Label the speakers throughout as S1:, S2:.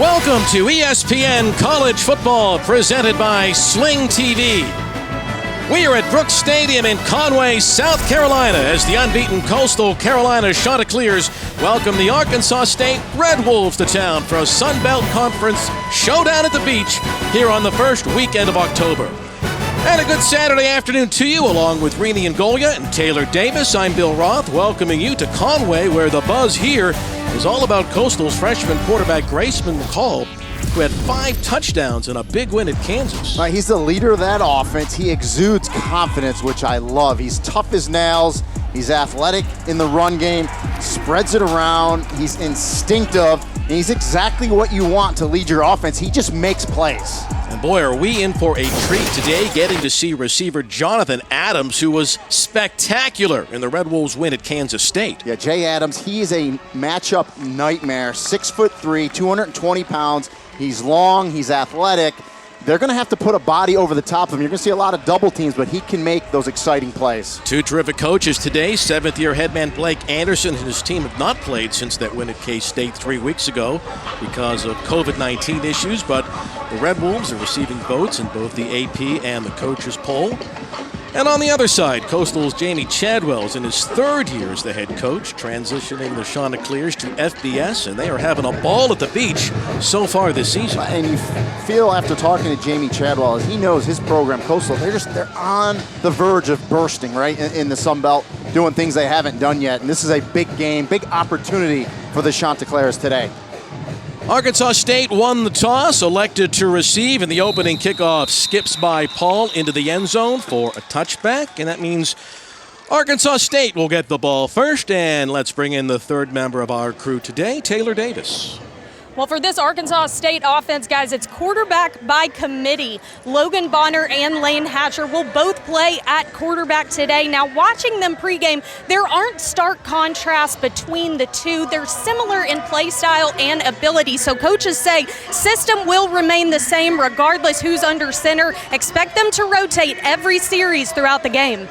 S1: Welcome to ESPN College Football, presented by Sling TV. We are at Brooks Stadium in Conway, South Carolina, as the unbeaten Coastal Carolina Chanticleers welcome the Arkansas State Red Wolves to town for a Sun Belt Conference showdown at the beach here on the first weekend of October. And a good Saturday afternoon to you, along with Rini and Golia and Taylor Davis. I'm Bill Roth, welcoming you to Conway, where the buzz here is all about Coastal's freshman quarterback Grayson McCall, who had 5 touchdowns in a big win at Kansas.
S2: Right, he's the leader of that offense. He exudes confidence, which I love. He's tough as nails. He's athletic in the run game, spreads it around. He's instinctive, and he's exactly what you want to lead your offense. He just makes plays.
S1: And boy, are we in for a treat today, getting to see receiver Jonathan Adams, who was spectacular in the Red Wolves' win at Kansas State.
S2: Yeah, Jay Adams, he is a matchup nightmare. 6'3", 220 pounds. He's long, he's athletic. They're going to have to put a body over the top of him. You're going to see a lot of double teams, but he can make those exciting plays.
S1: 2 terrific coaches today. 7th-year headman Blake Anderson and his team have not played since that win at K-State 3 weeks ago because of COVID-19 issues, but the Red Wolves are receiving votes in both the AP and the coaches poll. And on the other side, Coastal's Jamie Chadwell is in his 3rd year as the head coach, transitioning the Chanticleers to FBS, and they are having a ball at the beach so far this season.
S2: And you feel after talking to Jamie Chadwell, as he knows his program, Coastal, they're on the verge of bursting, right, in the Sun Belt, doing things they haven't done yet. And this is a big game, big opportunity for the Chanticleers today.
S1: Arkansas State won the toss, elected to receive, and the opening kickoff skips by Paul into the end zone for a touchback, and that means Arkansas State will get the ball first. And let's bring in the 3rd member of our crew today, Taylor Davis.
S3: Well, for this Arkansas State offense, guys, it's quarterback by committee. Logan Bonner and Lane Hatcher will both play at quarterback today. Now, watching them pregame, there aren't stark contrasts between the two. They're similar in play style and ability. So coaches say system will remain the same regardless who's under center. Expect them to rotate every series throughout the game.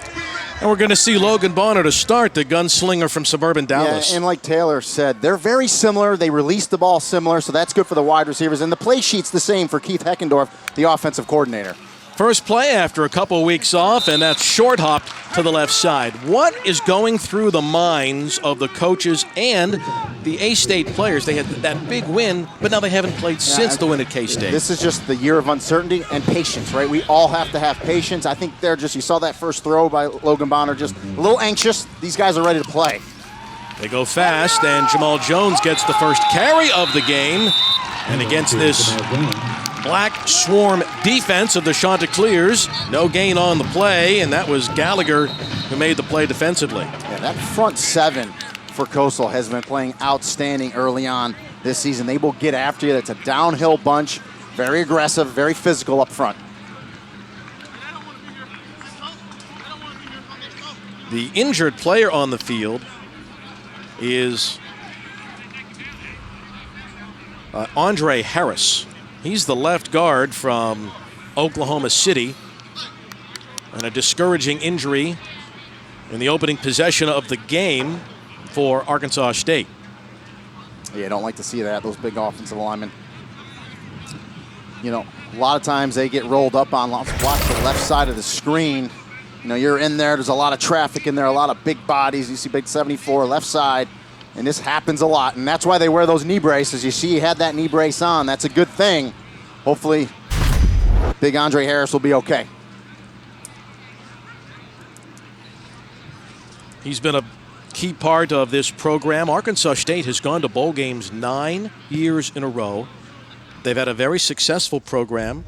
S1: And we're going to see Logan Bonner to start, the gunslinger from suburban Dallas.
S2: Yeah, and like Taylor said, they're very similar. They release the ball similar, so that's good for the wide receivers. And the play sheet's the same for Keith Heckendorf, the offensive coordinator.
S1: First play after a couple weeks off, and that's short hopped to the left side. What is going through the minds of the coaches and the A-State players? They had that big win, but now they haven't played since the win at K-State.
S2: This is just the year of uncertainty and patience, right? We all have to have patience. I think they're just, you saw that first throw by Logan Bonner, just a little anxious. These guys are ready to play.
S1: They go fast, and Jamal Jones gets the first carry of the game. And against this Black Swarm defense of the Chanticleers, no gain on the play, and that was Gallagher who made the play defensively.
S2: Yeah, that front 7 for Coastal has been playing outstanding early on this season. They will get after you. It's a downhill bunch, very aggressive, very physical up front.
S1: The injured player on the field is Andre Harris. He's the left guard from Oklahoma City, and a discouraging injury in the opening possession of the game for Arkansas State.
S2: Yeah, I don't like to see that, those big offensive linemen. You know, a lot of times they get rolled up on. Watch the left side of the screen. You know, you're in there, there's a lot of traffic in there, a lot of big bodies. You see big 74 left side. And this happens a lot, and that's why they wear those knee braces. You see he had that knee brace on. That's a good thing. Hopefully, big Andre Harris will be okay.
S1: He's been a key part of this program. Arkansas State has gone to bowl games 9 years in a row. They've had a very successful program.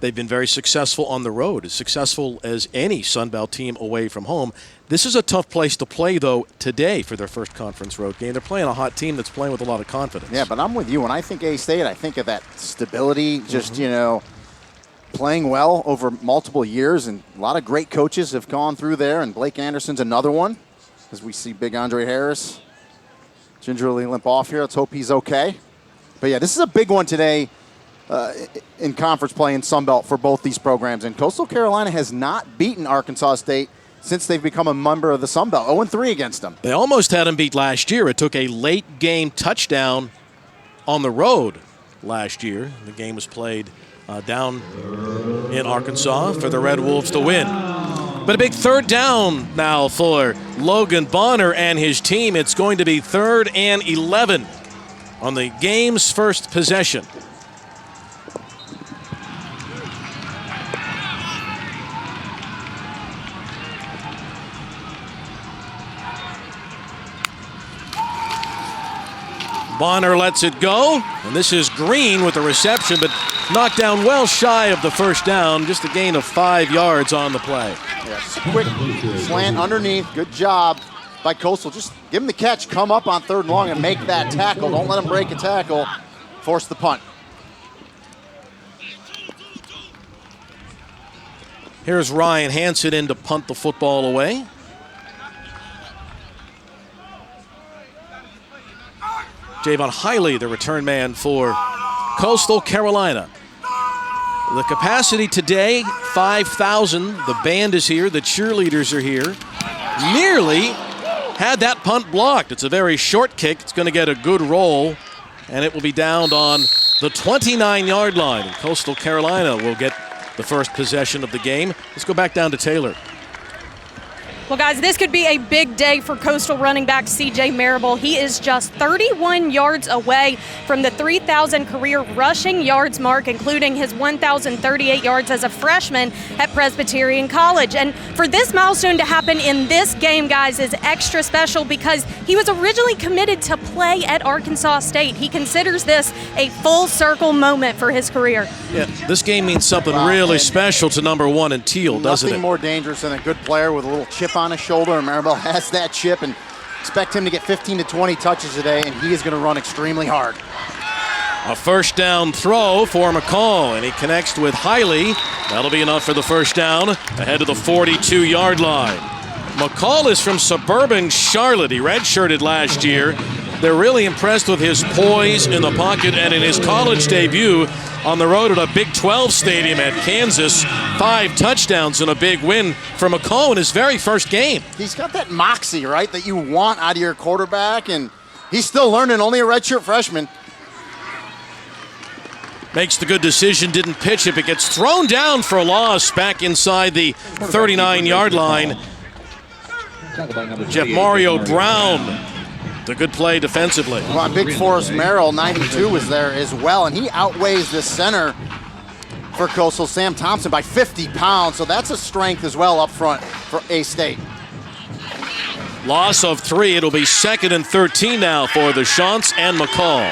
S1: They've been very successful on the road, as successful as any Sun Belt team away from home. This is a tough place to play, though, today for their first conference road game. They're playing a hot team that's playing with a lot of confidence.
S2: Yeah, but I'm with you. When I think A-State, I think of that stability, just, you know, playing well over multiple years. And a lot of great coaches have gone through there, and Blake Anderson's another one, as we see big Andre Harris gingerly limp off here. Let's hope he's okay. But, yeah, this is a big one today. In conference play in Sun Belt for both these programs. And Coastal Carolina has not beaten Arkansas State since they've become a member of the Sun Belt. 0-3 against them.
S1: They almost had him beat last year. It took a late game touchdown on the road last year. The game was played down in Arkansas for the Red Wolves to win. But a big third down now for Logan Bonner and his team. It's going to be 3rd and 11 on the game's first possession. Bonner lets it go, and this is Green with the reception, but knocked down well shy of the first down, just a gain of 5 yards on the play.
S2: Yes, quick slant underneath, good job by Coastal. Just give him the catch, come up on 3rd and long and make that tackle. Don't let him break a tackle, force the punt.
S1: Here's Ryan Hansen in to punt the football away. Javon Hiley, the return man for Coastal Carolina. The capacity today, 5,000. The band is here. The cheerleaders are here. Nearly had that punt blocked. It's a very short kick. It's going to get a good roll, and it will be downed on the 29-yard line. And Coastal Carolina will get the first possession of the game. Let's go back down to Taylor.
S3: Well, guys, this could be a big day for Coastal running back C.J. Marable. He is just 31 yards away from the 3,000 career rushing yards mark, including his 1,038 yards as a freshman at Presbyterian College. And for this milestone to happen in this game, guys, is extra special because he was originally committed to play at Arkansas State. He considers this a full circle moment for his career.
S1: Yeah, this game means something really special to number 1 in Teal, doesn't it?
S2: Nothing more dangerous than a good player with a little chip on his shoulder, and Maribel has that chip, and expect him to get 15 to 20 touches today, and he is going to run extremely hard.
S1: A first down throw for McCall, and he connects with Hiley. That'll be enough for the first down, ahead of the 42-yard line. McCall is from suburban Charlotte. He redshirted last year. They're really impressed with his poise in the pocket, and in his college debut on the road at a Big 12 stadium at Kansas, 5 touchdowns and a big win for McCall in his very first game.
S2: He's got that moxie, right, that you want out of your quarterback, and he's still learning, only a redshirt freshman.
S1: Makes the good decision, didn't pitch it, but gets thrown down for a loss back inside the 39-yard line. Jeff Mario Brown. The good play defensively.
S2: Well, Big Forrest Merrill, 92, was there as well, and he outweighs the center for Coastal, Sam Thompson, by 50 pounds, so that's a strength as well up front for A-State.
S1: Loss of 3. It'll be 2nd and 13 now for the Shants and McCall.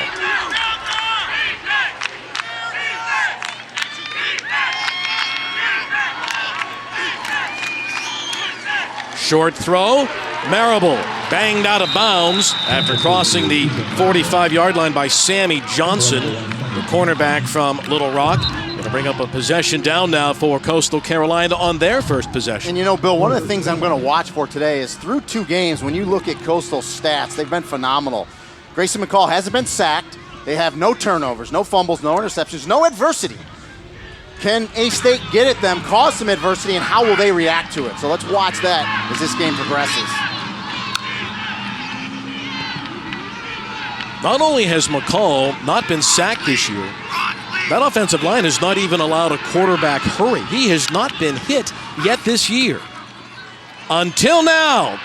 S1: Short throw. Marable banged out of bounds after crossing the 45-yard line by Sammy Johnson, the cornerback from Little Rock. Going to bring up a possession down now for Coastal Carolina on their first possession.
S2: And you know, Bill, one of the things I'm going to watch for today is through 2 games, when you look at Coastal stats, they've been phenomenal. Grayson McCall hasn't been sacked. They have no turnovers, no fumbles, no interceptions, no adversity. Can A-State get at them, cause some adversity, and how will they react to it? So let's watch that as this game progresses.
S1: Not only has McCall not been sacked this year, that offensive line has not even allowed a quarterback hurry. He has not been hit yet this year. Until now,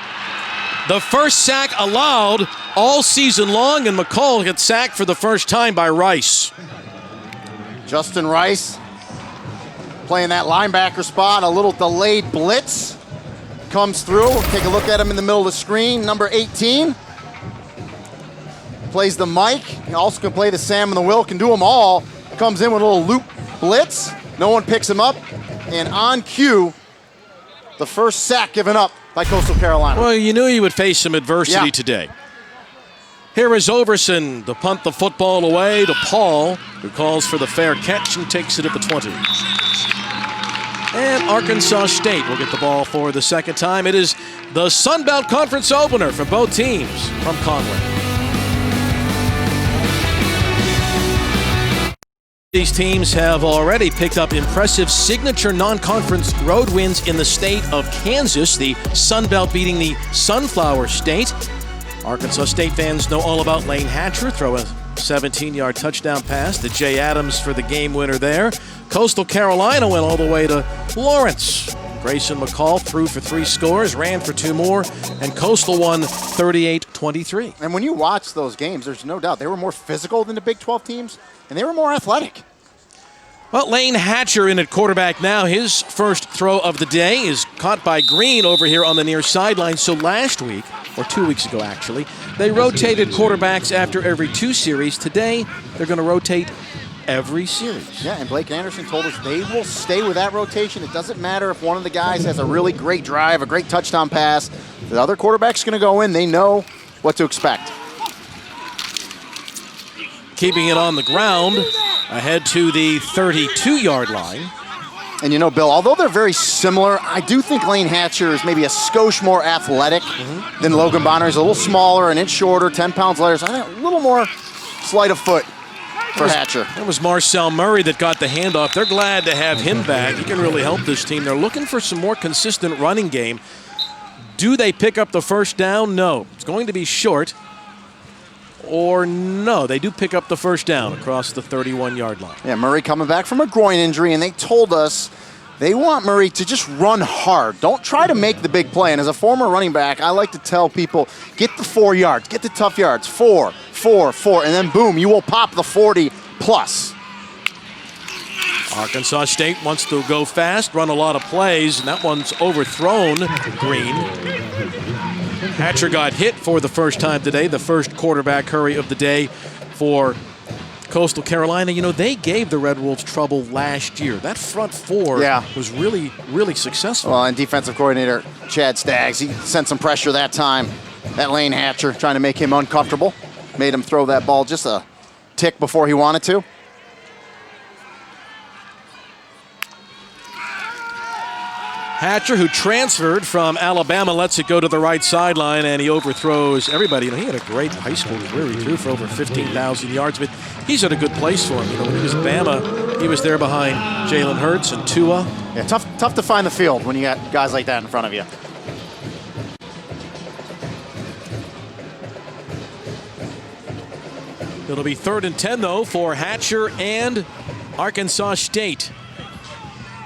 S1: the first sack allowed all season long, and McCall gets sacked for the first time by Rice.
S2: Justin Rice playing that linebacker spot, a little delayed blitz comes through. We'll take a look at him in the middle of the screen, number 18. Plays the Mike, he also can play the Sam and the Will, can do them all. Comes in with a little loop blitz, no one picks him up, and on cue, the first sack given up by Coastal Carolina.
S1: Well, you knew you would face some adversity today. Here is Overson to punt the football away to Paul, who calls for the fair catch and takes it at the 20. And Arkansas State will get the ball for the second time. It is the Sun Belt Conference opener for both teams from Conway. These teams have already picked up impressive signature non-conference road wins in the state of Kansas, the Sun Belt beating the Sunflower State. Arkansas State fans know all about Lane Hatcher, throw a 17-yard touchdown pass to Jay Adams for the game winner there. Coastal Carolina went all the way to Lawrence. Grayson McCall threw for 3 scores, ran for 2 more, and Coastal won 38-23.
S2: And when you watch those games, there's no doubt they were more physical than the Big 12 teams, and they were more athletic.
S1: Well, Lane Hatcher in at quarterback now. His first throw of the day is caught by Green over here on the near sideline. So last week, or 2 weeks ago actually, they rotated quarterbacks after every 2 series. Today, they're going to rotate every series.
S2: Yeah, and Blake Anderson told us they will stay with that rotation. It doesn't matter if one of the guys has a really great drive, a great touchdown pass. The other quarterback's going to go in. They know what to expect.
S1: Keeping it on the ground, ahead to the 32-yard line.
S2: And you know, Bill, although they're very similar, I do think Lane Hatcher is maybe a skosh more athletic than Logan Bonner. He's a little smaller, an inch shorter, 10 pounds lighter. So I think a little more sleight of foot for Hatcher.
S1: That was Marcel Murray that got the handoff. They're glad to have him back. He can really help this team. They're looking for some more consistent running game. Do they pick up the first down? No. It's going to be short. Or no, they do pick up the first down across the 31-yard line.
S2: Yeah, Murray coming back from a groin injury, and they told us they want Murray to just run hard. Don't try to make the big play. And as a former running back, I like to tell people, get the 4 yards, get the tough yards, 4, 4, 4, and then boom, you will pop the 40 plus.
S1: Arkansas State wants to go fast, run a lot of plays, and that one's overthrown. Green. Hatcher got hit for the first time today, the first quarterback hurry of the day for Coastal Carolina. You know, they gave the Red Wolves trouble last year. That front 4 was really, really successful.
S2: Well, and defensive coordinator Chad Staggs, he sent some pressure that time. That Lane Hatcher trying to make him uncomfortable. Made him throw that ball just a tick before he wanted to.
S1: Hatcher, who transferred from Alabama, lets it go to the right sideline, and he overthrows everybody. You know, he had a great high school career. He threw for over 15,000 yards, but he's at a good place for him. You know, when he was at Bama, he was there behind Jalen Hurts and Tua.
S2: Yeah, tough to find the field when you got guys like that in front of you.
S1: It'll be 3rd and 10, though, for Hatcher and Arkansas State.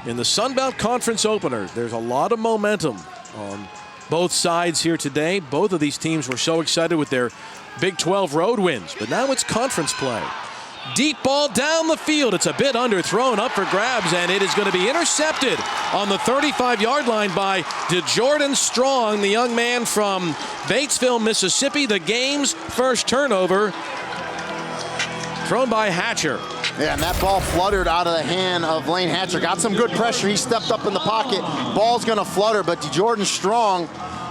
S1: In the Sun Belt Conference opener, there's a lot of momentum on both sides here today. Both of these teams were so excited with their Big 12 road wins, but now it's conference play. Deep ball down the field. It's a bit underthrown, up for grabs, and it is going to be intercepted on the 35-yard line by DeJordan Strong, the young man from Batesville, Mississippi. The game's first turnover thrown by Hatcher.
S2: Yeah, and that ball fluttered out of the hand of Lane Hatcher. Got some good pressure. He stepped up in the pocket. Ball's going to flutter, but DeJordan Strong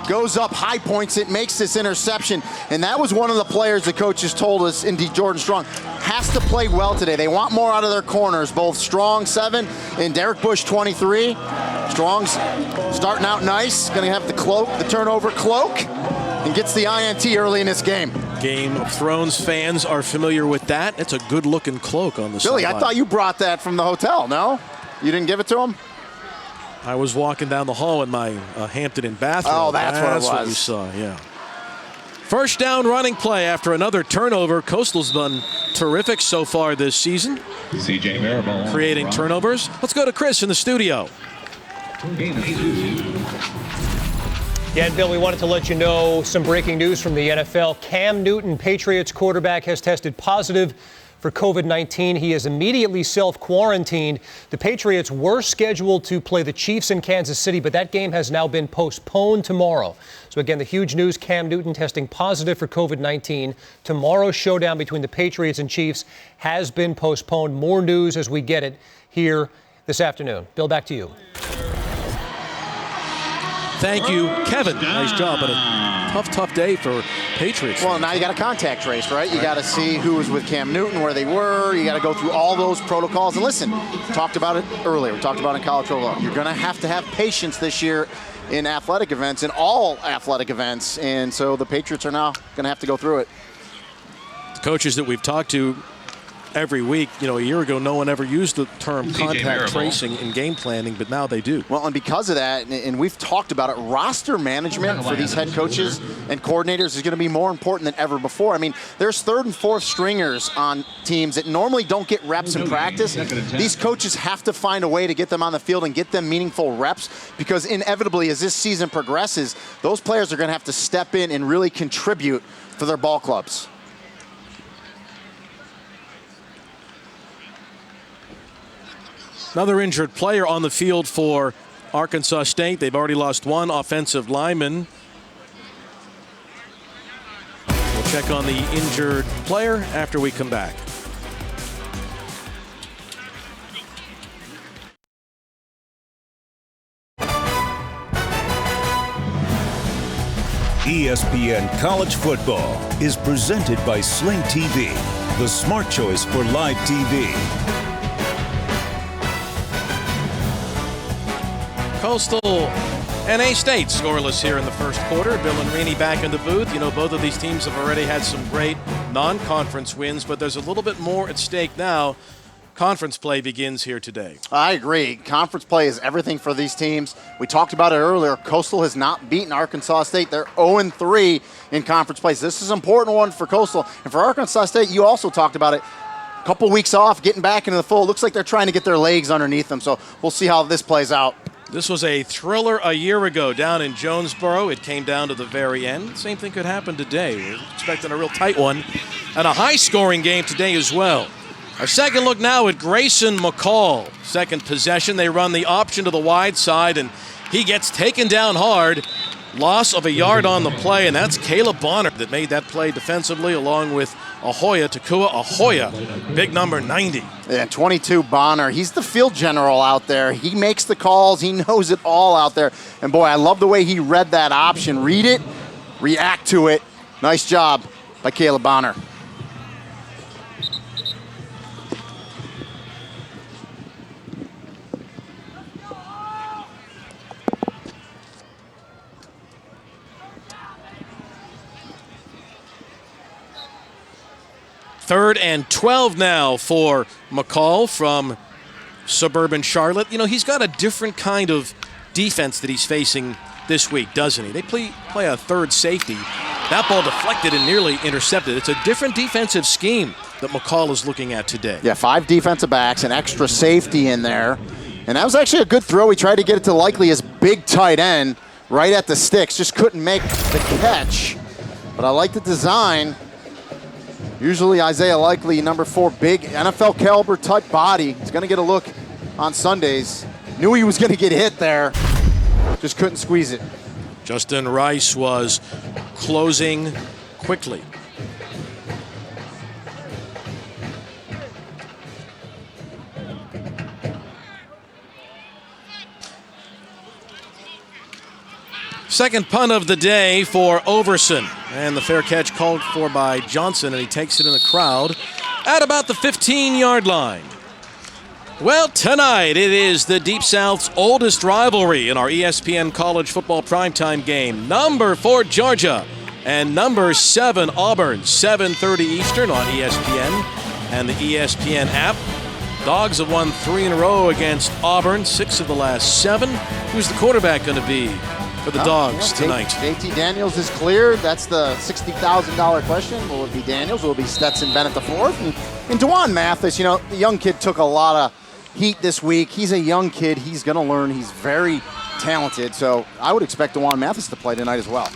S2: goes up, high points it, makes this interception. And that was one of the players the coaches told us in DeJordan Strong has to play well today. They want more out of their corners, both Strong, 7, and Derek Bush, 23. Strong's starting out nice. Going to have the turnover cloak, and gets the INT early in this game.
S1: Game of Thrones fans are familiar with that. It's a good-looking cloak on the
S2: Billy,
S1: sideline.
S2: I thought you brought that from the hotel, no? You didn't give it to him?
S1: I was walking down the hall in my Hampton Inn bathroom.
S2: Oh, that's what it was.
S1: That's what you saw, yeah. First down running play after another turnover. Coastal's been terrific so far this season.
S4: CJ Maribel
S1: creating turnovers. Let's go to Chris in the studio.
S5: Yeah, and Bill, we wanted to let you know some breaking news from the NFL. Cam Newton, Patriots quarterback, has tested positive for COVID-19. He is immediately self-quarantined. The Patriots were scheduled to play the Chiefs in Kansas City, but that game has now been postponed tomorrow. So again, the huge news, Cam Newton testing positive for COVID-19. Tomorrow's showdown between the Patriots and Chiefs has been postponed. More news as we get it here this afternoon. Bill, back to you.
S1: Thank you, Kevin. Nice job, but a tough day for Patriots.
S2: Well, now you got a contact trace, right? You got to see who was with Cam Newton, where they were. You got to go through all those protocols. And listen, we talked about it earlier. We talked about it in college football. You're going to have patience this year in athletic events, in all athletic events. And so the Patriots are now going to have to go through it.
S1: The coaches that we've talked to every week. You know, a year ago, no one ever used the term contact tracing in game planning, but now they do.
S2: Well, and because of that, and we've talked about it, roster management for these head coaches and coordinators is going to be more important than ever before. I mean, there's third and fourth stringers on teams that normally don't get reps in practice. These coaches have to find a way to get them on the field and get them meaningful reps, because inevitably, as this season progresses, those players are going to have to step in and really contribute for their ball clubs.
S1: Another injured player on the field for Arkansas State. They've already lost one offensive lineman. We'll check on the injured player after we come back.
S4: ESPN College Football is presented by Sling TV, the smart choice for live TV.
S1: Coastal and A-State scoreless here in the first quarter. Bill and Reaney back in the booth. You know, both of these teams have already had some great non-conference wins, but there's a little bit more at stake now. Conference play begins here today.
S2: I agree. Conference play is everything for these teams. We talked about it earlier. Coastal has not beaten Arkansas State. They're 0-3 in conference play. This is an important one for Coastal. And for Arkansas State, you also talked about it. A couple weeks off, getting back into the fold. Looks like they're trying to get their legs underneath them. So we'll see how this plays out.
S1: This was a thriller a year ago down in Jonesboro. It came down to the very end. Same thing could happen today. We're expecting a real tight one and a high-scoring game today as well. Our second look now at Grayson McCall. Second possession, they run the option to the wide side, and he gets taken down hard. Loss of a yard on the play, and that's Caleb Bonner that made that play defensively, along with Takua Ahoya, big number 90.
S2: Yeah, 22 Bonner. He's the field general out there. He makes the calls. He knows it all out there. And boy, I love the way he read that option. Read it, react to it. Nice job by Caleb Bonner.
S1: Third and 12 now for McCall from suburban Charlotte. You know, he's got a different kind of defense that he's facing this week, doesn't he? They play a third safety. That ball deflected and nearly intercepted. It's a different defensive scheme that McCall is looking at today.
S2: Yeah, 5 defensive backs, an extra safety in there. And that was actually a good throw. He tried to get it to likely his big tight end right at the sticks. Just couldn't make the catch. But I like the design. Usually Isaiah Likely, number 4, big NFL caliber type body. He's going to get a look on Sundays. Knew he was going to get hit there. Just couldn't squeeze it.
S1: Justin Rice was closing quickly. Second punt of the day for Overson. And the fair catch called for by Johnson, and he takes it in the crowd at about the 15-yard line. Well, tonight it is the Deep South's oldest rivalry in our ESPN College Football Primetime game. Number 4, Georgia, and number 7, Auburn. 7:30 Eastern on ESPN and the ESPN app. Dogs have won 3 in a row against Auburn, 6 of the last 7. Who's the quarterback going to be for the Dogs tonight?
S2: JT Daniels is cleared. That's the $60,000 question. Will it be Daniels? Will it be Stetson Bennett IV? And DeJuan Mathis, you know, the young kid took a lot of heat this week. He's a young kid. He's going to learn. He's very talented. So I would expect DeJuan Mathis to play tonight as well.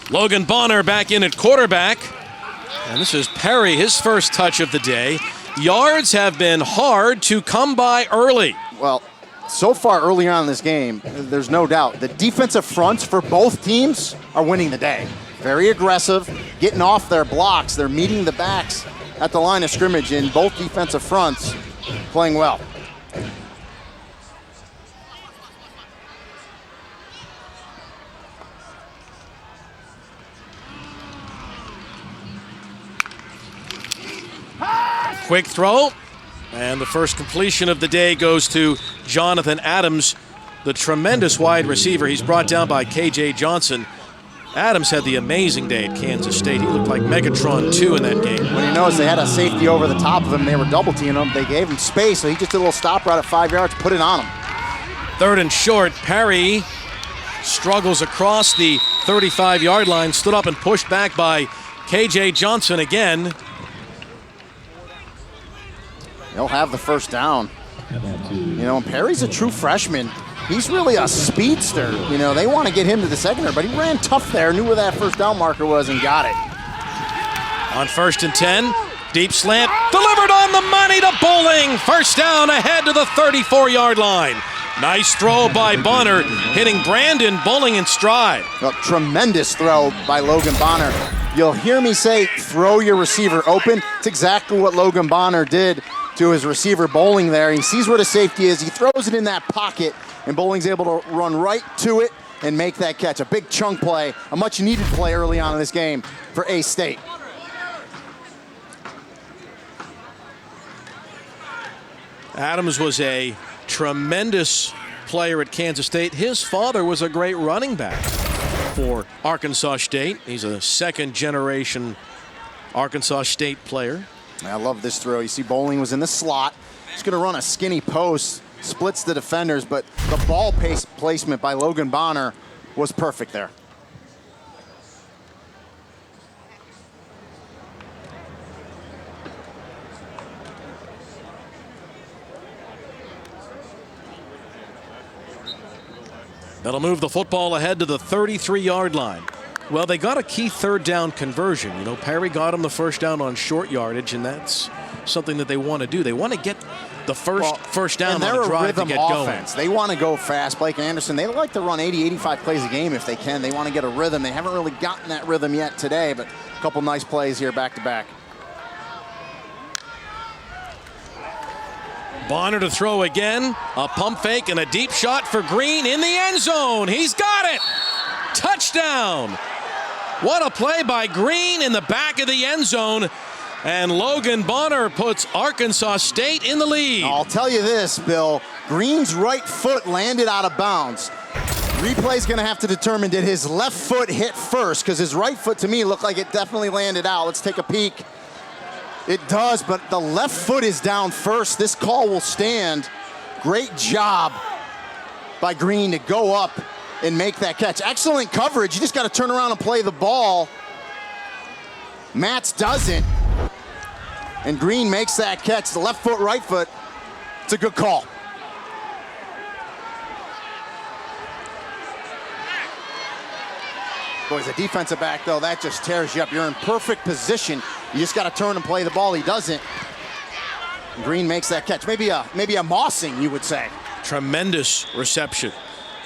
S1: Logan Bonner back in at quarterback. And this is Perry, his first touch of the day. Yards have been hard to come by early.
S2: Well, so far early on in this game, there's no doubt the defensive fronts for both teams are winning the day. Very aggressive, getting off their blocks. They're meeting the backs at the line of scrimmage, and both defensive fronts playing well.
S1: Quick throw, and the first completion of the day goes to Jonathan Adams, the tremendous wide receiver. He's brought down by KJ Johnson. Adams had the amazing day at Kansas State. He looked like Megatron 2 in that game.
S2: When you notice they had a safety over the top of him, they were double teaming him. They gave him space, so he just did a little stop right at 5 yards, put it on him.
S1: 3rd and short. Perry struggles across the 35-yard line, stood up and pushed back by KJ Johnson again.
S2: They'll have the first down. You know, and Perry's a true freshman. He's really a speedster. You know, they want to get him to the secondary, but he ran tough there, knew where that first down marker was, and got it.
S1: On 1st and 10, deep slant, delivered on the money to Bowling. First down ahead to the 34-yard line. Nice throw by Bonner, hitting Brandon Bowling in stride.
S2: A tremendous throw by Logan Bonner. You'll hear me say, throw your receiver open. It's exactly what Logan Bonner did to his receiver Bowling there. He sees where the safety is, he throws it in that pocket, and Bowling's able to run right to it and make that catch. A big chunk play, a much needed play early on in this game for A-State.
S1: Adams was a tremendous player at Kansas State. His father was a great running back for Arkansas State. He's a 2nd-generation Arkansas State player.
S2: I love this throw. You see Bowling was in the slot. He's going to run a skinny post, splits the defenders, but the ball placement by Logan Bonner was perfect there.
S1: That'll move the football ahead to the 33-yard line. Well, they got a key 3rd down conversion. You know, Perry got him the first down on short yardage, and that's something that they want to do. They want to get the first down on a drive to get
S2: offense.
S1: going.
S2: They want to go fast. Blake and Anderson, they like to run 80, 85 plays a game if they can. They want to get a rhythm. They haven't really gotten that rhythm yet today, but a couple nice plays here back to back.
S1: Bonner to throw again. A pump fake and a deep shot for Green in the end zone. He's got it. Touchdown. What a play by Green in the back of the end zone. And Logan Bonner puts Arkansas State in the lead.
S2: I'll tell you this, Bill. Green's right foot landed out of bounds. Replay's going to have to determine, did his left foot hit first? Because his right foot, to me, looked like it definitely landed out. Let's take a peek. It does, but the left foot is down first. This call will stand. Great job by Green to go up and make that catch. Excellent coverage. You just got to turn around and play the ball. Matz doesn't. And Green makes that catch. The left foot, right foot. It's a good call. Boy, as a defensive back, though, that just tears you up. You're in perfect position. You just got to turn and play the ball. He doesn't. Green makes that catch. Maybe a mossing, you would say.
S1: Tremendous reception.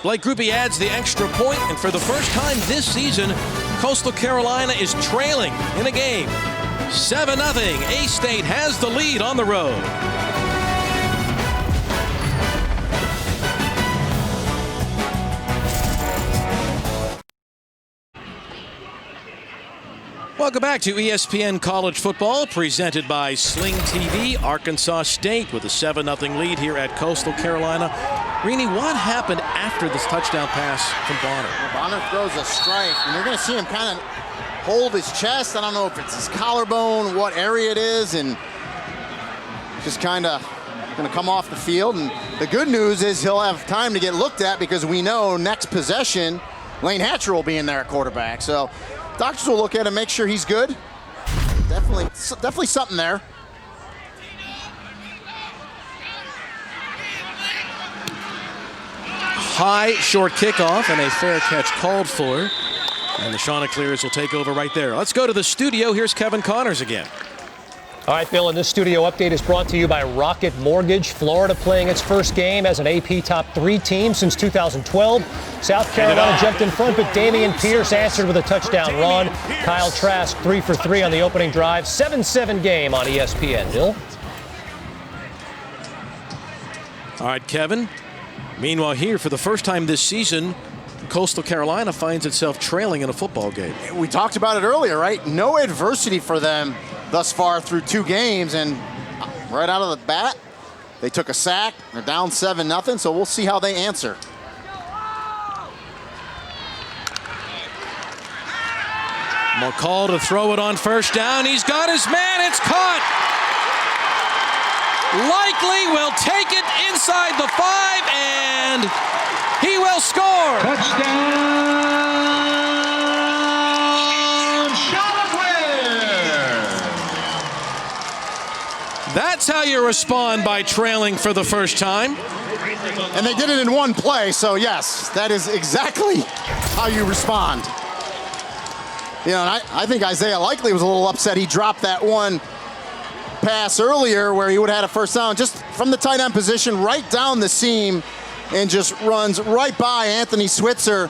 S1: Blake Grupe adds the extra point, and for the first time this season, Coastal Carolina is trailing in a game. 7-0. A-State has the lead on the road. Welcome back to ESPN College Football, presented by Sling TV. Arkansas State with a 7-0 lead here at Coastal Carolina. Rini, what happened after this touchdown pass from Bonner?
S2: Well, Bonner throws a strike, and you're going to see him kind of hold his chest. I don't know if it's his collarbone, what area it is, and just kind of going to come off the field. And the good news is he'll have time to get looked at, because we know next possession, Lane Hatcher will be in there at quarterback. So doctors will look at him, make sure he's good. Definitely something there.
S1: High, short kickoff, and a fair catch called for. And the Chanticleers will take over right there. Let's go to the studio. Here's Kevin Connors again.
S5: All right, Bill, and this studio update is brought to you by Rocket Mortgage. Florida playing its first game as an AP Top 3 team since 2012. South Carolina jumped in front, but Damian Pierce answered with a touchdown run. Kyle Trask 3 for 3 on the opening drive. 7-7 game on ESPN. Bill?
S1: All right, Kevin. Meanwhile, here for the first time this season, Coastal Carolina finds itself trailing in a football game.
S2: We talked about it earlier, right? No adversity for them thus far through 2 games, and right out of the bat, they took a sack. They're down 7-0, so we'll see how they answer.
S1: McCall to throw it on first down. He's got his man. It's caught. Likely will take it inside the 5, and he will score.
S6: Touchdown, Chanticleer.
S1: That's how you respond by trailing for the first time.
S2: And they did it in one play, so yes, that is exactly how you respond. You know, and I think Isaiah Likely was a little upset. He dropped that one pass earlier where he would have had a first down just from the tight end position right down the seam and just runs right by Anthony Switzer,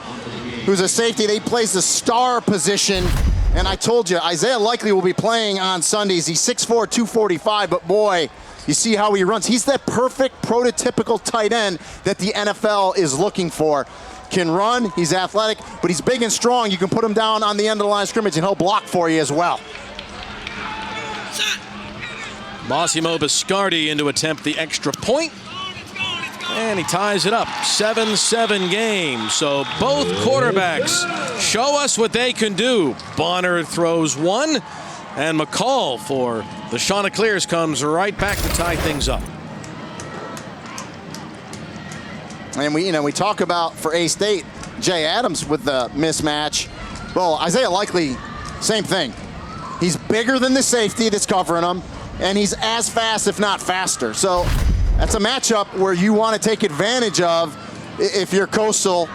S2: who's a safety. They plays the star position. And I told you, Isaiah Likely will be playing on Sundays. He's 6'4", 245, but boy, you see how he runs. He's that perfect prototypical tight end that the NFL is looking for. Can run, he's athletic, but he's big and strong. You can put him down on the end of the line of scrimmage and he'll block for you as well.
S1: Massimo Biscardi in to attempt the extra point. And he ties it up. 7-7 game. So both quarterbacks show us what they can do. Bonner throws one, and McCall for the Chanticleers comes right back to tie things up.
S2: And we talk about for A-State, Jay Adams with the mismatch. Well, Isaiah Likely, same thing. He's bigger than the safety that's covering him, and he's as fast, if not faster. So that's a matchup where you want to take advantage of if you're Coastal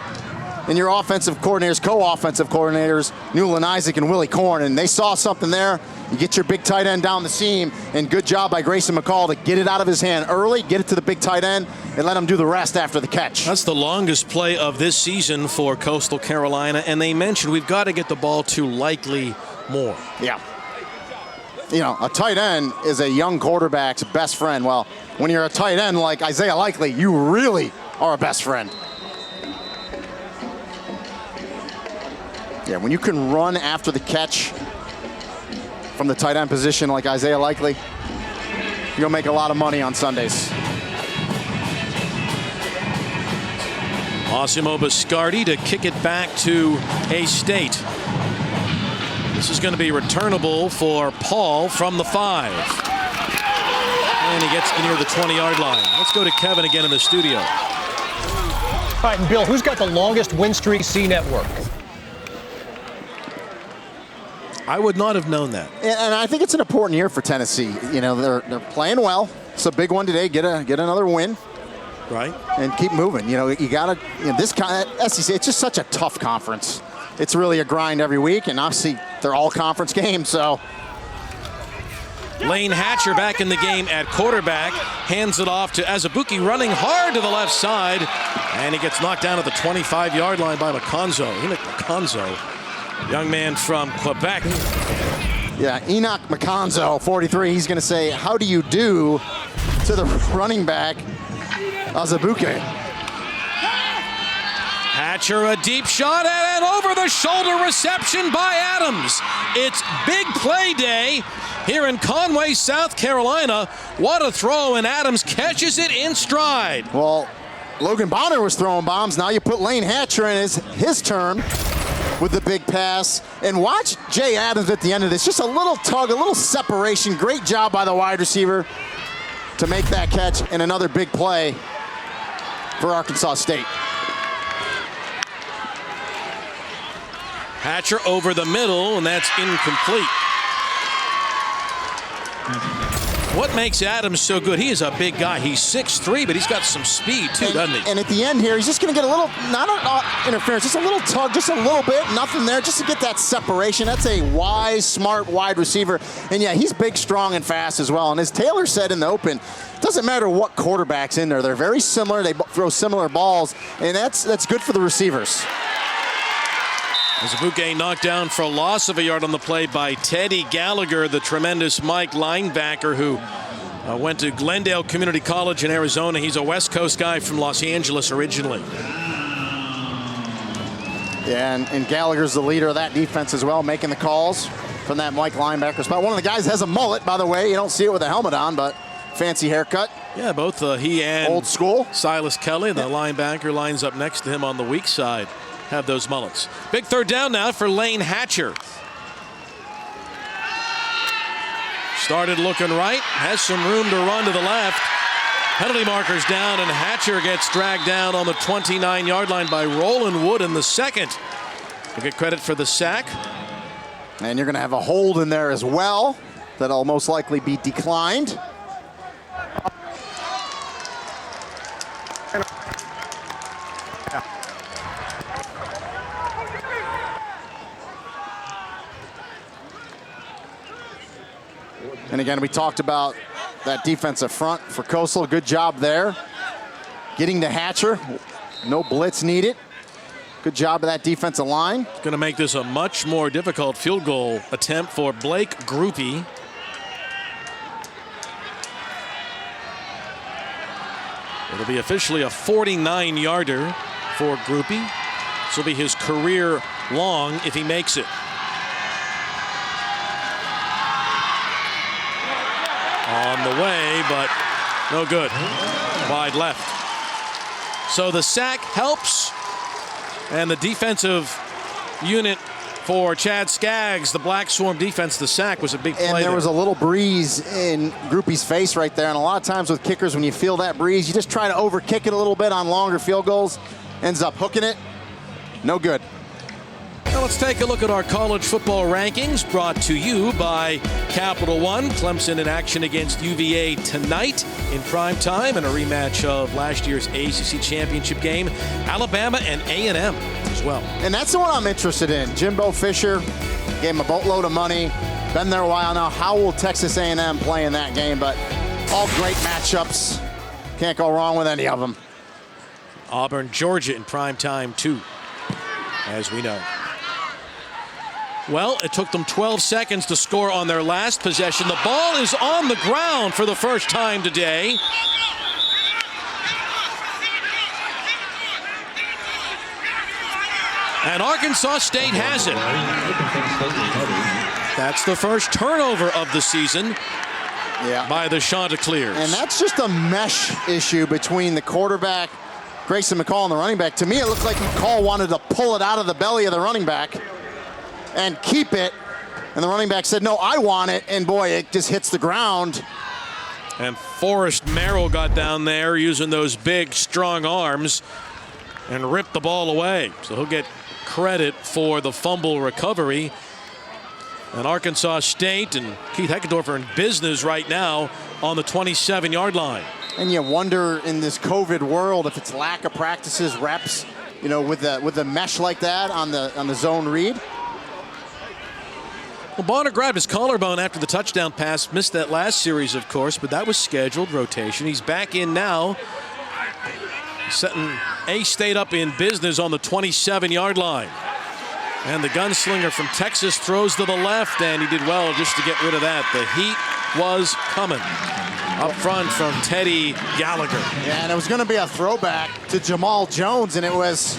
S2: and your offensive coordinators, co-offensive coordinators, Newland Isaac and Willie Korn, and they saw something there. You get your big tight end down the seam, and good job by Grayson McCall to get it out of his hand early, get it to the big tight end, and let him do the rest after the catch.
S1: That's the longest play of this season for Coastal Carolina, and they mentioned we've got to get the ball to Likely more.
S2: Yeah. You know, a tight end is a young quarterback's best friend. Well, when you're a tight end like Isaiah Likely, you really are a best friend. Yeah, when you can run after the catch from the tight end position like Isaiah Likely, you'll make a lot of money on Sundays.
S1: Massimo Biscardi to kick it back to A-State. This is going to be returnable for Paul from the 5. And he gets near the 20-yard line. Let's go to Kevin again in the studio.
S5: All right, and Bill, who's got the longest win streak C Network?
S1: I would not have known that.
S2: And I think it's an important year for Tennessee. You know, they're playing well. It's a big one today. Get another win.
S1: Right.
S2: And keep moving. You know, you got to, this kind of SEC, it's just such a tough conference. It's really a grind every week, and obviously they're all conference games, so.
S1: Lane Hatcher back in the game at quarterback. Hands it off to Azubuike, running hard to the left side. And he gets knocked down at the 25-yard line by McConzo. Enoch McConzo, young man from Quebec.
S2: Yeah, Enoch McConzo, 43. He's going to say, how do you do to the running back, Azubuike.
S1: Hatcher, a deep shot and an over-the-shoulder reception by Adams. It's big play day here in Conway, South Carolina. What a throw, and Adams catches it in stride.
S2: Well, Logan Bonner was throwing bombs. Now you put Lane Hatcher in his turn with the big pass. And watch Jay Adams at the end of this. Just a little tug, a little separation. Great job by the wide receiver to make that catch, and another big play for Arkansas State.
S1: Hatcher over the middle, and that's incomplete. What makes Adams so good? He is a big guy. He's 6'3", but he's got some speed too, doesn't he?
S2: And at the end here, he's just going to get a little, not interference, just a little tug, just a little bit, nothing there, just to get that separation. That's a wise, smart wide receiver. And yeah, he's big, strong, and fast as well. And as Taylor said in the open, it doesn't matter what quarterback's in there. They're very similar. They throw similar balls, and that's good for the receivers.
S1: Azubuike knocked down for a loss of a yard on the play by Teddy Gallagher, the tremendous Mike linebacker who went to Glendale Community College in Arizona. He's a West Coast guy from Los Angeles originally.
S2: Yeah, and Gallagher's the leader of that defense as well, making the calls from that Mike linebacker spot. One of the guys has a mullet, by the way. You don't see it with a helmet on, but fancy haircut.
S1: Yeah, both he and
S2: old school
S1: Silas Kelly, the linebacker, lines up next to him on the weak side, have those mullets. Big third down now for Lane Hatcher. Started looking right, has some room to run to the left. Penalty markers down, and Hatcher gets dragged down on the 29-yard line by Roland Wood in the second. We'll get credit for the sack.
S2: And you're going to have a hold in there as well. That'll most likely be declined. And again, we talked about that defensive front for Coastal. Good job there. Getting to Hatcher. No blitz needed. Good job of that defensive line.
S1: It's going to make this a much more difficult field goal attempt for Blake Groupie. It'll be officially a 49-yarder for Groupie. This will be his career long if he makes it. On the way, but no good. Wide left. So the sack helps, and the defensive unit for Chad Skaggs, the Black Swarm defense, the sack was a big play.
S2: And there was a little breeze in Groupie's face right there, and a lot of times with kickers, when you feel that breeze, you just try to overkick it a little bit on longer field goals. Ends up hooking it. No good.
S1: Now let's take a look at our college football rankings, brought to you by Capital One. Clemson in action against UVA tonight in prime time, and a rematch of last year's ACC championship game. Alabama and A&M as well.
S2: And that's the one I'm interested in. Jimbo Fisher gave him a boatload of money. Been there a while now. How will Texas A&M play in that game? But all great matchups. Can't go wrong with any of them.
S1: Auburn, Georgia in prime time too, as we know. Well, it took them 12 seconds to score on their last possession. The ball is on the ground for the first time today. And Arkansas State has it. That's the first turnover of the season by the Chanticleers.
S2: And that's just a mesh issue between the quarterback, Grayson McCall, and the running back. To me, it looked like McCall wanted to pull it out of the belly of the running back and keep it, and the running back said, no, I want it, and boy, it just hits the ground.
S1: And Forrest Merrill got down there using those big, strong arms and ripped the ball away. So he'll get credit for the fumble recovery. And Arkansas State and Keith Heckendorf are in business right now on the 27-yard line.
S2: And you wonder in this COVID world if it's lack of practices, reps, you know, with the mesh like that on the zone read.
S1: Well, Bonner grabbed his collarbone after the touchdown pass. Missed that last series, of course, but that was scheduled rotation. He's back in now, setting A-State up in business on the 27-yard line. And the gunslinger from Texas throws to the left, and he did well just to get rid of that. The heat was coming up front from Teddy Gallagher.
S2: Yeah, and it was going to be a throwback to Jamal Jones, and it was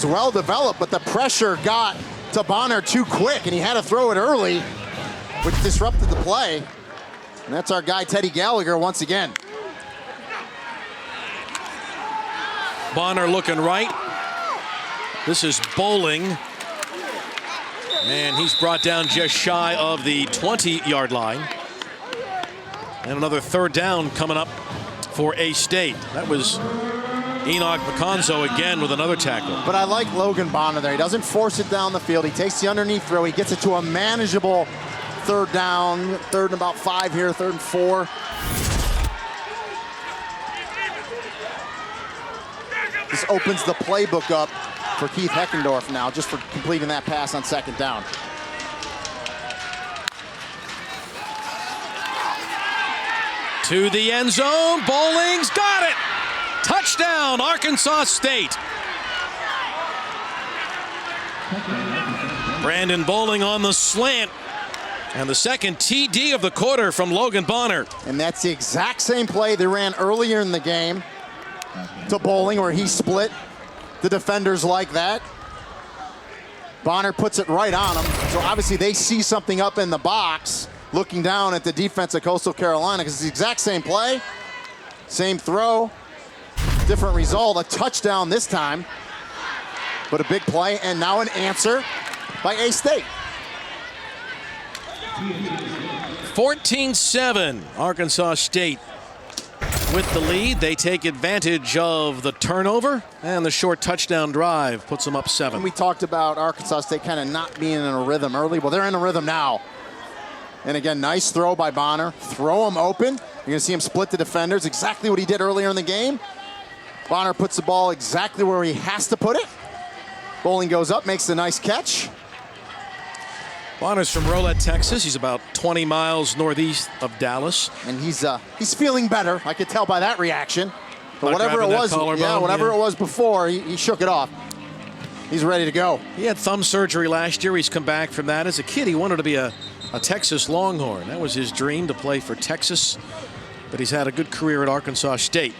S2: well developed, but the pressure got to Bonner too quick, and he had to throw it early, which disrupted the play. And that's our guy, Teddy Gallagher, once again.
S1: Bonner looking right. This is Bowling. And he's brought down just shy of the 20-yard line. And another third down coming up for A-State. That was Enoch McConzo again with another tackle.
S2: But I like Logan Bonner there. He doesn't force it down the field. He takes the underneath throw. He gets it to a manageable third down. Third and about 5 here, 3rd and 4. This opens the playbook up for Keith Heckendorf now, just for completing that pass on 2nd down.
S1: To the end zone. Bowling's got it. Touchdown, Arkansas State. Brandon Bowling on the slant. And the second TD of the quarter from Logan Bonner.
S2: And that's the exact same play they ran earlier in the game to Bowling, where he split the defenders like that. Bonner puts it right on him. So obviously they see something up in the box, looking down at the defense of Coastal Carolina, because it's the exact same play, same throw, different result. A touchdown this time, but a big play, and now an answer by A-State.
S1: 14-7, Arkansas State with the lead. They take advantage of the turnover, and the short touchdown drive puts them up 7.
S2: And we talked about Arkansas State kind of not being in a rhythm early. Well, they're in a rhythm now. And again, nice throw by Bonner. Throw him open. You're going to see him split the defenders, exactly what he did earlier in the game. Bonner puts the ball exactly where he has to put it. Bowling goes up, makes a nice catch.
S1: Bonner's from Rolette, Texas. He's about 20 miles northeast of Dallas.
S2: And he's feeling better. I could tell by that reaction. But whatever it was, it was before, he shook it off. He's ready to go.
S1: He had thumb surgery last year. He's come back from that. As a kid, he wanted to be a Texas Longhorn. That was his dream, to play for Texas. But he's had a good career at Arkansas State.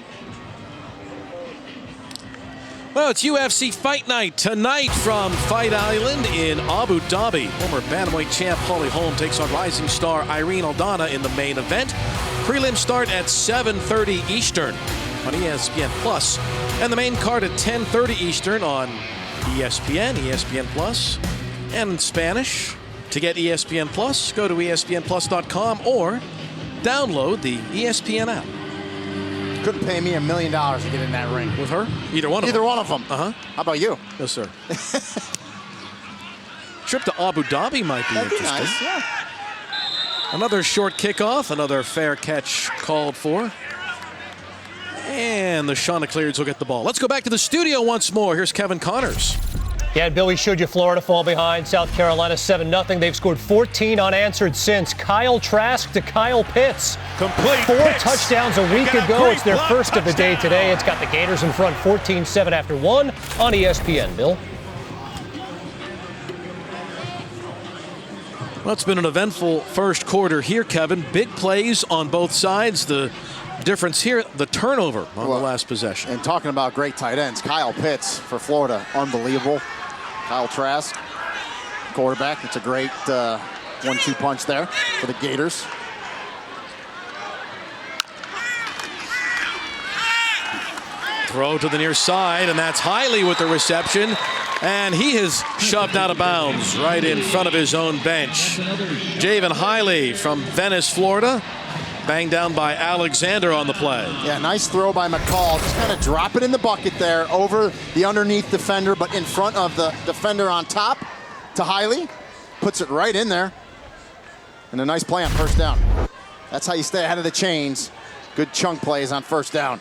S1: Well, it's UFC Fight Night tonight from Fight Island in Abu Dhabi. Former bantamweight champ Holly Holm takes on rising star Irene Aldana in the main event. Prelims start at 7:30 Eastern on ESPN Plus, and the main card at 10:30 Eastern on ESPN, ESPN Plus, and in Spanish. To get ESPN Plus, go to ESPNplus.com or download the ESPN app.
S2: Couldn't pay me $1 million to get in that ring.
S1: With her? Either one of them.
S2: Either one of them.
S1: Uh-huh.
S2: How about you?
S1: Yes, sir. Trip to Abu Dhabi might be
S2: That'd be
S1: interesting.
S2: nice, yeah.
S1: Another short kickoff, another fair catch called for. And the Chanticleers will get the ball. Let's go back to the studio once more. Here's Kevin Connors.
S5: Yeah, and Bill, we showed you Florida fall behind South Carolina 7-0. They've scored 14 unanswered since. Kyle Trask to Kyle Pitts.
S4: Complete
S5: 4
S4: Pitts.
S5: touchdowns a week ago. It's their first of the day today. It's got the Gators in front 14-7 after 1 on ESPN, Bill.
S1: Well, it's been an eventful first quarter here, Kevin. Big plays on both sides. The difference here, the turnover on the last possession.
S2: And talking about great tight ends, Kyle Pitts for Florida, unbelievable. Kyle Trask, quarterback. It's a great 1-2 punch there for the Gators.
S1: Throw to the near side, and that's Hiley with the reception. And he is shoved out of bounds right in front of his own bench. Javen Hiley from Venice, Florida. Banged down by Alexander on the play.
S2: Yeah, nice throw by McCall. Just kind of drop it in the bucket there over the underneath defender, but in front of the defender on top to Hiley. Puts it right in there. And a nice play on first down. That's how you stay ahead of the chains. Good chunk plays on first down.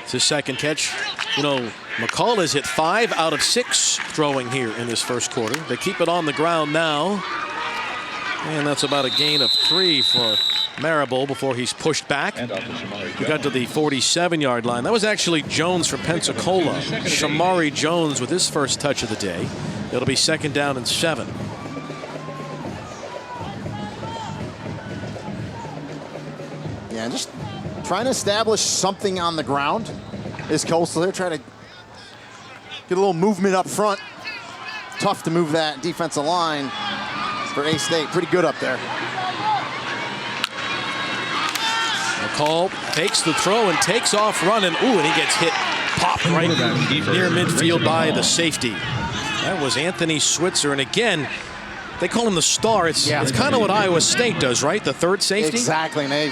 S1: It's his second catch. You know, McCall has hit 5 out of 6 throwing here in this first quarter. They keep it on the ground now. And that's about a gain of 3 for Marable before he's pushed back. We got to the 47-yard line. That was actually Jones from Pensacola. Shamari Jones with his first touch of the day. It'll be second down and 7.
S2: Yeah, just trying to establish something on the ground is Coastal. They're trying to get a little movement up front. Tough to move that defensive line for A-State. Pretty good up there.
S1: McCall takes the throw and takes off running. Ooh, and he gets hit, popped right near midfield by the safety. That was Anthony Switzer. And again, they call him the star. It's kind of what Iowa State does, right? The third safety?
S2: Exactly. And they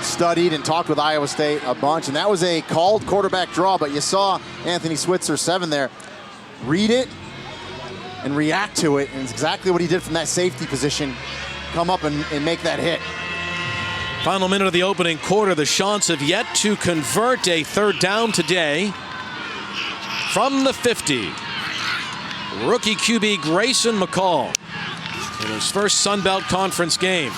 S2: studied and talked with Iowa State a bunch. And that was a called quarterback draw. But you saw Anthony Switzer, 7 there, read it and react to it. And it's exactly what he did from that safety position. Come up and make that hit.
S1: Final minute of the opening quarter. The Chants have yet to convert a third down today. From the 50, rookie QB Grayson McCall in his first Sun Belt Conference game.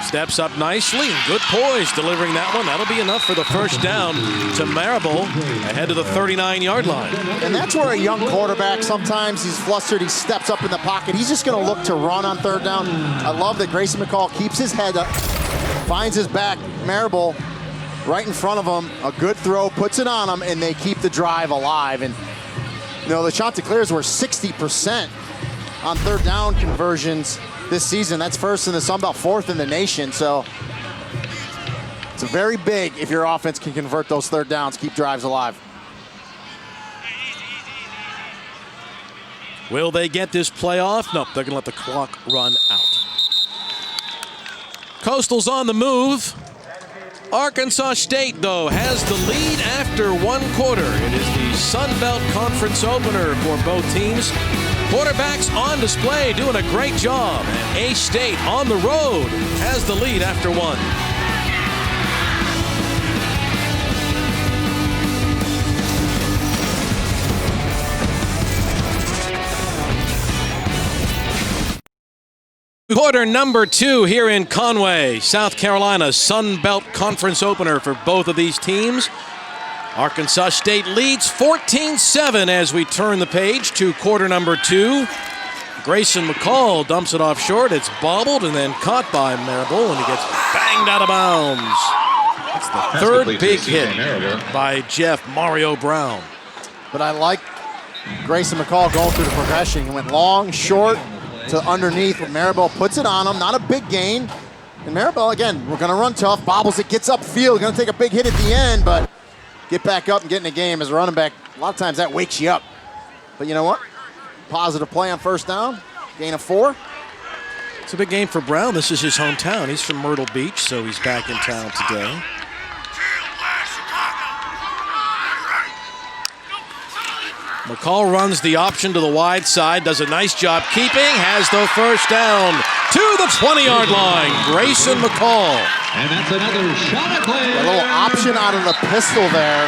S1: Steps up nicely, good poise delivering that one. That'll be enough for the first down to Marable ahead of the 39-yard line.
S2: And that's where a young quarterback, sometimes he's flustered, he steps up in the pocket. He's just going to look to run on third down. I love that Grayson McCall keeps his head up, finds his back. Marable right in front of him, a good throw, puts it on him, and they keep the drive alive. And you know, the Chanticleers were 60% on third down conversions this season. That's first in the Sun Belt, 4th in the nation. So it's very big if your offense can convert those third downs, keep drives alive.
S1: Will they get this playoff? Nope, they're going to let the clock run out. Coastal's on the move. Arkansas State, though, has the lead after 1 quarter. It is the Sun Belt Conference opener for both teams. Quarterbacks on display, doing a great job. And A-State on the road has the lead after 1. Quarter number 2 here in Conway, South Carolina. Sun Belt Conference opener for both of these teams. Arkansas State leads 14-7 as we turn the page to quarter number 2. Grayson McCall dumps it off short. It's bobbled and then caught by Marable, and he gets banged out of bounds. That's the third big hit by Jeff Mario Brown.
S2: But I like Grayson McCall going through the progression. He went long, short, to underneath when Maribel puts it on him. Not a big gain. And Maribel, again, we're going to run tough. Bobbles it, gets upfield. Going to take a big hit at the end, but get back up and get in the game as a running back. A lot of times that wakes you up. But you know what? Positive play on first down. Gain of 4.
S1: It's a big game for Brown. This is his hometown. He's from Myrtle Beach, so he's back in town today. McCall runs the option to the wide side, does a nice job keeping, has the first down to the 20-yard line. Grayson McCall.
S6: And that's another shot at play.
S2: A little option out of the pistol there.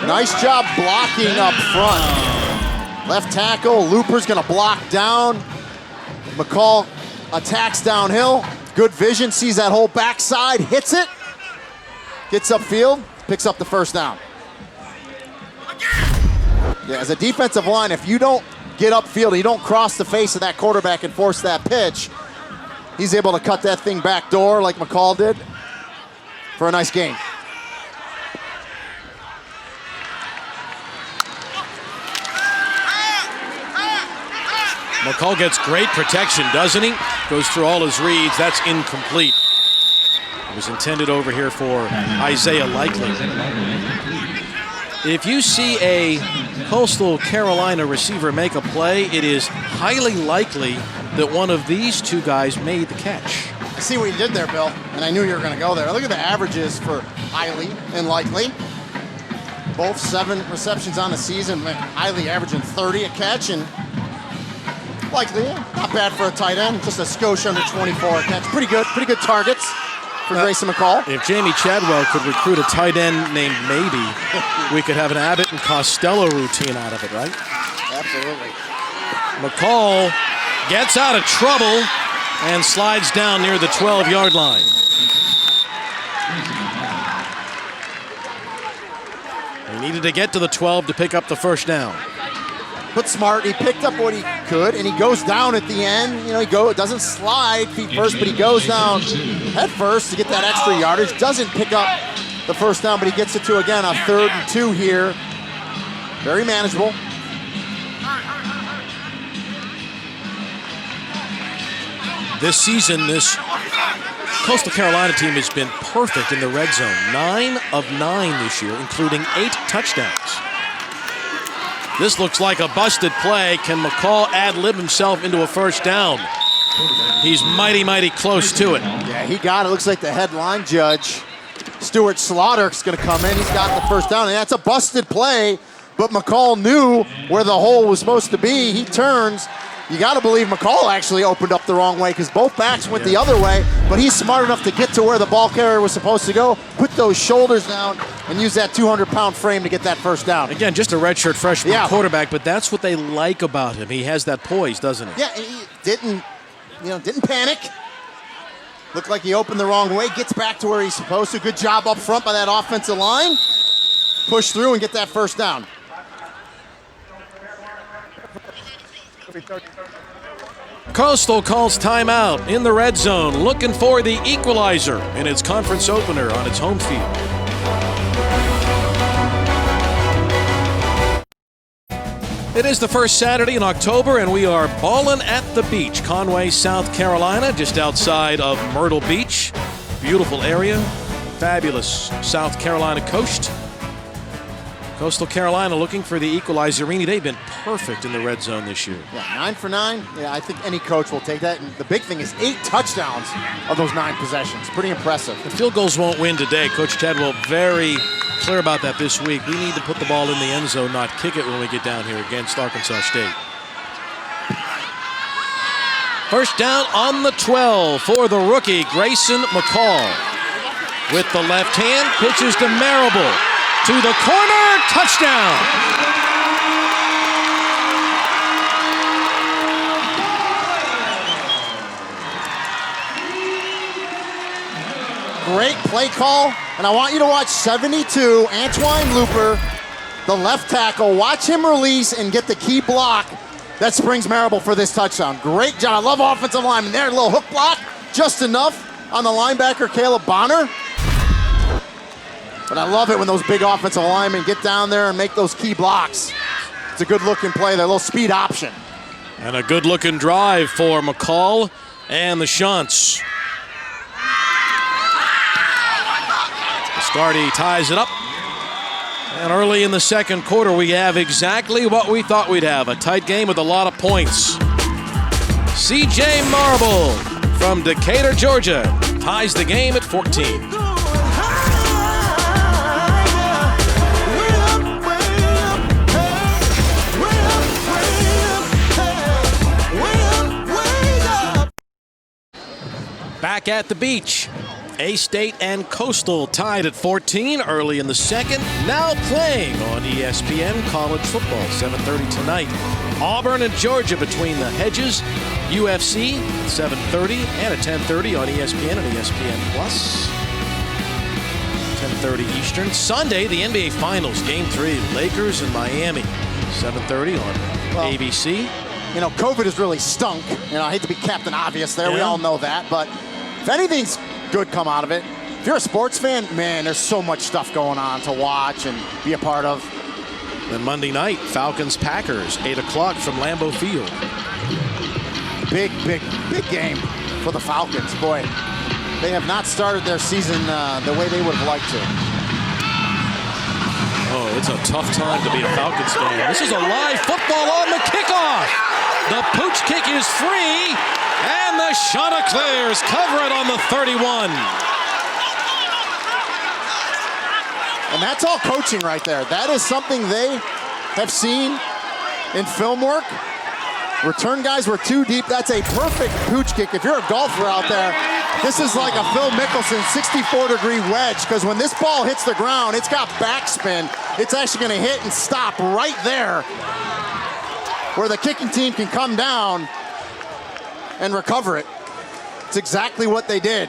S2: Nice job blocking up front. Left tackle, Looper's gonna block down. McCall attacks downhill. Good vision, sees that whole backside, hits it. Gets upfield, picks up the first down. Yeah, as a defensive line, if you don't get upfield, you don't cross the face of that quarterback and force that pitch, he's able to cut that thing back door like McCall did for a nice gain.
S1: McCall gets great protection, doesn't he? Goes through all his reads. That's incomplete. It was intended over here for Isaiah Likely. If you see a Coastal Carolina receiver make a play, it is highly likely that one of these two guys made the catch.
S2: I see what you did there, Bill, and I knew you were going to go there. Look at the averages for Highly and Likely. Both 7 receptions on the season. Highly averaging 30 a catch, and Likely, not bad for a tight end. Just a skosh under 24 a catch. Pretty good targets for Grayson McCall.
S1: If Jamie Chadwell could recruit a tight end named Maybe, we could have an Abbott and Costello routine out of it, right?
S2: Absolutely.
S1: McCall gets out of trouble and slides down near the 12-yard line. He needed to get to the 12 to pick up the first down.
S2: But smart, he picked up what he could, and he goes down at the end. You know, he doesn't slide feet first, but he goes down head first to get that extra yardage. Doesn't pick up the first down, but he gets it to, again, a 3rd and 2 here. Very manageable.
S1: This season, this Coastal Carolina team has been perfect in the red zone. 9 of 9 this year, including 8 touchdowns. This looks like a busted play. Can McCall ad-lib himself into a first down? He's mighty, mighty close to it.
S2: Yeah, he got it. Looks like the headline judge, Stuart Slaughter, is going to come in. He's got the first down, and that's a busted play, but McCall knew where the hole was supposed to be. He turns. You got to believe McCall actually opened up the wrong way because both backs went the other way, but he's smart enough to get to where the ball carrier was supposed to go, put those shoulders down, and use that 200-pound frame to get that first down.
S1: Again, just a redshirt freshman quarterback, but that's what they like about him. He has that poise, doesn't he?
S2: Yeah, he didn't panic. Looked like he opened the wrong way, gets back to where he's supposed to. Good job up front by that offensive line. Push through and get that first down.
S1: Coastal calls timeout in the red zone, looking for the equalizer in its conference opener on its home field. It is the first Saturday in October, and we are ballin' at the beach. Conway, South Carolina, just outside of Myrtle Beach. Beautiful area, fabulous South Carolina coast. Coastal Carolina looking for the equalizer. Rini, they've been perfect in the red zone this year.
S2: Yeah, 9 for 9. Yeah, I think any coach will take that. And the big thing is 8 touchdowns of those 9 possessions. Pretty impressive.
S1: The field goals won't win today. Coach Tedwell very clear about that this week. We need to put the ball in the end zone, not kick it when we get down here against Arkansas State. First down on the 12 for the rookie, Grayson McCall. With the left hand, pitches to Marable. To the corner, touchdown.
S2: Great play call, and I want you to watch 72, Antwine Looper, the left tackle. Watch him release and get the key block that springs Marable for this touchdown. Great job. I love offensive lineman there. A little hook block, just enough on the linebacker, Caleb Bonner. But I love it when those big offensive linemen get down there and make those key blocks. It's a good-looking play, that little speed option.
S1: And a good-looking drive for McCall and the Shunts. Biscardi ties it up. And early in the second quarter, we have exactly what we thought we'd have. A tight game with a lot of points. C.J. Marble from Decatur, Georgia, ties the game at 14. Back at the beach, A-State and Coastal tied at 14 early in the second. Now playing on ESPN College Football, 7:30 tonight. Auburn and Georgia between the hedges. UFC, 7:30 and at 10:30 on ESPN and ESPN Plus. 10:30 Eastern. Sunday, the NBA Finals, Game 3, Lakers and Miami, 7:30 on ABC.
S2: You know, COVID has really stunk. You know, I hate to be Captain Obvious there. Yeah. We all know that. But if anything's good come out of it, if you're a sports fan, man, there's so much stuff going on to watch and be a part of.
S1: Then Monday night, Falcons-Packers, 8 o'clock from Lambeau Field.
S2: Big game for the Falcons. Boy, they have not started their season the way they would have liked to.
S1: Oh, it's a tough time to be a Falcons fan. This is a live football on the kickoff. The pooch kick is free, and the Chanticleers cover it on the 31.
S2: And that's all coaching right there. That is something they have seen in film work. Return guys were too deep. That's a perfect pooch kick. If you're a golfer out there, this is like a Phil Mickelson 64-degree wedge, because when this ball hits the ground, it's got backspin. It's actually going to hit and stop right there, where the kicking team can come down and recover it. It's exactly what they did.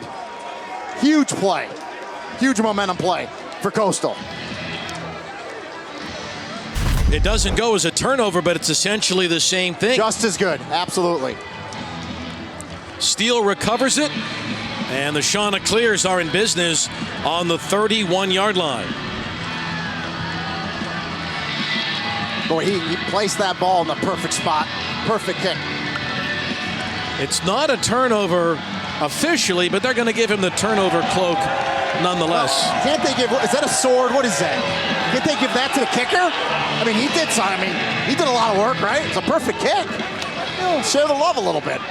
S2: Huge play. Huge momentum play for Coastal.
S1: It doesn't go as a turnover, but it's essentially the same thing.
S2: Just as good, absolutely.
S1: Steele recovers it, and the Chanticleers are in business on the 31-yard line.
S2: Boy, he placed that ball in the perfect spot. Perfect kick.
S1: It's not a turnover officially, but they're going to give him the turnover cloak nonetheless.
S2: Well, can't they give, is that a sword? What is that? Can't they give that to the kicker? I mean, he did something. I mean, he did a lot of work, right? It's a perfect kick. You know, share the love a little bit.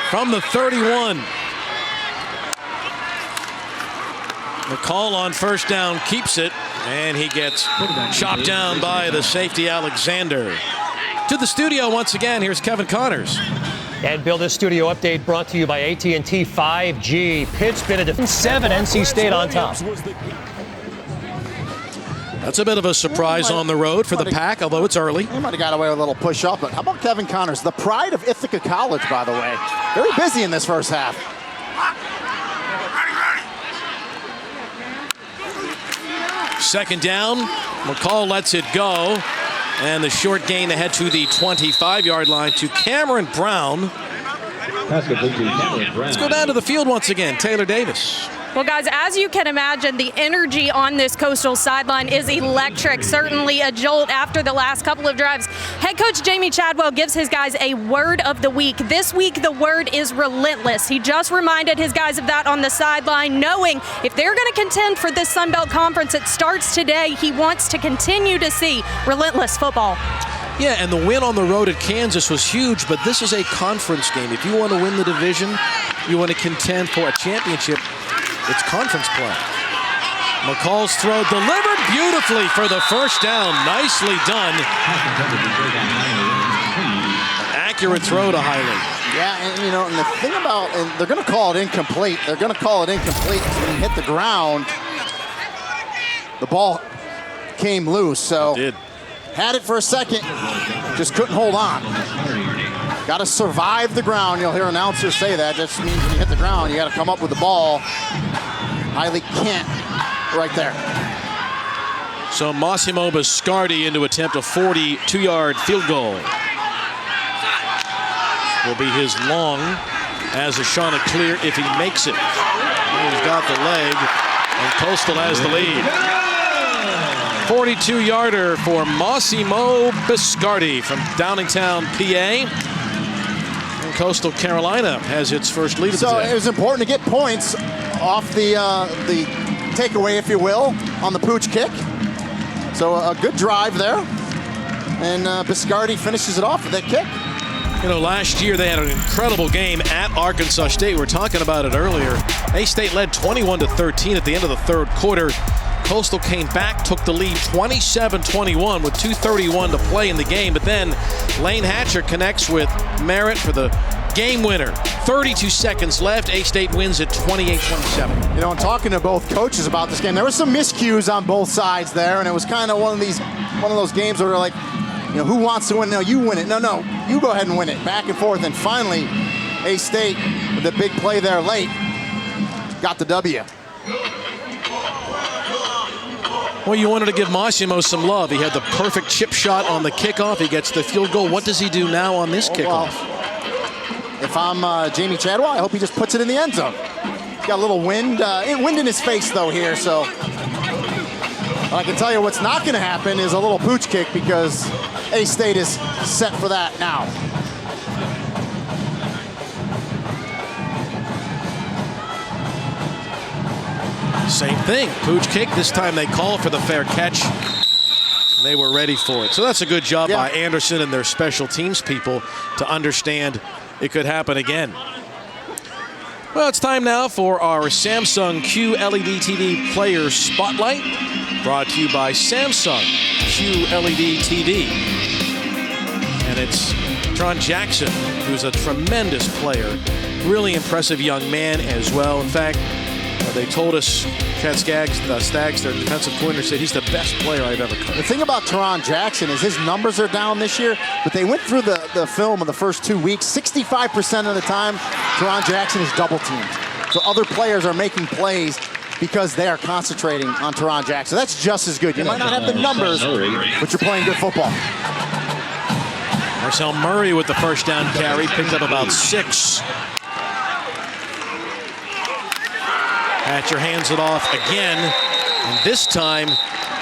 S1: From the 31. McCall on first down keeps it, and he gets chopped down by the safety Alexander. To the studio once again, here's Kevin Connors.
S5: And Bill, this studio update brought to you by AT&T 5G. Pitt's been a defense 7, NC State on top.
S1: That's a bit of a surprise on the road for the Pack, although it's early.
S2: He might have got away with a little push-up, but how about Kevin Connors, the pride of Ithaca College, by the way. Very busy in this first half.
S1: Second down, McCall lets it go, and the short gain ahead to the 25-yard line to Cameron Brown. Let's go down to the field once again. Taylor Davis.
S3: Well, guys, as you can imagine, the energy on this Coastal sideline is electric. Certainly a jolt after the last couple of drives. Head coach Jamie Chadwell gives his guys a word of the week. This week, the word is relentless. He just reminded his guys of that on the sideline, knowing if they're going to contend for this Sun Belt Conference, it starts today. He wants to continue to see relentless football.
S1: Yeah, and the win on the road at Kansas was huge, but this is a conference game. If you want to win the division, you want to contend for a championship, it's conference play. McCall's throw delivered beautifully for the first down. Nicely done. Accurate throw to Hiley.
S2: Yeah, and and the thing about, and they're going to call it incomplete. They're going to call it incomplete because when he hit the ground, the ball came loose. So
S1: It did.
S2: Had it for a second, just couldn't hold on. Got to survive the ground. You'll hear announcers say that. Just means when you hit the ground, you got to come up with the ball. Hiley can't right there.
S1: So Massimo Biscardi into attempt a 42-yard field goal. Will be his long as a Chanticleer if he makes it. He's got the leg, and Coastal has the lead. 42-yarder for Massimo Biscardi from Downingtown, PA. And Coastal Carolina has its first lead of the
S2: So
S1: day.
S2: it was important to get points off the takeaway, if you will, on the pooch kick. So a good drive there. And Biscardi finishes it off with that kick.
S1: You know, last year they had an incredible game at Arkansas State. We were talking about it earlier. A-State led 21-13 at the end of the third quarter. Coastal came back, took the lead 27-21 with 2:31 to play in the game. But then Lane Hatcher connects with Merritt for the game winner. 32 seconds left. A-State wins at 28-27.
S2: You know, I'm talking to both coaches about this game. There were some miscues on both sides there, and it was kind of one of those games where they're like, who wants to win? No, you win it. No, you go ahead and win it. Back and forth, and finally, A-State with the big play there late got the W.
S1: Well, you wanted to give Massimo some love. He had the perfect chip shot on the kickoff. He gets the field goal. What does he do now on this kickoff?
S2: Well, if I'm Jamie Chadwell, I hope he just puts it in the end zone. He's got a little wind in his face, though, here. So I can tell you what's not going to happen is a little pooch kick because A-State is set for that now.
S1: Same thing. Pooch kick. This time they call for the fair catch. They were ready for it. So that's a good job by Anderson and their special teams people to understand it could happen again. Well, it's time now for our Samsung QLED TV Player Spotlight, brought to you by Samsung QLED TV. And it's Tron Jackson, who's a tremendous player, really impressive young man as well. In fact, they told us, Chad Staggs, their defensive coordinator, said he's the best player I've ever coached.
S2: The thing about Teron Jackson is his numbers are down this year, but they went through the film in the first 2 weeks. 65% of the time, Teron Jackson is double teamed. So other players are making plays because they are concentrating on Teron Jackson. That's just as good. You might not have the numbers, but you're playing good football.
S1: Marcel Murray with the first down carry, picked up about 6. Hatcher hands it off again, and this time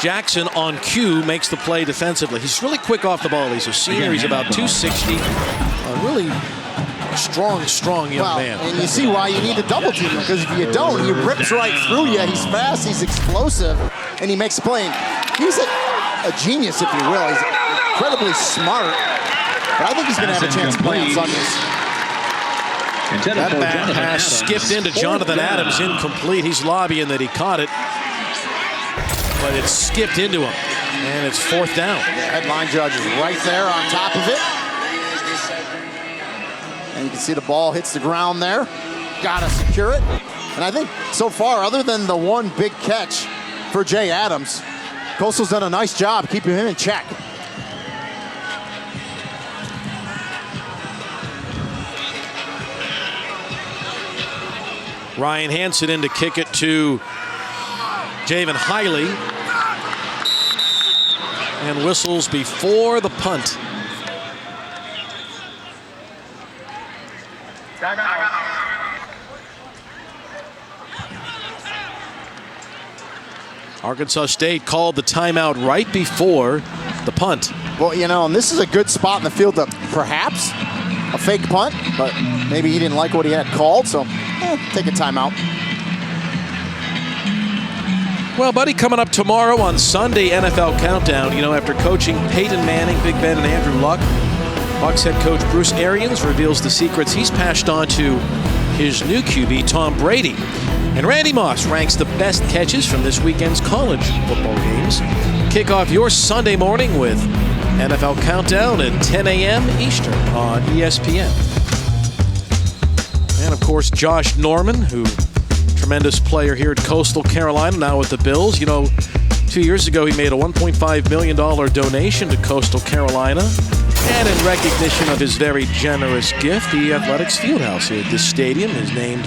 S1: Jackson on cue makes the play defensively. He's really quick off the ball. He's a senior. He's about 260. A really strong young man.
S2: And you see why you need to double team him, because if you don't, he rips right through you. He's fast, he's explosive, and he makes a play. He's a genius, if you will. He's incredibly smart, but I think he's going to have a chance to play on Sundays.
S1: That bad pass skipped into Jonathan Adams, incomplete. He's lobbying that he caught it, but it skipped into him, and it's 4th down.
S2: The headline judge is right there on top of it. And you can see the ball hits the ground there. Got to secure it. And I think so far, other than the one big catch for Jay Adams, Coastal's done a nice job keeping him in check.
S1: Ryan Hansen in to kick it to Javen Hiley. And whistles before the punt. Arkansas State called the timeout right before the punt.
S2: Well, you know, and this is a good spot in the field to perhaps a fake punt, but maybe he didn't like what he had called, so take a timeout.
S1: Well, buddy, coming up tomorrow on Sunday NFL Countdown, you know, after coaching Peyton Manning, Big Ben, and Andrew Luck, Bucs head coach Bruce Arians reveals the secrets he's passed on to his new QB, Tom Brady. And Randy Moss ranks the best catches from this weekend's college football games. Kick off your Sunday morning with NFL Countdown at 10 a.m. Eastern on ESPN. And, of course, Josh Norman, who tremendous player here at Coastal Carolina, now with the Bills. You know, 2 years ago he made a $1.5 million donation to Coastal Carolina. And in recognition of his very generous gift, the Athletics Fieldhouse here at this stadium is named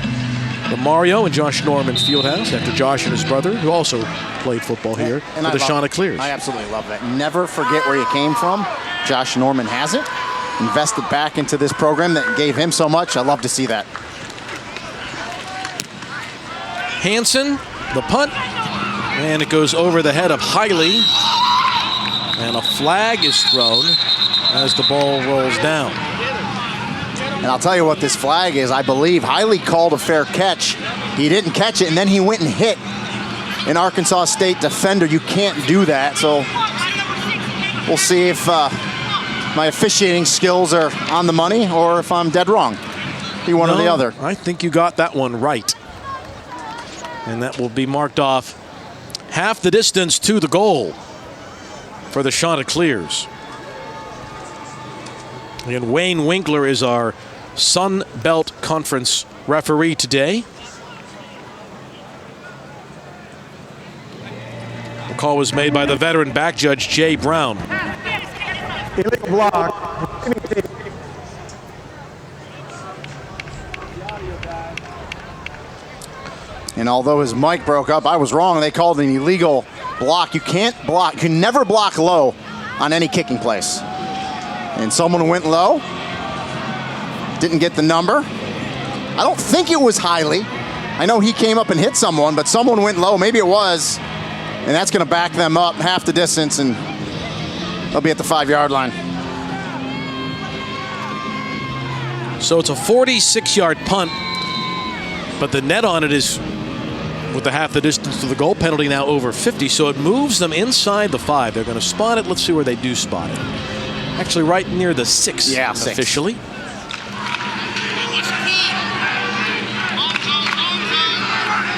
S1: the Mario and Josh Norman Fieldhouse after Josh and his brother, who also played football here for the Chanticleers.
S2: I absolutely love that. Never forget where you came from. Josh Norman has it. Invested back into this program that gave him so much. I love to see that.
S1: Hansen, the punt, and it goes over the head of Hiley, and a flag is thrown as the ball rolls down.
S2: And I'll tell you what this flag is. I believe Hiley called a fair catch. He didn't catch it, and then he went and hit an Arkansas State defender. You can't do that, so we'll see if my officiating skills are on the money or if I'm dead wrong. Be one or the other.
S1: I think you got that one right. And that will be marked off half the distance to the goal for the Chanticleers. And Wayne Winkler is our Sun Belt Conference referee today. The call was made by the veteran back judge, Jay Brown.
S7: Illegal block.
S2: And although his mic broke up, I was wrong. They called an illegal block. You can't block. You can never block low on any kicking place. And someone went low. Didn't get the number. I don't think it was Hiley. I know he came up and hit someone, but someone went low. Maybe it was. And that's going to back them up half the distance, and they'll be at the 5-yard line.
S1: So it's a 46-yard punt, but the net on it is, with the half the distance to the goal, penalty now over 50, so it moves them inside the 5. They're going to spot it. Let's see where they do spot it. Actually right near the 6 officially.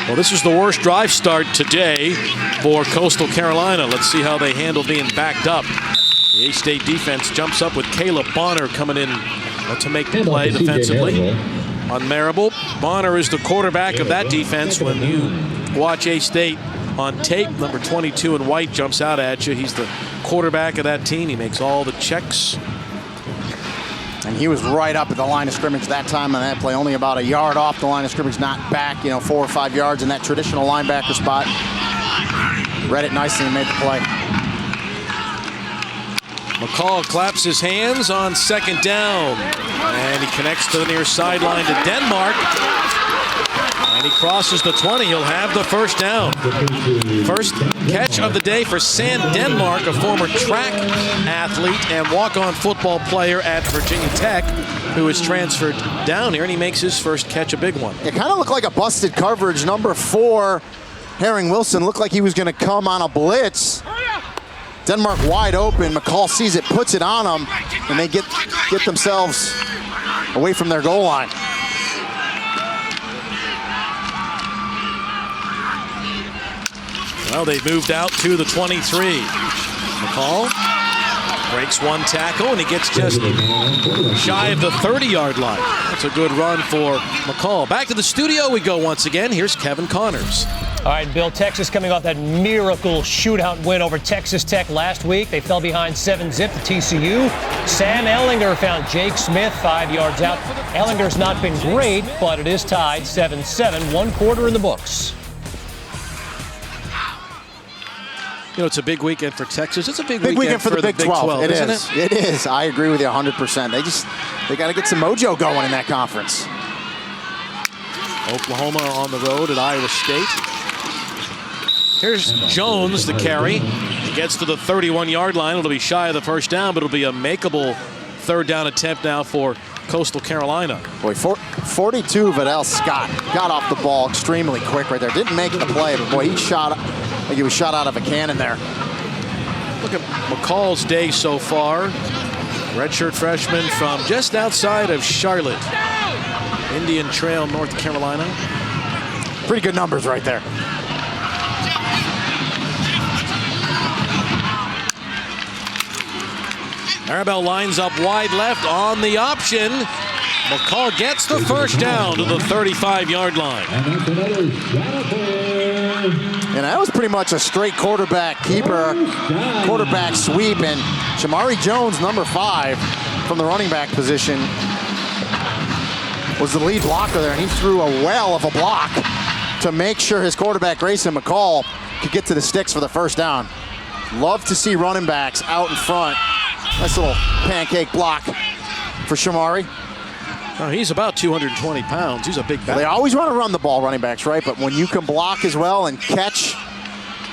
S1: Well, this is the worst drive start today for Coastal Carolina. Let's see how they handle being backed up. The A-State defense jumps up with Caleb Bonner coming in to make the play defensively on Marable. Bonner is the quarterback of that defense. When you watch A-State on tape, number 22 in white jumps out at you. He's the quarterback of that team. He makes all the checks.
S2: And he was right up at the line of scrimmage that time on that play, only about a yard off the line of scrimmage, not back, 4 or 5 yards in that traditional linebacker spot. Read it nicely and made the play.
S1: McCall claps his hands on second down, and he connects to the near sideline to Denmark. And he crosses the 20. He'll have the first down. First catch of the day for Sam Denmark, a former track athlete and walk-on football player at Virginia Tech, who is transferred down here, and he makes his first catch, a big one.
S2: It kind of looked like a busted coverage. Number 4, Herring Wilson, looked like he was going to come on a blitz. Denmark wide open. McCall sees it, puts it on him, and they get themselves away from their goal line.
S1: Well, they moved out to the 23. McCall breaks one tackle, and he gets just shy of the 30-yard line. That's a good run for McCall. Back to the studio we go once again. Here's Kevin Connors.
S5: All right, Bill, Texas coming off that miracle shootout win over Texas Tech last week. They fell behind 7-0 to TCU. Sam Ehlinger found Jake Smith 5 yards out. Ehlinger's not been great, but it is tied 7-7, 1 quarter in the books.
S1: You know, it's a big weekend for Texas. It's a big
S2: weekend for the Big 12.
S1: Isn't it?
S2: It is. I agree with you 100%. They got to get some mojo going in that conference.
S1: Oklahoma on the road at Iowa State. Here's Jones, the carry. He gets to the 31-yard line. It'll be shy of the first down, but it'll be a makeable third down attempt now for Coastal Carolina.
S2: Boy, 42 Vidal Scott got off the ball extremely quick right there. Didn't make the play, but boy, he shot like he was shot out of a cannon there.
S1: Look at McCall's day so far. Redshirt freshman from just outside of Charlotte, Indian Trail, North Carolina.
S2: Pretty good numbers right there.
S1: Maribel lines up wide left on the option. McCall gets the first down to the 35-yard line.
S2: And that was pretty much a straight quarterback keeper, quarterback sweep. And Shamari Jones, number 5, from the running back position, was the lead blocker there. And he threw a well of a block to make sure his quarterback, Grayson McCall, could get to the sticks for the first down. Love to see running backs out in front. Nice little pancake block for Shamari.
S1: Oh, he's about 220 pounds. He's a big back.
S2: They always want to run the ball, running backs, right? But when you can block as well and catch,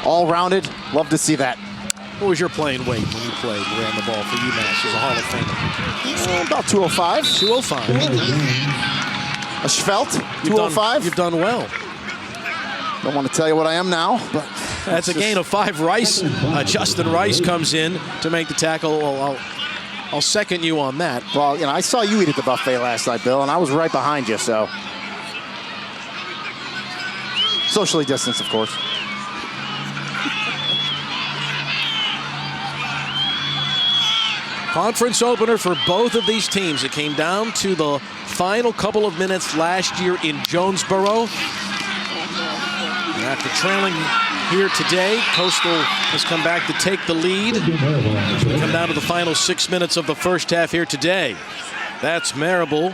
S2: all-rounded, love to see that.
S1: What was your playing weight when you played? You ran the ball for UMass as a Hall of Famer?
S2: About 205.
S1: 205.
S2: A Schvelt, 205.
S1: You've done well.
S2: Don't want to tell you what I am now, but
S1: that's a gain of 5. Rice, Justin Rice comes in to make the tackle. I'll second you on that.
S2: Well, I saw you eat at the buffet last night, Bill, and I was right behind you, so. Socially distanced, of course.
S1: Conference opener for both of these teams. It came down to the final couple of minutes last year in Jonesboro. After trailing here today, Coastal has come back to take the lead. As we come down to the final 6 minutes of the first half here today. That's Marable.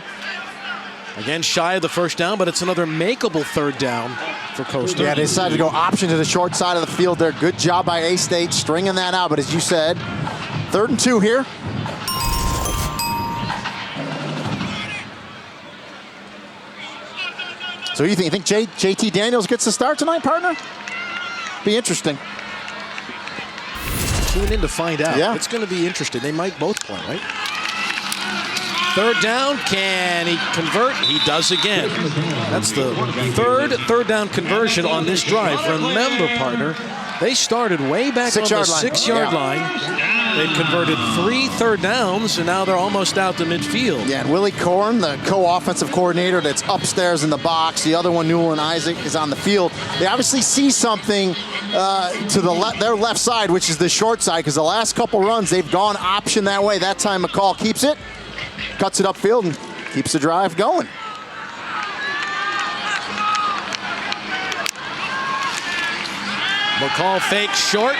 S1: Again, shy of the first down, but it's another makeable third down for Coastal.
S2: Yeah, they decided to go option to the short side of the field there. Good job by A-State stringing that out, but as you said, 3rd and 2 here. So you think JT Daniels gets the start tonight, partner? Be interesting.
S1: Tune in to find out.
S2: Yeah.
S1: It's going to be interesting. They might both play, right? Third down. Can he convert? He does again. That's the third down conversion on this drive. Remember, partner, they started way back on the 6-yard line. They've converted 3 third downs, and now they're almost out to midfield.
S2: Yeah, and Willie Korn, the co-offensive coordinator that's upstairs in the box. The other one, Newell and Isaac, is on the field. They obviously see something to their left side, which is the short side, because the last couple runs, they've gone option that way. That time McCall keeps it, cuts it upfield, and keeps the drive going.
S1: McCall fakes short.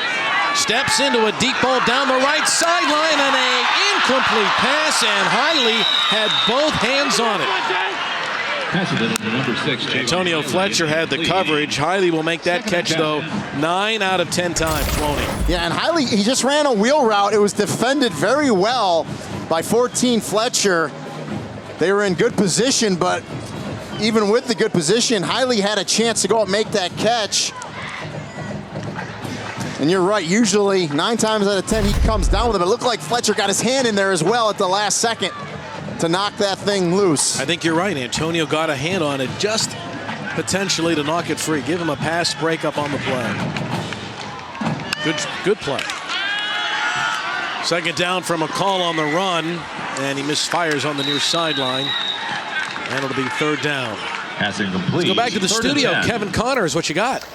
S1: Steps into a deep ball down the right sideline, and an incomplete pass, and Hiley had both hands on it.
S6: Number 6,
S1: Antonio Fletcher had the coverage. Hiley will make that catch, though, 9 out of 10 times, won't he?
S2: Yeah, and Hiley, he just ran a wheel route. It was defended very well by 14 Fletcher. They were in good position, but even with the good position, Hiley had a chance to go up and make that catch. And you're right, usually 9 times out of 10 he comes down with it. But it looked like Fletcher got his hand in there as well at the last second to knock that thing loose.
S1: I think you're right. Antonio got a hand on it just potentially to knock it free. Give him a pass breakup on the play. Good play. Second down from McCall on the run, and he misfires on the near sideline. And it'll be third down.
S6: Passing complete.
S1: Let's go back to the studio. Kevin Connors, what you got?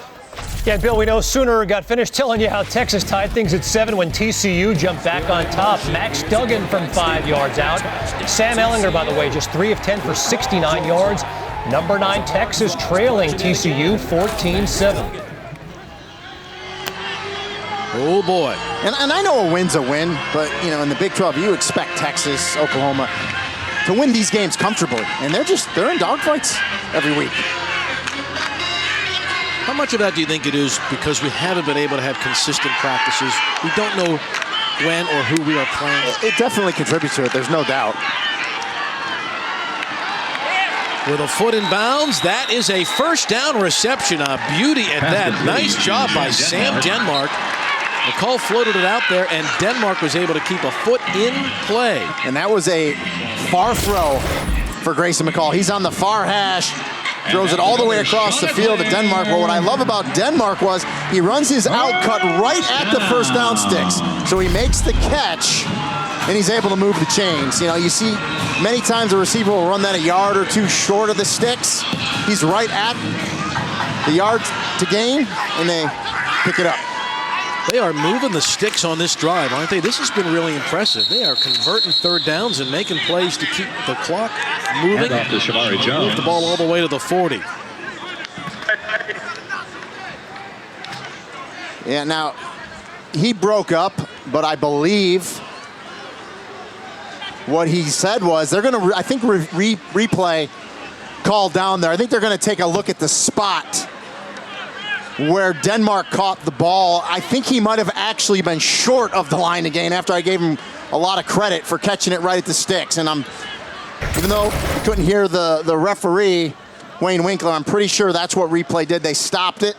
S5: Yeah, Bill, we know Sooner got finished telling you how Texas tied things at 7 when TCU jumped back on top. Max Duggan from 5 yards out. Sam Ellinger, by the way, just 3 of 10 for 69 yards. Number 9, Texas trailing TCU 14-7.
S1: Oh, boy.
S2: And I know a win's a win, but, in the Big 12, you expect Texas, Oklahoma to win these games comfortably. And they're in dogfights every week.
S1: How much of that do you think it is because we haven't been able to have consistent practices? We don't know when or who we are playing.
S2: It definitely contributes to it, there's no doubt.
S1: with a foot in bounds. That is a first down reception. A beauty at that. Nice job by Sam Denmark. McCall floated it out there, and Denmark was able to keep a foot in play.
S2: And that was a far throw for Grayson McCall. He's on the far hash, throws it all the way across the field to Denmark. But what I love about Denmark was he runs his out cut right at the first down sticks. So he makes the catch, and he's able to move the chains. You know, you see many times a receiver will run that a yard or two short of the sticks. He's right at the yard to gain, and they pick it up.
S1: They are moving the sticks on this drive, aren't they? This has been really impressive. They are converting third downs and making plays to keep the clock moving.
S6: Hand off to Shamari Jones.
S1: Move the ball all the way to the 40.
S2: Yeah, now, he broke up, but I believe what he said was they're going to, I think, replay call down there. I think they're going to take a look at the spot where Denmark caught the ball. I think he might have actually been short of the line again after I gave him a lot of credit for catching it right at the sticks. And even though you couldn't hear the referee, Wayne Winkler, I'm pretty sure that's what replay did. They stopped it.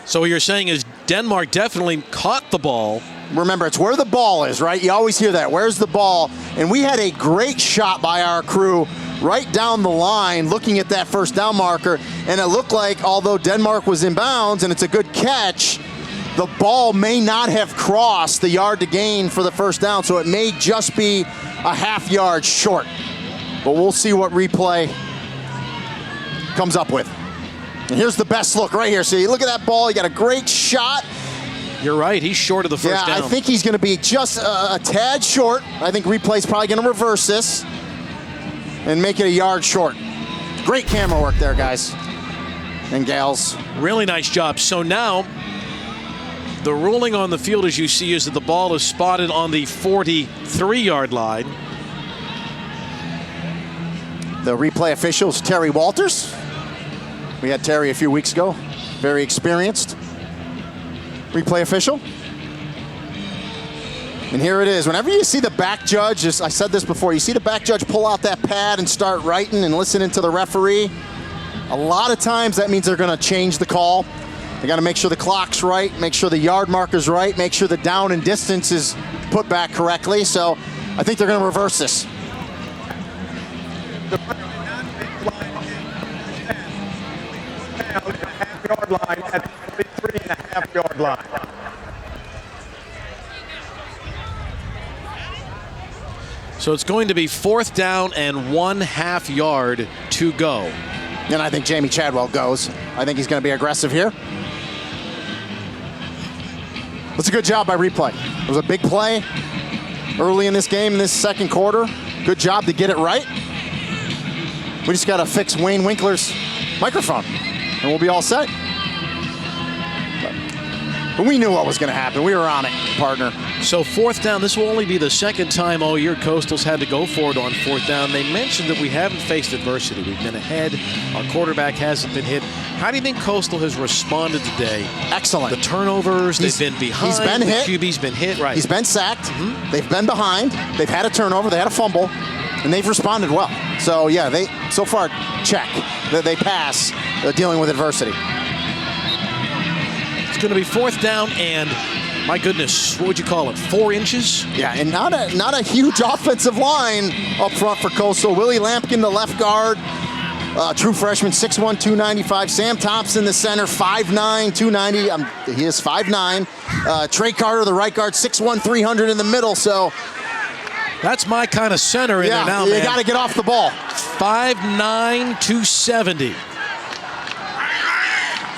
S1: So what you're saying is Denmark definitely caught the ball.
S2: Remember, it's where the ball is, right? You always hear that. Where's the ball? And we had a great shot by our crew right down the line looking at that first down marker, and it looked like, although Denmark was in bounds and it's a good catch, the ball may not have crossed the yard to gain for the first down, so it may just be a half yard short. But we'll see what replay comes up with. And here's the best look right here. See, look at that ball. You got a great shot.
S1: You're right. He's short of the first down.
S2: I think he's going to be just a tad short. I think replay's probably going to reverse this and make it a yard short. Great camera work there, guys and gals.
S1: Really nice job. So now the ruling on the field, as you see, is that the ball is spotted on the 43-yard line.
S2: The replay official is Terry Walters. We had Terry a few weeks ago. Very experienced replay official. And here it is. Whenever you see the back judge, I said this before, you see the back judge pull out that pad and start writing and listening to the referee, a lot of times that means they're going to change the call. They got to make sure the clock's right, make sure the yard marker's right, make sure the down and distance is put back correctly. So I think they're going to reverse this.
S7: Half-yard line at the 3.5-yard line.
S1: So it's going to be 4th down and 1/2 yard to go.
S2: And I think Jamie Chadwell goes. I think he's going to be aggressive here. That's a good job by replay. It was a big play early in this game, in this second quarter. Good job to get it right. We just got to fix Wayne Winkler's microphone, and we'll be all set. But we knew what was going to happen. We were on it, partner.
S1: So 4th down, this will only be the second time all year Coastal's had to go for it on 4th down. They mentioned that we haven't faced adversity. We've been ahead. Our quarterback hasn't been hit. How do you think Coastal has responded today?
S2: Excellent.
S1: The turnovers, they've been behind.
S2: He's been hit.
S1: The QB's been hit, right.
S2: He's been sacked. They've been behind. They've had a turnover. They had a fumble. And they've responded well. So, yeah, they so far, check. They pass dealing with adversity.
S1: It's going to be 4th down and, my goodness, what would you call it, 4 inches?
S2: Yeah, and not a huge offensive line up front for Coastal. Willie Lampkin, the left guard, true freshman, 6'1", 295. Sam Thompson, the center, 5'9", 290. He is 5'9". Trey Carter, the right guard, 6'1", 300 in the middle. So
S1: that's my kind of center in there now, man.
S2: You got to get off the ball.
S1: 5'9", 270.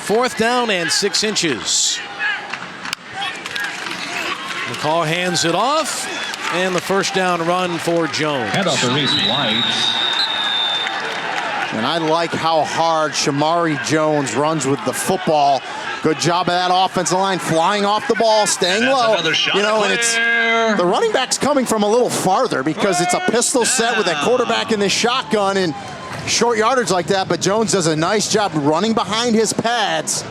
S1: 4th down and 6 inches. McCall hands it off, and the first down run for Jones.
S6: Hand off to Reese White.
S2: And I like how hard Shamari Jones runs with the football. Good job of that offensive line, flying off the ball, staying low. You know, and it's the running back's coming from a little farther because it's a pistol set with that quarterback in this shotgun and short yardage like that. But Jones does a nice job running behind his pads,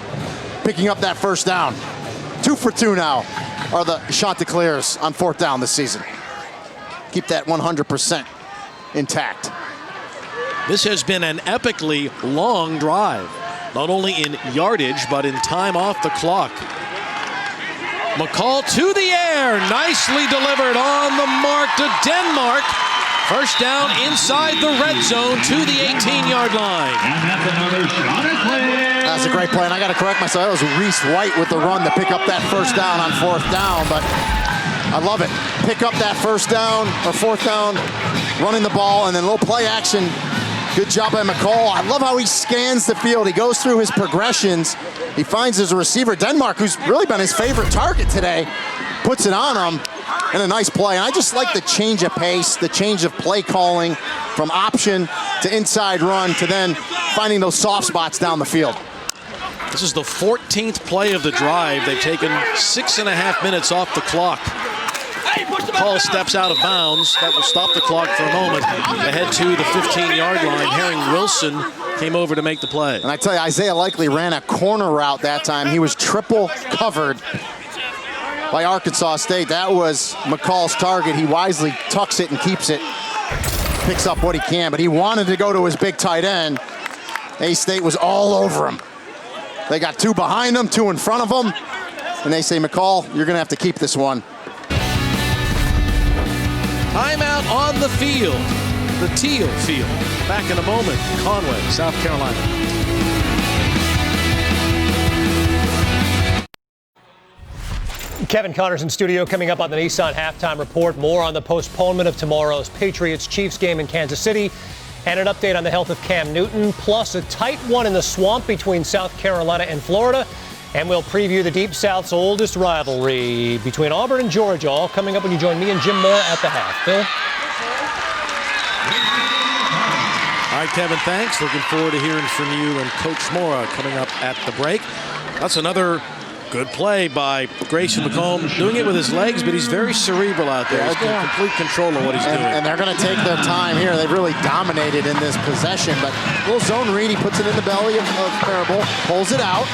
S2: picking up that first down. 2 for 2 now are the Chanticleers on 4th down this season. Keep that 100% intact.
S1: This has been an epically long drive, not only in yardage, but in time off the clock. McCall to the air, nicely delivered on the mark to Denmark. First down inside the red zone to the 18-yard line.
S2: That's a great play, and I got to correct myself. That was Reese White with the run to pick up that first down on fourth down, but I love it. Pick up that first down or fourth down, running the ball, and then a little play action. Good job by McCall. I love how he scans the field. He goes through his progressions. He finds his receiver, Denmark, who's really been his favorite target today, puts it on him, and a nice play. And I just like the change of pace, the change of play calling from option to inside run to then finding those soft spots down the field.
S1: This is the 14th play of the drive. They've taken 6.5 minutes off the clock. Paul steps out of bounds. That will stop the clock for a moment. Ahead to the 15-yard line. Herring Wilson came over to make the play.
S2: And I tell you, Isaiah Likely ran a corner route that time. He was triple covered by Arkansas State. That was McCall's target. He wisely tucks it and keeps it. Picks up what he can, but he wanted to go to his big tight end. A-State was all over him. They got two behind him, two in front of him. And they say, McCall, you're going to have to keep this one.
S1: Timeout on the field, the Teal Field. Back in a moment, Conway, South Carolina.
S5: Kevin Connors in studio. Coming up on the Nissan Halftime Report. More on the postponement of tomorrow's Patriots-Chiefs game in Kansas City. And an update on the health of Cam Newton. Plus a tight one in the swamp between South Carolina and Florida. And we'll preview the Deep South's oldest rivalry between Auburn and Georgia. All coming up when you join me and Jim Moore at the half. Phil?
S1: All right, Kevin, thanks. Looking forward to hearing from you and Coach Mora coming up at the break. That's another good play by Grayson McComb. Doing it with his legs, but he's very cerebral out there. He's got complete control of what he's doing.
S2: And they're going to take their time here. They've really dominated in this possession. But little zone read, he puts it in the belly of Marable, pulls it out.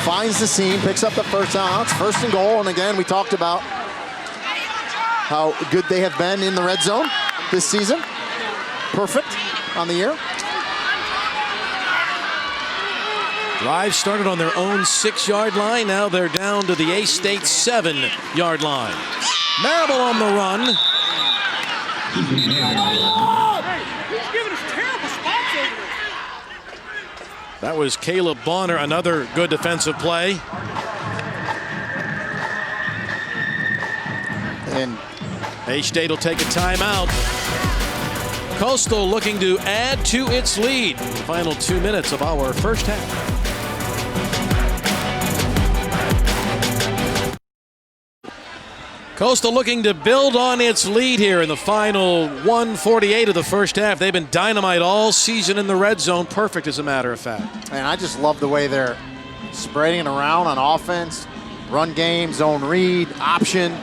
S2: Finds the seam, picks up the first down. It's first and goal. And again, we talked about how good they have been in the red zone this season. Perfect on the year.
S1: Drive started on their own 6-yard line. Now they're down to the A-State 7-yard line. Marable on the run. That was Caleb Bonner, another good defensive play.
S2: And
S1: A-State will take a timeout. Coastal looking to add to its lead. Final 2 minutes of our first half. Coastal looking to build on its lead here in the final 1:48 of the first half. They've been dynamite all season in the red zone. Perfect, as a matter of fact.
S2: And I just love the way they're spreading it around on offense. Run game, zone read, option,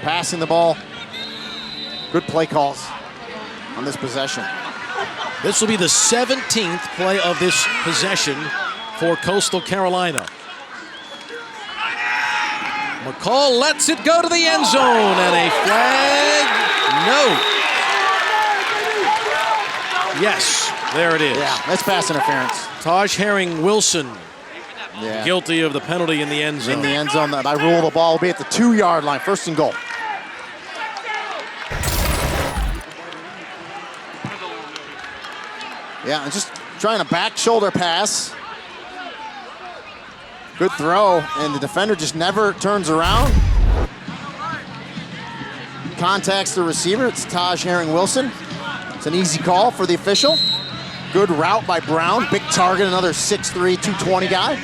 S2: passing the ball. Good play calls on this possession.
S1: This will be the 17th play of this possession for Coastal Carolina. McCall lets it go to the end zone, and a flag. No. Yes, there it is.
S2: Yeah, that's pass interference.
S1: Taj Herring Wilson,
S2: Yeah.
S1: guilty of the penalty in the end zone.
S2: In the end zone, by rule, the ball will be at the 2-yard line, first and goal. Yeah, and just trying a back shoulder pass. Good throw, and the defender just never turns around. Contacts the receiver. It's Taj Herring Wilson. It's an easy call for the official. Good route by Brown. Big target, another 6'3", 220 guy.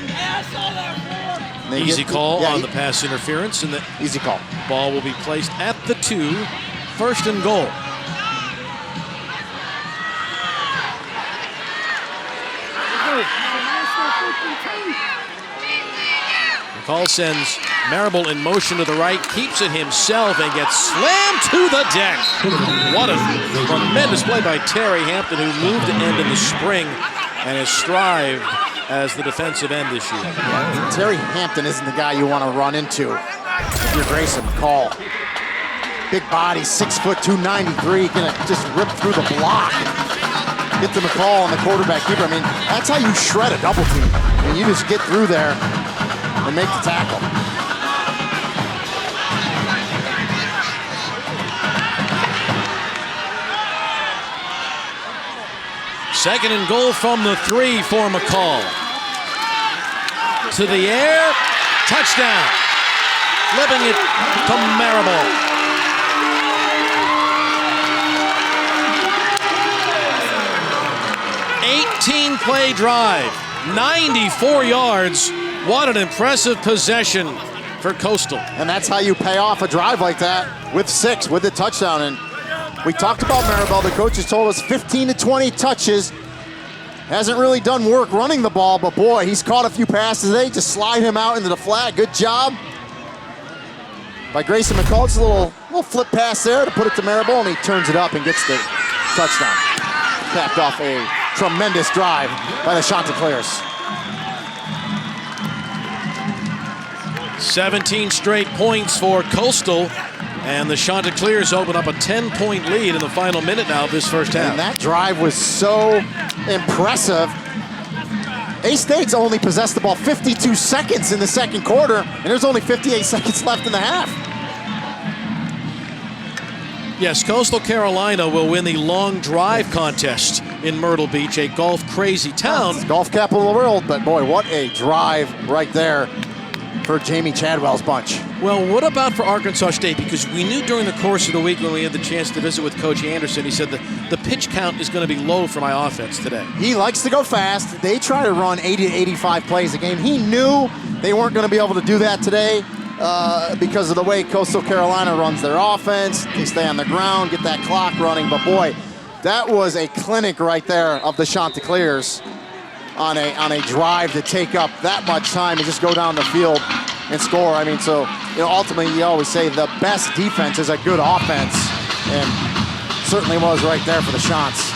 S1: Easy call on the pass interference, and the
S2: easy call.
S1: Ball will be placed at the 2, first and goal. McCall sends Marable in motion to the right, keeps it himself, and gets slammed to the deck. What a tremendous play by Terry Hampton, who moved to end in the spring and has strived as the defensive end this year.
S2: Yeah, Terry Hampton isn't the guy you want to run into if you're Grayson McCall. Big body, 6', 293, gonna just rip through the block. get to McCall and the quarterback keeper. I mean, that's how you shred a double team. I mean, you just get through there and make the tackle.
S1: Second and goal from the 3 for McCall. To the air, touchdown. Flipping it to Marable. 18-play drive, 94 yards. What an impressive possession for Coastal.
S2: And that's how you pay off a drive like that with 6, with the touchdown. And we talked about Maribel. The coaches told us 15 to 20 touches. Hasn't really done work running the ball, but boy, he's caught a few passes. They just slide him out into the flat. Good job by Grayson McCall. Just a little flip pass there to put it to Maribel, and he turns it up and gets the touchdown. Capped off a tremendous drive by the Chanticleers.
S1: 17 straight points for Coastal, and the Chanticleers open up a 10-point lead in the final minute now of this first half.
S2: And that drive was so impressive. A-State's only possessed the ball 52 seconds in the second quarter, and there's only 58 seconds left in the half.
S1: Yes, Coastal Carolina will win the long drive contest in Myrtle Beach, a golf-crazy town.
S2: It's golf capital of the world, but boy, what a drive right there for Jamie Chadwell's bunch.
S1: Well, what about for Arkansas State? Because we knew during the course of the week when we had the chance to visit with Coach Anderson, he said the pitch count is going to be low for my offense today.
S2: He likes to go fast. They try to run 80 to 85 plays a game. He knew they weren't going to be able to do that today because of the way Coastal Carolina runs their offense. They stay on the ground, get that clock running. But boy, that was a clinic right there of the Chanticleers on a drive to take up that much time and just go down the field and score. I mean, so ultimately you always say the best defense is a good offense, and certainly was right there for the Chants.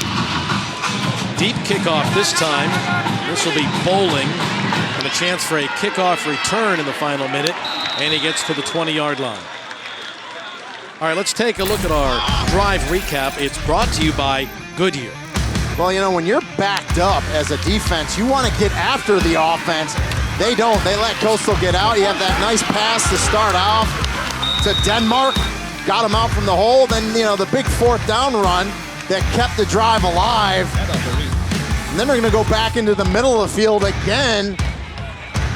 S1: Deep kickoff this time. This will be Bowling, and a chance for a kickoff return in the final minute, and he gets to the 20-yard line. All right, let's take a look at our drive recap. It's brought to you by Goodyear.
S2: Well, when you're backed up as a defense, you want to get after the offense. They don't. They let Coastal get out. You have that nice pass to start off to Denmark. Got him out from the hole. Then, the big 4th down run that kept the drive alive. And then they're going to go back into the middle of the field again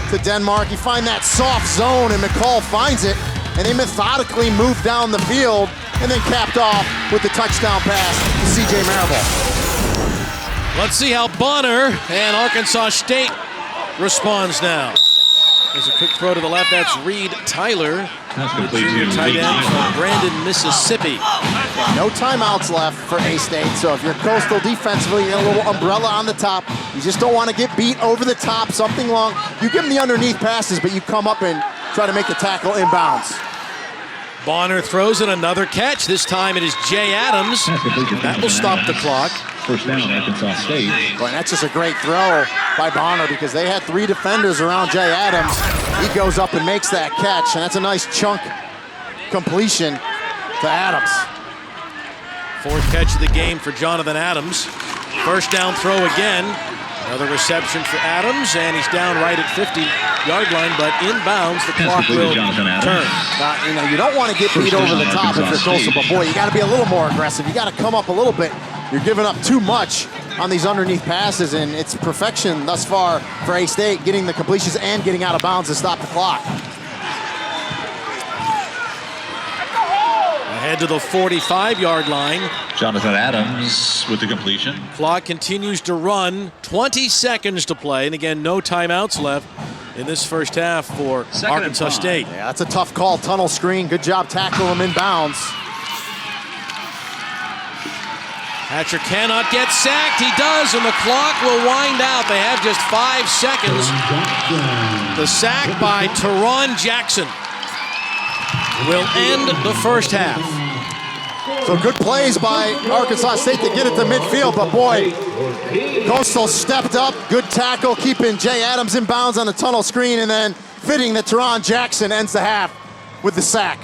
S2: to Denmark. You find that soft zone, and McCall finds it. And they methodically move down the field and then capped off with the touchdown pass to C.J. Marable.
S1: Let's see how Bonner and Arkansas State responds now. There's a quick throw to the left. That's Reed Tyler, the junior tight end from Brandon, Mississippi.
S2: No timeouts left for A-State, so if you're Coastal defensively, you got a little umbrella on the top. You just don't want to get beat over the top, something long. You give them the underneath passes, but you come up and try to make the tackle inbounds.
S1: Bonner throws in another catch. This time it is Jay Adams. That will stop the clock.
S6: First down, Arkansas State.
S2: Boy, that's just a great throw by Bonner because they had 3 defenders around Jay Adams. He goes up and makes that catch, and that's a nice chunk completion to Adams.
S1: 4th catch of the game for Jonathan Adams. First down throw again. Another reception for Adams, and he's down right at 50-yard line, but inbounds, the clock will turn.
S2: You don't want to get beat over the top if you're Coastal, but boy, you got to be a little more aggressive. You got to come up a little bit. You're giving up too much on these underneath passes, and it's perfection thus far for A-State, getting the completions and getting out of bounds to stop the clock.
S1: Ahead to the 45-yard line.
S6: Jonathan Adams with the completion.
S1: Clock continues to run. 20 seconds to play, and again, no timeouts left in this first half for Arkansas State.
S2: Yeah, that's a tough call. Tunnel screen. Good job tackling him in bounds.
S1: Hatcher cannot get sacked. He does, and the clock will wind out. They have just 5 seconds. The sack by Teron Jackson will end the first half.
S2: So good plays by Arkansas State to get it to midfield, but boy, Coastal stepped up. Good tackle, keeping Jay Adams in bounds on the tunnel screen, and then fitting that Teron Jackson ends the half with the sack.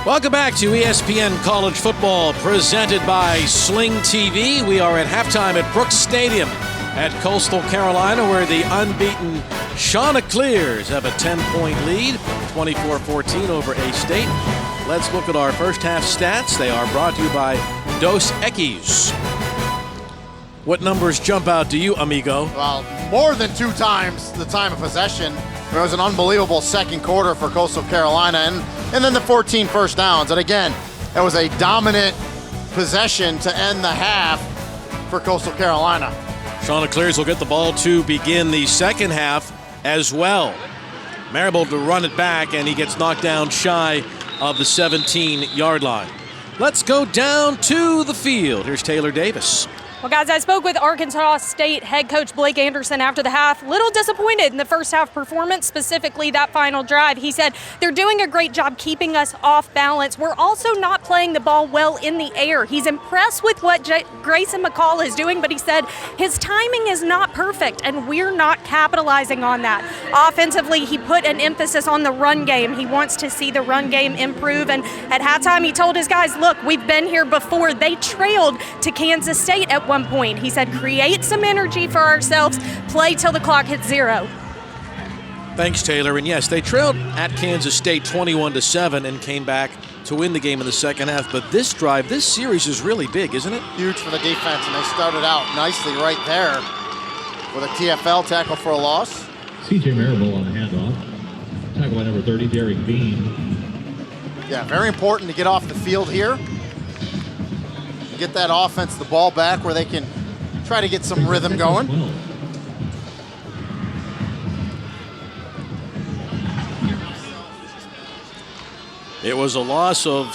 S1: Welcome back to ESPN College Football, presented by Sling TV. We are at halftime at Brooks Stadium at Coastal Carolina, where the unbeaten Chanticleers have a 10-point lead, 24-14 over A-State. Let's look at our first half stats. They are brought to you by Dos Equis. What numbers jump out to you, amigo?
S2: Well, more than 2 times the time of possession. It was an unbelievable second quarter for Coastal Carolina, and then the 14 first downs. And again, it was a dominant possession to end the half for Coastal Carolina.
S1: Chanticleers will get the ball to begin the second half as well. Marable to run it back, and he gets knocked down shy of the 17-yard line. Let's go down to the field. Here's Taylor Davis.
S3: Well, guys, I spoke with Arkansas State head coach Blake Anderson after the half. Little disappointed in the first half performance, specifically that final drive. He said they're doing a great job keeping us off balance. We're also not playing the ball well in the air. He's impressed with what Grayson McCall is doing, but he said his timing is not perfect, and we're not capitalizing on that. Offensively, he put an emphasis on the run game. He wants to see the run game improve, and at halftime, he told his guys, look, we've been here before. They trailed to Kansas State at one point. He said, create some energy for ourselves, play till the clock hits 0.
S1: Thanks, Taylor. And yes, they trailed at Kansas State 21-7 and came back to win the game in the second half. But this drive, this series is really big, isn't it?
S2: Huge for the defense, and they started out nicely right there with a TFL tackle for a loss.
S6: C.J. Marable on the handoff. Tackle by number 30, Derek Bean.
S2: Yeah, very important to get off the field here. Get that offense the ball back where they can try to get some rhythm going.
S1: It was a loss of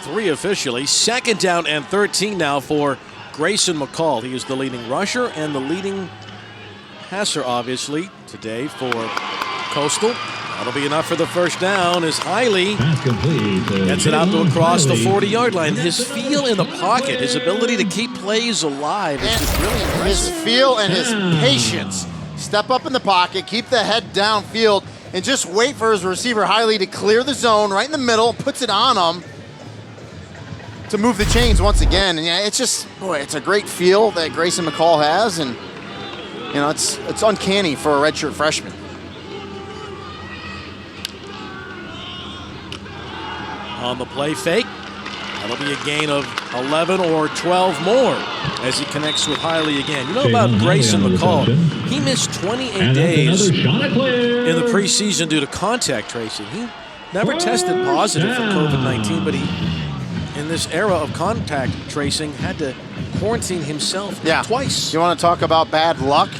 S1: 3 officially. Second down and 13 now for Grayson McCall. He is the leading rusher and the leading passer, obviously, today for Coastal. That'll be enough for the first down as Hiley gets it out to across the 40-yard line. His feel in the pocket, his ability to keep plays alive is just really impressive.
S2: His feel and his patience. Step up in the pocket, keep the head downfield, and just wait for his receiver Hiley to clear the zone right in the middle, puts it on him to move the chains once again. And yeah, it's just, boy, it's a great feel that Grayson McCall has, and you know, it's uncanny for a redshirt freshman.
S1: On the play fake, that'll be a gain of 11 or 12 more as he connects with Hiley again. You know about Grayson McCall, he missed 28 days in the preseason due to contact tracing. He never tested positive for COVID-19, but he, in this era of contact tracing, had to quarantine himself twice.
S2: You want to talk about bad luck?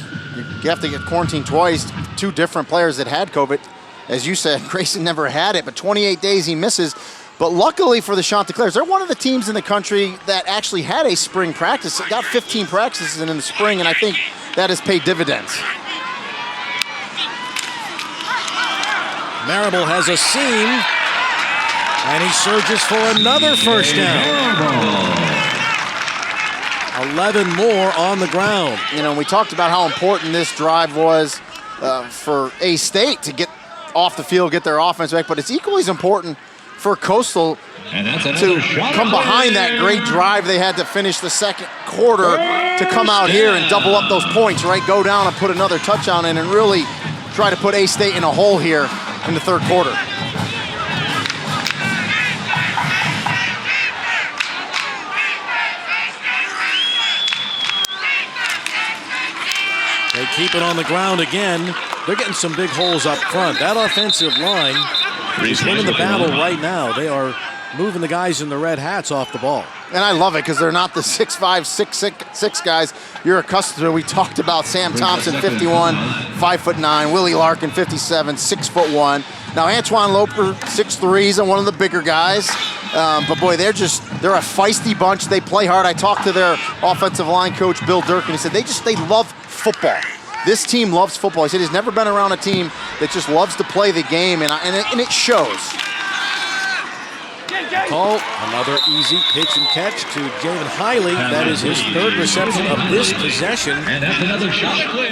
S2: You have to get quarantined twice. 2 different players that had COVID. As you said, Grayson never had it, but 28 days he misses. But luckily for the Chanticleers, they're one of the teams in the country that actually had a spring practice. It got 15 practices in the spring, and I think that has paid dividends.
S1: Marable has a seam, and he surges for another first down. 11 more on the ground.
S2: You know, we talked about how important this drive was for A-State to get off the field, get their offense back, but it's equally as important for Coastal to come behind that great drive they had to finish the second quarter to come out here and double up those points, right? Go down and put another touchdown in and really try to put A-State in a hole here in the third quarter.
S1: They keep it on the ground again. They're getting some big holes up front. That offensive line is winning the battle right now. They are moving the guys in the red hats off the ball.
S2: And I love it because they're not the 6'5", 6'6" guys you're accustomed to. We talked about Sam Thompson, 51, 5'9", Willie Larkin, 57, 6'1". Now Antoine Loper, 6'3", he's one of the bigger guys. But boy, they're a feisty bunch. They play hard. I talked to their offensive line coach, Bill Durkin. He said they love football. This team loves football. He said he's never been around a team that just loves to play the game, and it shows.
S1: Call another easy pitch and catch to Jamin Hiley. That is his 3rd reception of this possession.
S6: And that's another shot clear.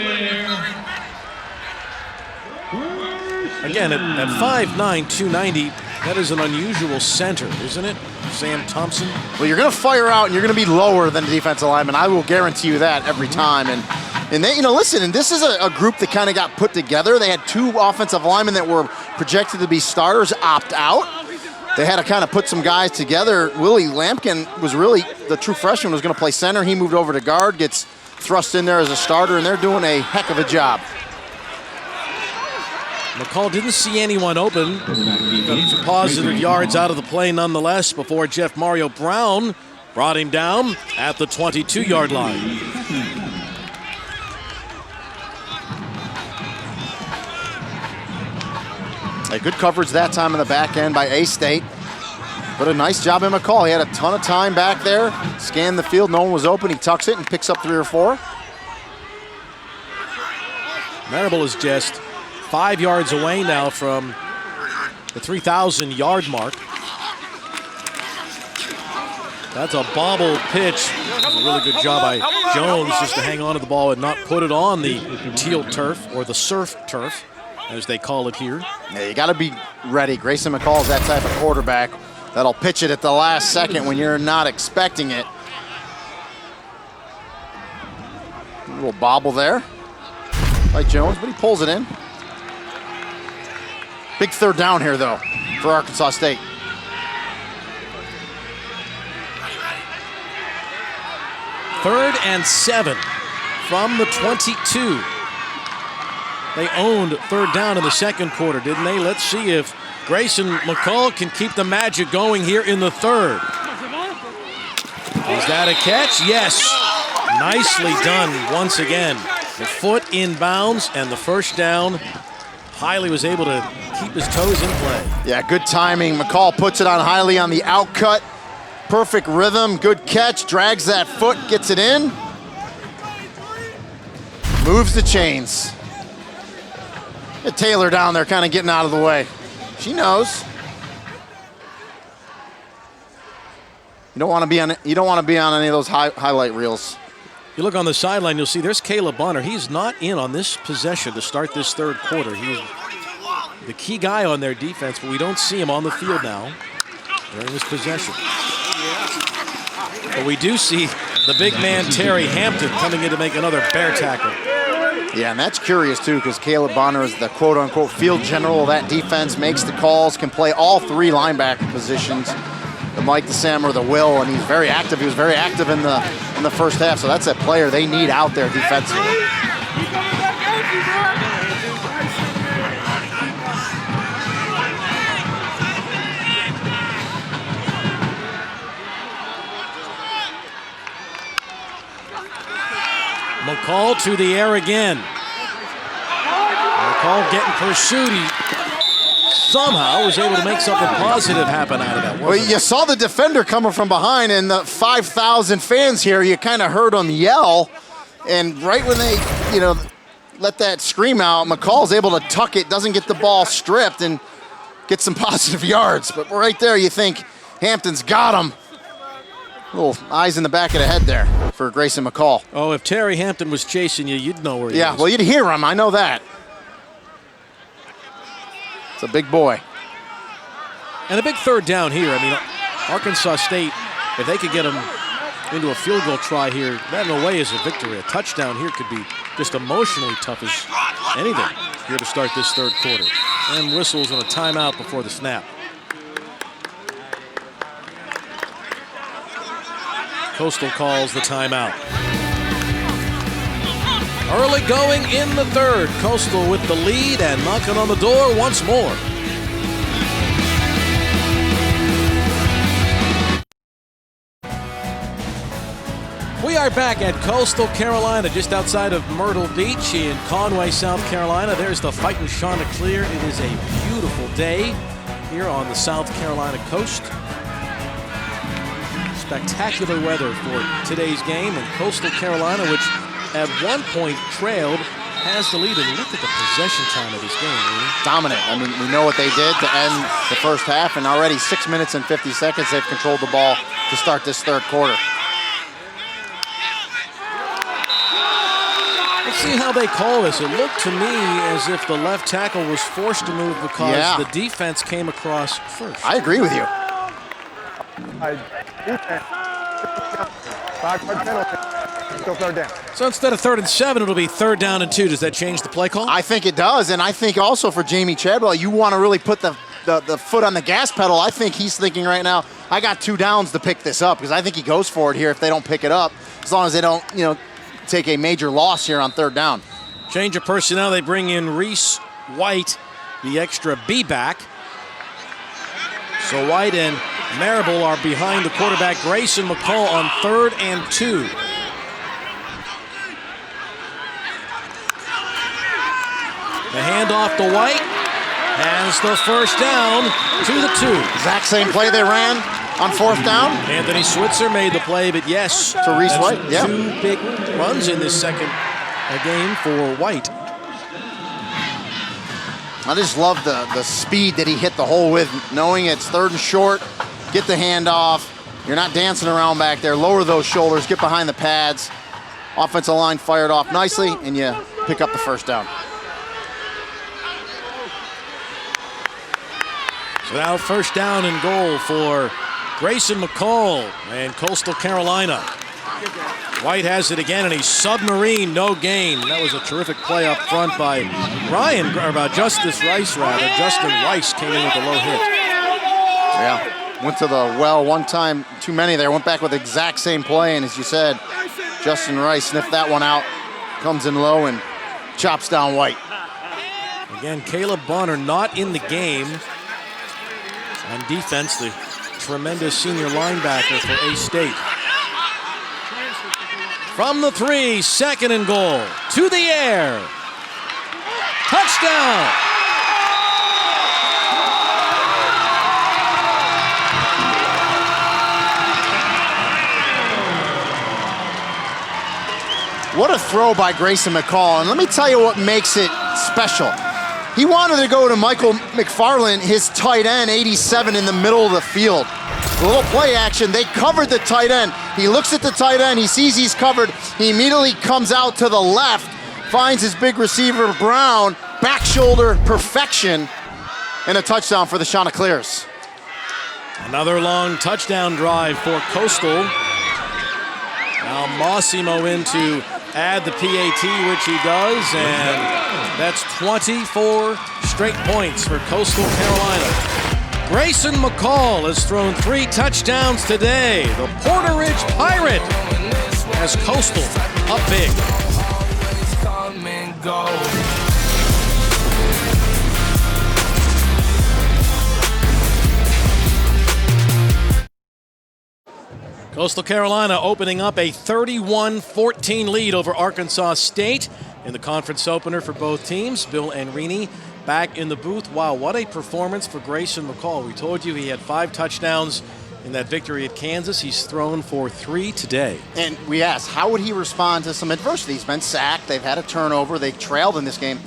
S1: Again, at 5'9", 290, That is an unusual center, isn't it? Sam Thompson.
S2: Well, you're going to fire out and you're going to be lower than the defensive lineman. I will guarantee you that every time. And they, listen, and this is a group that kind of got put together. They had 2 offensive linemen that were projected to be starters opt out. They had to kind of put some guys together. Willie Lampkin was really the true freshman, was going to play center. He moved over to guard, gets thrust in there as a starter, and they're doing a heck of a job.
S1: McCall didn't see anyone open. Got some positive yards out of the play nonetheless before Jeff Mario Brown brought him down at the 22-yard line.
S2: A good coverage that time in the back end by A-State. But a nice job in McCall. He had a ton of time back there. Scanned the field, no one was open. He tucks it and picks up 3 or 4.
S1: Marable is just 5 yards away now from the 3,000-yard mark. That's a bobble pitch. A really good job by Jones just to hang on to the ball and not put it on the teal turf, or the surf turf, as they call it here.
S2: Yeah, you got to be ready. Grayson McCall is that type of quarterback that'll pitch it at the last second when you're not expecting it. A little bobble there by Jones, but he pulls it in. Big third down here, though, for Arkansas State.
S1: Third and 7 from the 22. They owned third down in the second quarter, didn't they? Let's see if Grayson McCall can keep the magic going here in the third. Is that a catch? Yes. Nicely done once again. The foot in bounds and the first down. Hiley was able to keep his toes in play.
S2: Yeah, good timing. McCall puts it on Hiley on the outcut. Perfect rhythm, good catch, drags that foot, gets it in. Moves the chains. Get Taylor down there kind of getting out of the way. She knows. You don't want to be on any of those highlight reels.
S1: You look on the sideline, you'll see there's Caleb Bonner. He's not in on this possession to start this third quarter. He's the key guy on their defense, but we don't see him on the field now during this possession. But we do see the big man Terry Hampton coming in to make another bear tackle.
S2: Yeah, and that's curious too, because Caleb Bonner is the quote-unquote field general of that defense, makes the calls, can play all 3 linebacker positions, the Mike, the Sam, or the Will, and he's very active. He was very active in the first half, so that's a player they need out there defensively.
S1: McCall to the air again. McCall getting pursued. He somehow was able to make something positive happen out of that.
S2: Well, you saw the defender coming from behind, and the 5,000 fans here, you kind of heard them yell. And right when they, let that scream out, McCall's able to tuck it, doesn't get the ball stripped, and get some positive yards. But right there, you think Hampton's got him. Little eyes in the back of the head there for Grayson McCall.
S1: Oh, if Terry Hampton was chasing you, you'd know where he is.
S2: Yeah, well, you'd hear him. I know that. It's a big boy.
S1: And a big third down here. I mean, Arkansas State, if they could get them into a field goal try here, that in a way is a victory. A touchdown here could be just emotionally tough as anything here to start this third quarter. And whistles on a timeout before the snap. Coastal calls the timeout. Early going in the third. Coastal with the lead and knocking on the door once more. We are back at Coastal Carolina, just outside of Myrtle Beach in Conway, South Carolina. There's the Fightin' Chanticleer. It is a beautiful day here on the South Carolina coast. Spectacular weather for today's game, and Coastal Carolina, which at one point trailed, has the lead. And look at the possession time of this game, really.
S2: Dominant. I mean, we know what they did to end the first half, and already 6 minutes and 50 seconds they've controlled the ball to start this third quarter.
S1: Let's see how they call this. It looked to me as if the left tackle was forced to move because the defense came across first.
S2: I agree with you.
S7: Defense. 5-yard penalty. Still third down.
S1: So instead of 3rd and 7, it'll be 3rd down and 2. Does that change the play call?
S2: I think it does, and I think also for Jamie Chadwell, you want to really put the foot on the gas pedal. I think he's thinking right now, I got 2 downs to pick this up, because I think he goes for it here if they don't pick it up, as long as they don't, take a major loss here on 3rd down.
S1: Change of personnel. They bring in Reese White, the extra B back. So White and Marable are behind the quarterback, Grayson McCall, on 3rd and 2. The handoff to White has the first down to the 2.
S2: Exact same play they ran on 4th down.
S1: Anthony Switzer made the play, but yes,
S2: to Reese White. Yeah.
S1: 2 big runs in this second game for White.
S2: I just love the speed that he hit the hole with, knowing it's 3rd and short, get the handoff. You're not dancing around back there. Lower those shoulders, get behind the pads. Offensive line fired off nicely, and you pick up the first down.
S1: So now 1st down and goal for Grayson McCall and Coastal Carolina. White has it again, and he's submarine, no gain. That was a terrific play up front by Justin Rice came in with a low hit.
S2: Yeah, went to the well one time, too many there. Went back with the exact same play, and as you said, Justin Rice sniffed that one out, comes in low and chops down White.
S1: Again, Caleb Bonner not in the game. On defense, the tremendous senior linebacker for A-State. From the 3, 2nd and goal. To the air. Touchdown!
S2: What a throw by Grayson McCall. And let me tell you what makes it special. He wanted to go to Michael McFarland, his tight end, 87, in the middle of the field. A little play action. They covered the tight end. He looks at the tight end. He sees he's covered. He immediately comes out to the left, finds his big receiver, Brown, back shoulder, perfection, and a touchdown for the Chanticleers.
S1: Another long touchdown drive for Coastal. Now Massimo in to add the PAT, which he does, and that's 24 straight points for Coastal Carolina. Grayson McCall has thrown 3 touchdowns today. The Porter Ridge Pirate has Coastal up big. Coastal Carolina opening up a 31-14 lead over Arkansas State in the conference opener for both teams. Bill and Rini back in the booth. Wow, what a performance for Grayson McCall. We told you he had 5 touchdowns in that victory at Kansas. He's thrown for 3 today.
S2: And we asked, how would he respond to some adversity? He's been sacked. They've had a turnover. They trailed in this game.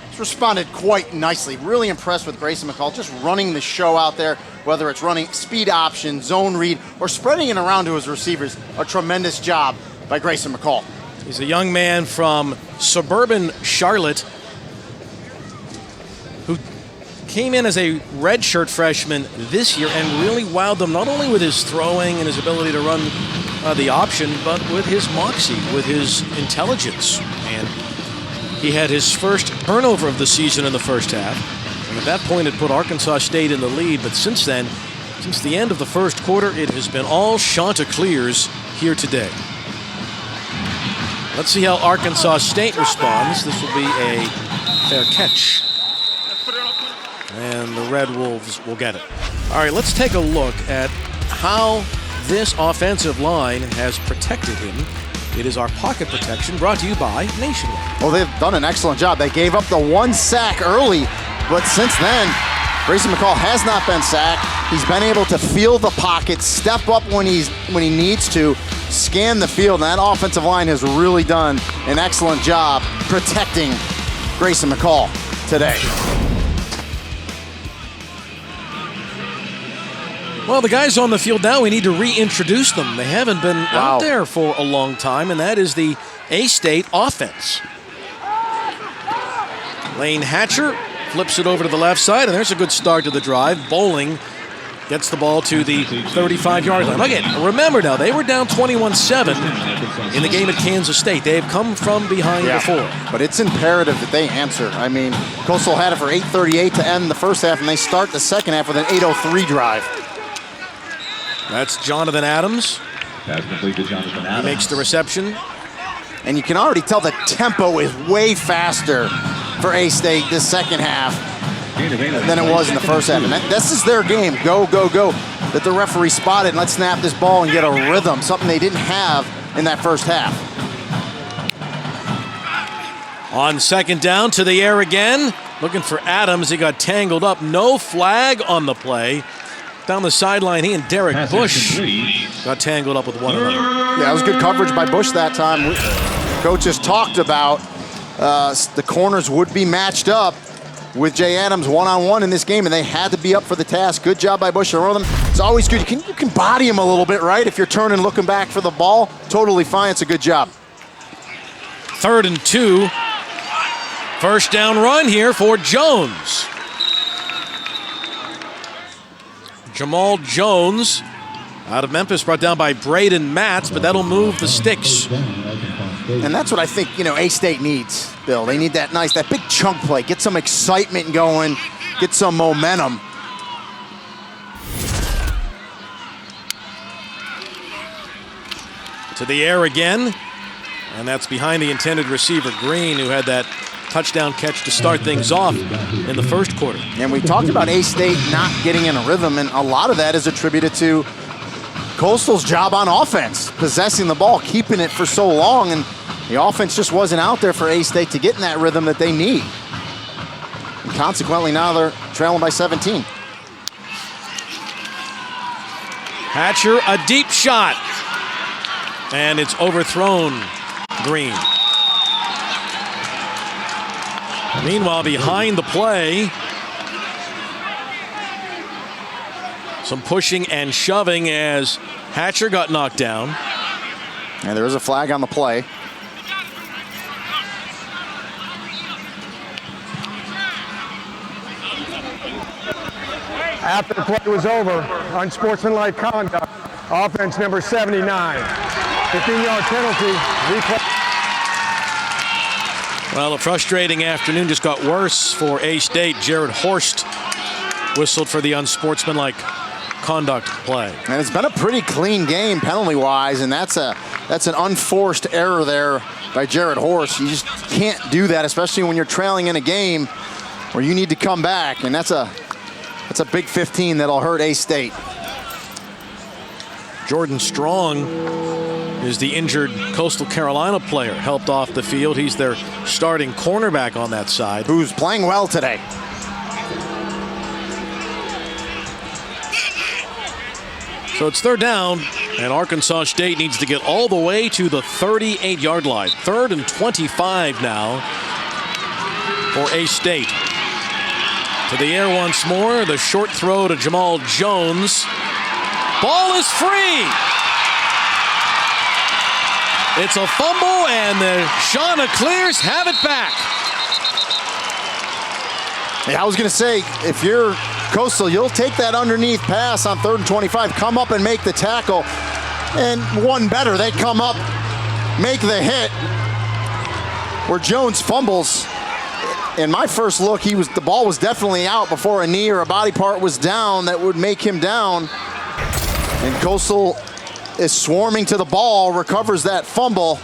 S2: He's responded quite nicely. Really impressed with Grayson McCall, just running the show out there, whether it's running speed option, zone read, or spreading it around to his receivers. A tremendous job by Grayson McCall.
S1: He's a young man from suburban Charlotte who came in as a redshirt freshman this year and really wowed them, not only with his throwing and his ability to run the option, but with his moxie, with his intelligence. And he had his first turnover of the season in the first half. And at that point, it put Arkansas State in the lead. But since then, since the end of the first quarter, it has been all Chanticleers here today. Let's see how Arkansas State responds. This will be a fair catch. And the Red Wolves will get it. All right, let's take a look at how this offensive line has protected him. It is our pocket protection brought to you by Nationwide.
S2: Well, they've done an excellent job. They gave up the 1 sack early, but since then, Grayson McCall has not been sacked. He's been able to feel the pocket, step up when he needs to, scan the field, and that offensive line has really done an excellent job protecting Grayson McCall today.
S1: Well, the guys on the field now, we need to reintroduce them. They haven't been out there for a long time, and that is the A-State offense. Lane Hatcher flips it over to the left side, and there's a good start to the drive. Bowling gets the ball to the 35-yard line. Again, remember now, they were down 21-7 in the game at Kansas State. They have come from behind before.
S2: But it's imperative that they answer. I mean, Coastal had it for 8:38 to end the first half, and they start the second half with an 8:03 drive.
S1: That's Jonathan Adams.
S6: Pass complete to Jonathan Adams.
S1: He makes the reception.
S2: And you can already tell the tempo is way faster for A-State this second half than it was in the first half. And this is their game. Go, go, go. That the referee spotted, and let's snap this ball and get a rhythm, something they didn't have in that first half.
S1: On second down, to the air again. Looking for Adams. He got tangled up. No flag on the play. Down the sideline, he and Derek Bush got tangled up with one another.
S2: Yeah, it was good coverage by Bush that time. Coaches talked about the corners would be matched up with Jay Adams one-on-one in this game, and they had to be up for the task. Good job by Bush. It's always good. You can body him a little bit, right? If you're turning, looking back for the ball, totally fine. It's a good job.
S1: 3rd and 2. First down run here for Jones. Jamal Jones out of Memphis, brought down by Braden Matz, but that'll move the sticks.
S2: And that's what I think, A-State needs, Bill. They need that big chunk play. Get some excitement going, get some momentum.
S1: To the air again, and that's behind the intended receiver, Green, who had that touchdown catch to start things off in the first quarter.
S2: And we talked about A-State not getting in a rhythm, and a lot of that is attributed to Coastal's job on offense, possessing the ball, keeping it for so long, and the offense just wasn't out there for A-State to get in that rhythm that they need. And consequently, now they're trailing by 17.
S1: Hatcher, a deep shot, and it's overthrown. Green. Meanwhile, behind the play, some pushing and shoving as Hatcher got knocked down.
S2: And there is a flag on the play.
S7: After the play was over, unsportsmanlike conduct, offense number 79. 15-yard penalty, replay.
S1: Well, a frustrating afternoon just got worse for A-State. Jared Horst whistled for the unsportsmanlike conduct play.
S2: And it's been a pretty clean game penalty-wise, and that's an unforced error there by Jared Horst. You just can't do that, especially when you're trailing in a game where you need to come back, and that's a big 15 that'll hurt A-State.
S1: Jordan Strong is the injured Coastal Carolina player, helped off the field. He's their starting cornerback on that side.
S2: Who's playing well today.
S1: So it's 3rd down, and Arkansas State needs to get all the way to the 38-yard line. 3rd and 25 now for A-State. To the air once more, the short throw to Jamal Jones. Ball is free. It's a fumble, and the Chanticleers have it back.
S2: Yeah, I was going to say, if you're Coastal, you'll take that underneath pass on 3rd and 25, come up and make the tackle. And one better, they come up, make the hit. Where Jones fumbles. In my first look, the ball was definitely out before a knee or a body part was down that would make him down. And Coastal is swarming to the ball, recovers that fumble,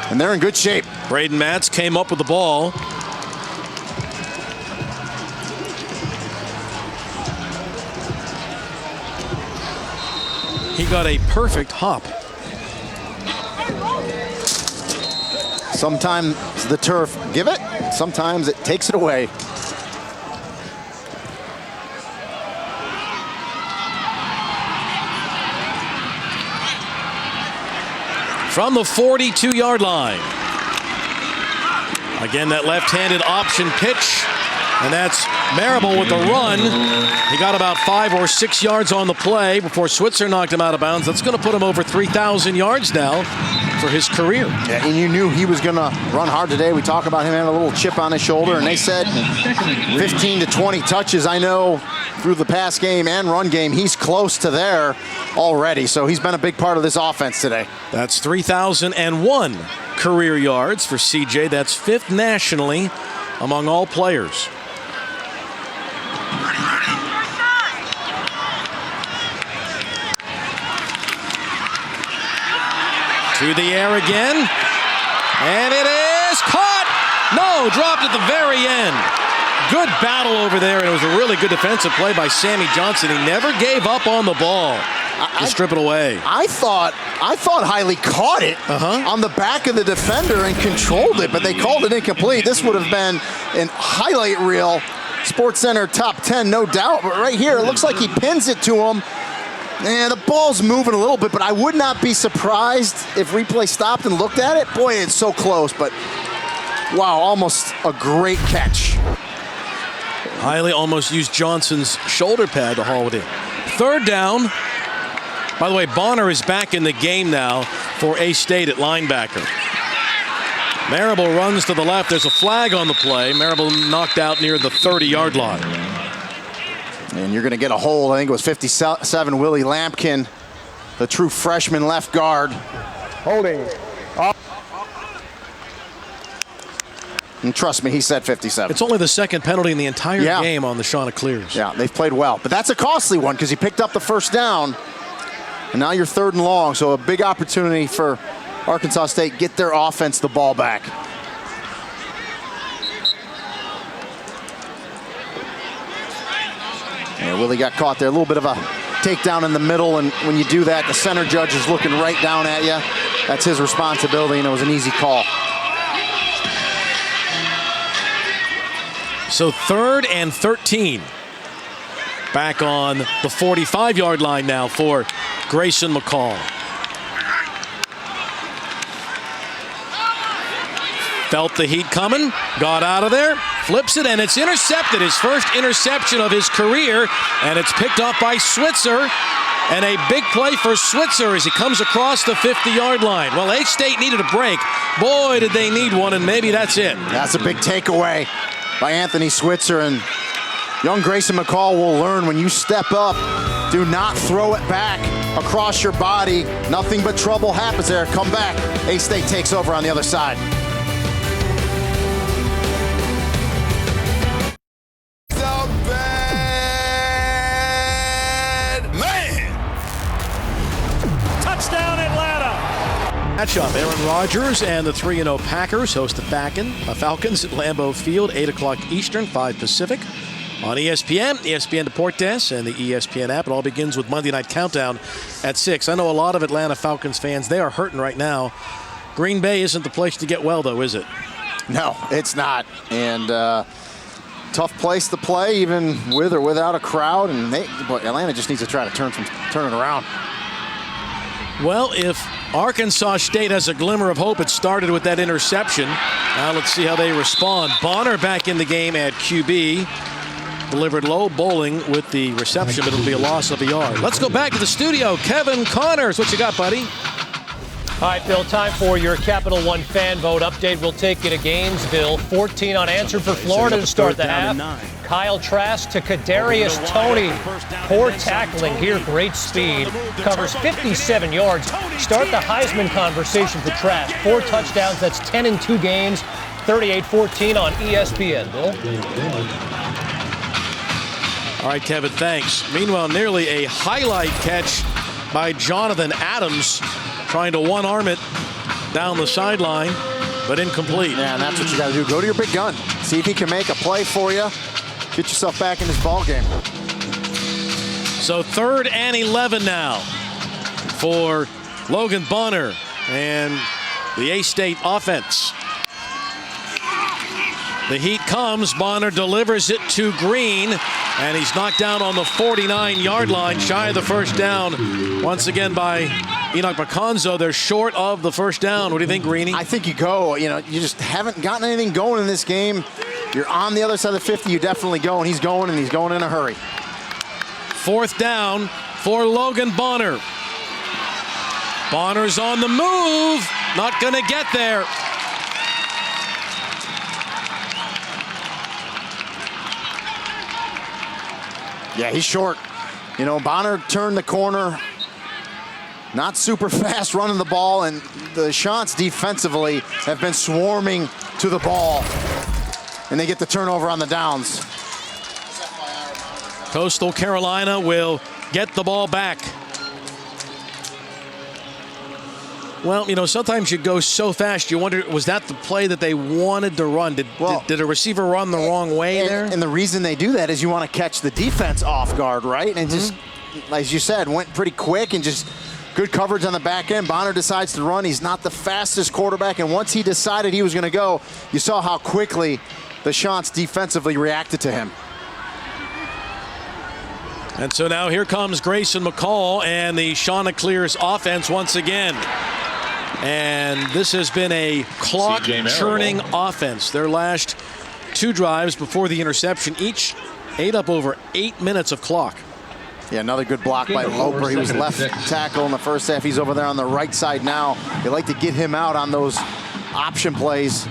S2: and they're in good shape.
S1: Braden Matz came up with the ball. He got a perfect hop.
S2: Sometimes the turf give it, sometimes it takes it away.
S1: From the 42-yard line. Again, that left-handed option pitch And that's Marable with the run. He got about 5 or 6 yards on the play before Switzer knocked him out of bounds. That's going to put him over 3,000 yards now for his career.
S2: Yeah, and you knew he was going to run hard today. We talk about him having a little chip on his shoulder, and they said 15 to 20 touches. I know through the pass game and run game, he's close to there already. So he's been a big part of this offense today.
S1: That's 3,001 career yards for CJ. That's 5th nationally among all players. To the air again, and it is caught. No, dropped at the very end. Good battle over there, and it was a really good defensive play by Sammy Johnson. He never gave up on the ball to strip it away.
S2: I thought Hiley caught it on the back of the defender and controlled it, but they called it incomplete. This would have been an highlight reel, SportsCenter top 10, no doubt. But right here, it looks like he pins it to him. And the ball's moving a little bit, but I would not be surprised if replay stopped and looked at it. Boy, it's so close, but wow, almost a great catch.
S1: Hiley almost used Johnson's shoulder pad to haul it in. 3rd down. By the way, Bonner is back in the game now for A-State at linebacker. Marable runs to the left. There's a flag on the play. Marable knocked out near the 30-yard line.
S2: And you're going to get a hold. I think it was 57, Willie Lampkin, the true freshman left guard.
S7: Holding.
S2: And trust me, he said 57.
S1: It's only the 2nd penalty in the entire game on the Chanticleers.
S2: Yeah, they've played well. But that's a costly one because he picked up the 1st down. And now you're 3rd and long. So a big opportunity for Arkansas State. Get their offense the ball back. Yeah, Willie got caught there. A little bit of a takedown in the middle, and when you do that, the center judge is looking right down at you. That's his responsibility, and it was an easy call.
S1: So 3rd and 13. Back on the 45-yard line now for Grayson McCall. Felt the heat coming, got out of there, flips it, and it's intercepted. His first interception of his career, and it's picked up by Switzer. And a big play for Switzer as he comes across the 50-yard line. Well, A-State needed a break. Boy, did they need one, and maybe that's it.
S2: That's a big takeaway by Anthony Switzer, and young Grayson McCall will learn when you step up, do not throw it back across your body. Nothing but trouble happens there. Come back. A-State takes over on the other side.
S1: Matchup, Aaron Rodgers and the 3-0 Packers host the Falcons at Lambeau Field, 8 o'clock Eastern, 5 Pacific. On ESPN, ESPN Deportes, and the ESPN app. It all begins with Monday Night Countdown at 6. I know a lot of Atlanta Falcons fans, they are hurting right now. Green Bay isn't the place to get well, though, is it?
S2: No, it's not. And tough place to play, even with or without a crowd. And Atlanta just needs to try to turn it around.
S1: Well, if Arkansas State has a glimmer of hope, it started with that interception. Now let's see how they respond. Bonner back in the game at QB. Delivered low, Bowling with the reception, but it'll be a loss of a yard. Let's go back to the studio. Kevin Connors, what you got, buddy?
S5: All right, Bill, time for your Capital One fan vote update. We'll take you to Gainesville. 14 unanswered for Florida to start the half. Kyle Trask to Kadarius Toney. Poor tackling here, great speed. Covers 57 yards. Start the Heisman conversation for Trask. 4 touchdowns, that's 10 in 2 games. 38-14 on ESPN. Bill?
S1: All right, Kevin, thanks. Meanwhile, nearly a highlight catch by Jonathan Adams, trying to one-arm it down the sideline, but incomplete.
S2: Yeah, and that's what you got to do. Go to your big gun. See if he can make a play for you. Get yourself back in this ball game.
S1: So 3rd and 11 now for Logan Bonner and the A-State offense. The heat comes. Bonner delivers it to Green, and he's knocked down on the 49-yard line, shy of the first down. Once again by Enoch Baconzo. They're short of the first down. What do you think, Greeny?
S2: I think you go. You know, you just haven't gotten anything going in this game. you're on the other side of the 50, you definitely go, and he's going in a hurry.
S1: 4th down for Logan Bonner. Bonner's on the move, not gonna get there.
S2: Yeah, he's short. You know, Bonner turned the corner, not super fast running the ball, and the Chants defensively have been swarming to the ball, and they get the turnover on the downs.
S1: Coastal Carolina will get the ball back. Well, you know, sometimes you go so fast, you wonder, was that the play that they wanted to run? Did a receiver run the wrong way there?
S2: And the reason they do that is you want to catch the defense off guard, right? And just, as you said, went pretty quick and just good coverage on the back end. Bonner decides to run. He's not the fastest quarterback, and once he decided he was going to go, you saw how quickly the Chants defensively reacted to him.
S1: And so now here comes Grayson McCall and the Chanticleers offense once again. And this has been a clock-churning offense. Their last 2 drives before the interception each ate up over 8 minutes of clock.
S2: Yeah, another good block by Loper. He was left tackle in the first half. He's over there on the right side now. They like to get him out on those option plays.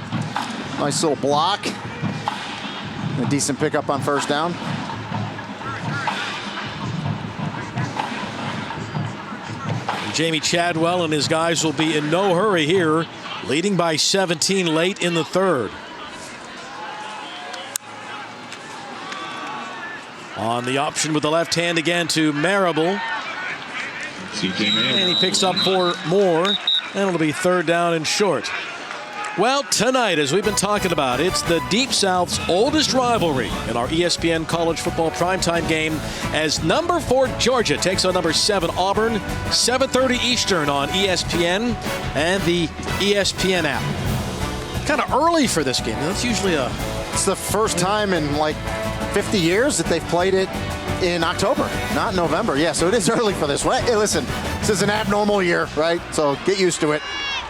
S2: Nice little block. A decent pickup on 1st down.
S1: Jamie Chadwell and his guys will be in no hurry here, leading by 17 late in the 3rd. On the option with the left hand again to Marable. And he picks up 4 more, and it'll be 3rd down and short. Well, tonight, as we've been talking about, it's the Deep South's oldest rivalry in our ESPN College Football Primetime game as number 4 Georgia takes on number 7 Auburn, 7:30 Eastern on ESPN and the ESPN app. Kind of early for this game. That's usually
S2: It's the first time in like 50 years that they've played it in October, not November. Yeah, so it is early for this. Hey, listen, this is an abnormal year, right? So get used to it.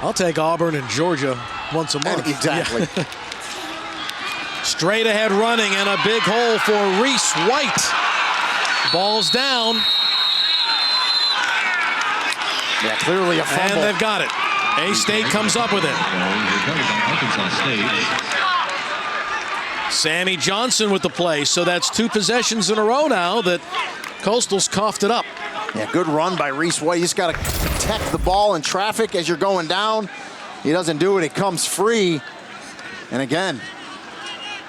S1: I'll take Auburn and Georgia once a month.
S2: Exactly.
S1: Yeah. Straight ahead running and a big hole for Reese White. Ball's down.
S2: Yeah, clearly a fumble.
S1: And they've got it. A-State comes up with it. Sammy Johnson with the play. So that's 2 possessions in a row now that Coastal's coughed it up.
S2: Yeah, good run by Reese White. You just got to protect the ball in traffic as you're going down. He doesn't do it. It comes free. And again,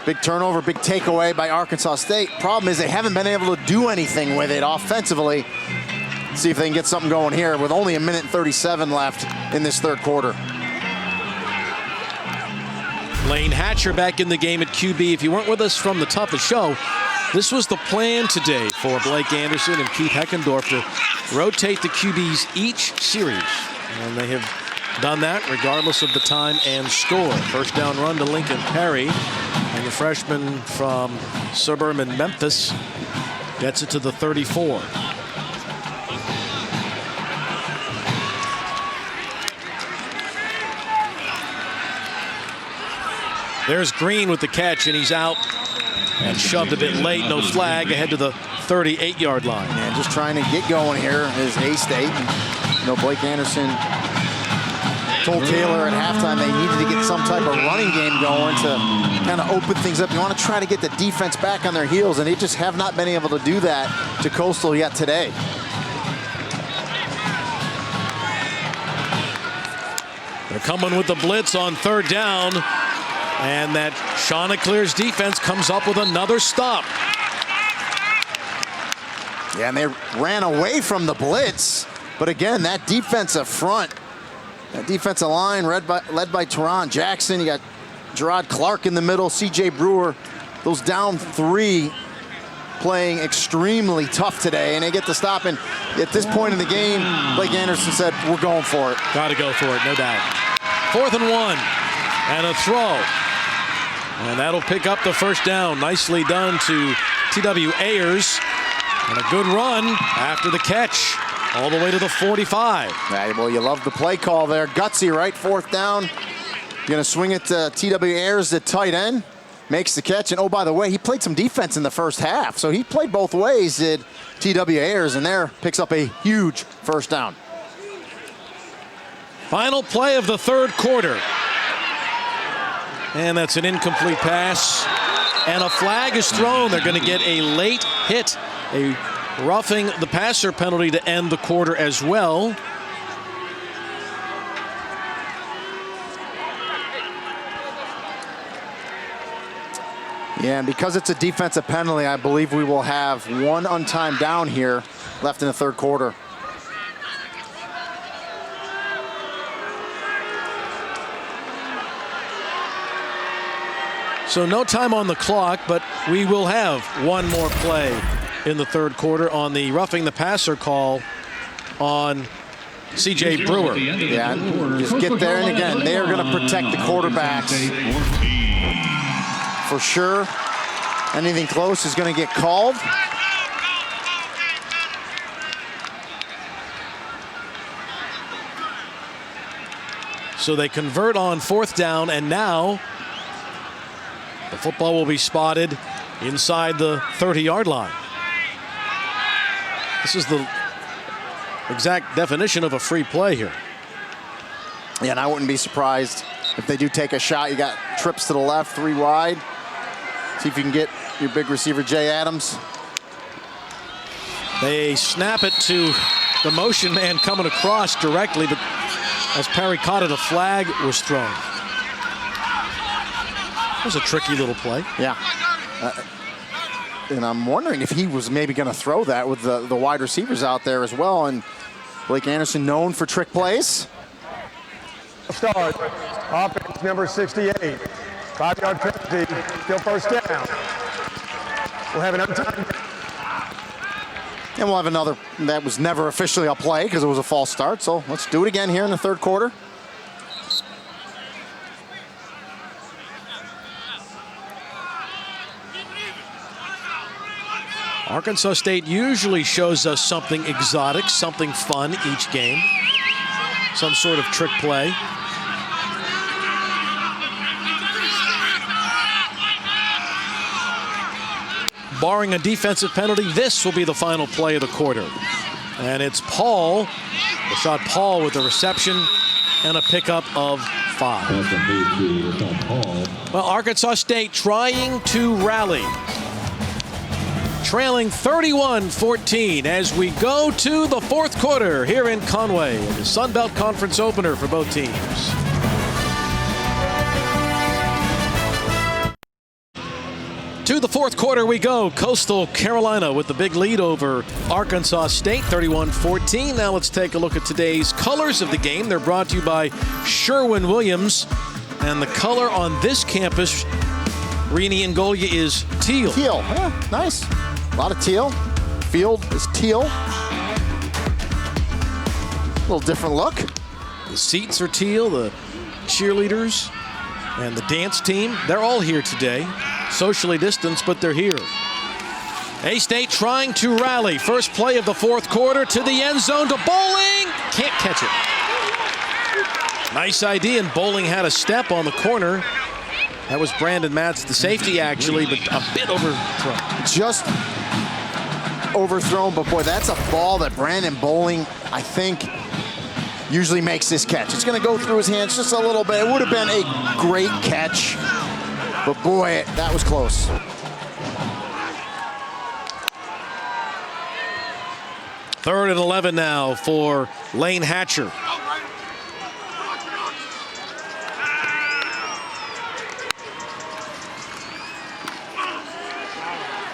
S2: big turnover, big takeaway by Arkansas State. Problem is they haven't been able to do anything with it offensively. See if they can get something going here with only 1:37 left in this 3rd quarter.
S1: Lane Hatcher back in the game at QB. If you weren't with us from the top of the show, this was the plan today for Blake Anderson and Keith Heckendorf to rotate the QBs each series. And they have done that regardless of the time and score. 1st down run to Lincoln Perry. And the freshman from suburban Memphis gets it to the 34. There's Green with the catch, and he's out and shoved a bit late. No flag ahead to the 38-yard line.
S2: And just trying to get going here is A-State. You know, Blake Anderson told Taylor at halftime they needed to get some type of running game going to kind of open things up. You want to try to get the defense back on their heels, and they just have not been able to do that to Coastal yet today.
S1: They're coming with the blitz on 3rd down. And that Chanticleer's defense comes up with another stop.
S2: Yeah, and they ran away from the blitz. But again, that defensive front, that defensive line led by Teron Jackson. You got Gerard Clark in the middle, C.J. Brewer. Those down 3 playing extremely tough today, and they get the stop. And at this point in the game, Blake Anderson said, we're going for it.
S1: Got to go for it, no doubt. 4th and 1, and a throw. And that'll pick up the 1st down. Nicely done to T.W. Ayers. And a good run after the catch all the way to the 45.
S2: Yeah, well, you love the play call there. Gutsy, right? 4th down. You're going to swing it to T.W. Ayers, the tight end. makes the catch. And oh, by the way, he played some defense in the first half. So he played both ways, did T.W. Ayers, and there picks up a huge first down.
S1: Final play of the third quarter. And that's an incomplete pass. And a flag is thrown. They're going to get a late hit, a roughing the passer penalty to end the quarter as well.
S2: Yeah, and because it's a defensive penalty, I believe we will have one untimed down here left in the third quarter.
S1: So no time on the clock, but we will have one more play in the third quarter on the roughing the passer call on C.J. Brewer.
S2: Yeah, just get there, and again, they are going to protect the quarterbacks. For sure, anything close is going to get called.
S1: So they convert on fourth down, and now the football will be spotted inside the 30-yard line. This is the exact definition of a free play here.
S2: Yeah, and I wouldn't be surprised if they do take a shot. You got trips to the left, 3 wide. See if you can get your big receiver, Jay Adams.
S1: They snap it to the motion man coming across directly, but as Perry caught it, a flag was thrown. It was a tricky little play.
S2: Yeah. And I'm wondering if he was maybe going to throw that with the wide receivers out there as well. And Blake Anderson known for trick plays.
S7: Start. Offense number 68. 5-yard penalty. Still first down. We'll have an untimed.
S2: And we'll have another that was never officially a play because it was a false start. So let's do it again here in the third quarter.
S1: Arkansas State usually shows us something exotic, something fun each game. Some sort of trick play. Barring a defensive penalty, this will be the final play of the quarter. And it's Paul, Rashad Paul with the reception and a pickup of 5. Well, Arkansas State trying to rally. Trailing 31-14 as we go to the fourth quarter here in Conway, in the Sun Belt Conference opener for both teams. To the fourth quarter we go. Coastal Carolina with the big lead over Arkansas State, 31-14. Now let's take a look at today's colors of the game. They're brought to you by Sherwin-Williams. And the color on this campus, Rini Ngolia, is teal.
S2: Teal, yeah, nice. A lot of teal. Field is teal. A little different look.
S1: The seats are teal, the cheerleaders and the dance team, they're all here today. Socially distanced, but they're here. A-State trying to rally. First play of the fourth quarter to the end zone to Bowling. Can't catch it. Nice idea, and Bowling had a step on the corner. That was Brandon Matz, the safety, actually, but a bit overthrown.
S2: Just overthrown, but boy, that's a ball that Brandon Bowling, I think, usually makes this catch. It's going to go through his hands just a little bit. It would have been a great catch, but boy, that was close.
S1: Third and 11 now for Lane Hatcher.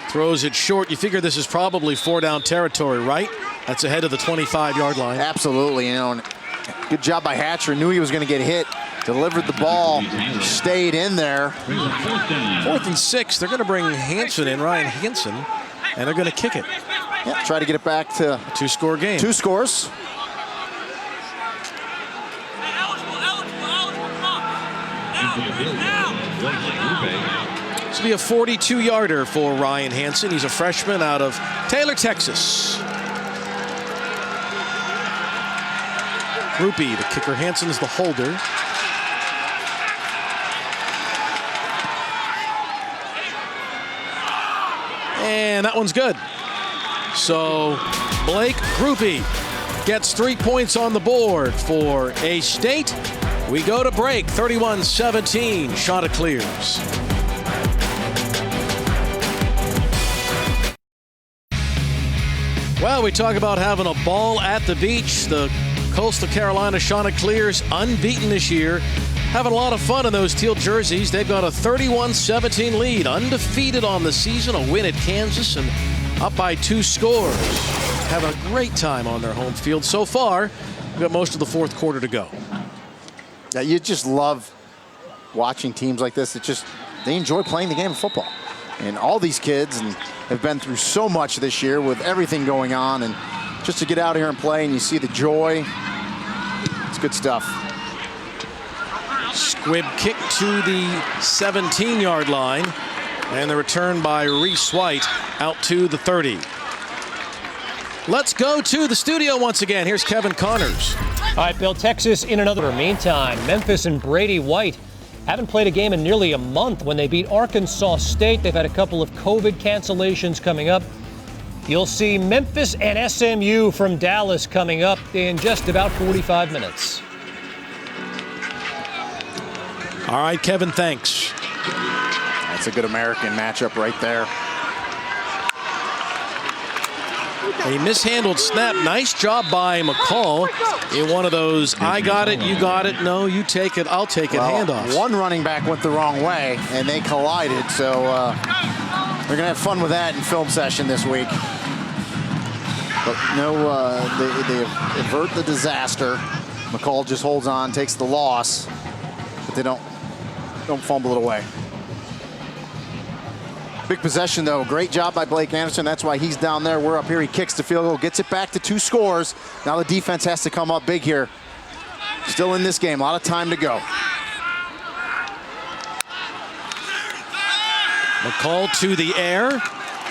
S1: Throws it short. You figure this is probably 4-down territory, right? That's ahead of the 25-yard line.
S2: Absolutely, you know, and good job by Hatcher. Knew he was going to get hit. Delivered the ball, stayed in there.
S1: 4th and 6. They're going to bring Hanson in, Ryan Hanson, and they're going to kick it.
S2: Yeah, try to get it back to
S1: a 2-score game.
S2: 2 scores.
S1: This will be a 42-yarder for Ryan Hanson. He's a freshman out of Taylor, Texas. Rupi, the kicker. Hanson is the holder. And that one's good. So Blake Groupie gets 3 points on the board for A-State. We go to break, 31-17, Chanticleers. Well, we talk about having a ball at the beach. The Coastal Carolina Chanticleers, unbeaten this year, having a lot of fun in those teal jerseys. They've got a 31-17 lead, undefeated on the season, a win at Kansas, and up by 2 scores. Having a great time on their home field so far. We've got most of the fourth quarter to go.
S2: Yeah, you just love watching teams like this. They enjoy playing the game of football. And all these kids have been through so much this year with everything going on, and just to get out here and play and you see the joy, it's good stuff.
S1: Squib kick to the 17-yard line, and the return by Reese White out to the 30. Let's go to the studio once again. Here's Kevin Connors.
S5: All right, Bill, Texas in another. Meantime, Memphis and Brady White haven't played a game in nearly a month. When they beat Arkansas State, they've had a couple of COVID cancellations coming up. You'll see Memphis and SMU from Dallas coming up in just about 45 minutes.
S1: All right, Kevin, thanks.
S2: That's a good American matchup right there.
S1: A mishandled snap. Nice job by McCall in one of those, I got it, you got it, no, you take it, I'll take it, handoffs.
S2: One running back went the wrong way, and they collided, so they're going to have fun with that in film session this week. But no, they avert the disaster. McCall just holds on, takes the loss, but they don't fumble it away. Big possession, though. Great job by Blake Anderson. That's why he's down there. We're up here. He kicks the field goal, gets it back to 2 scores. Now the defense has to come up big here. Still in this game. A lot of time to go.
S1: McCall to the air,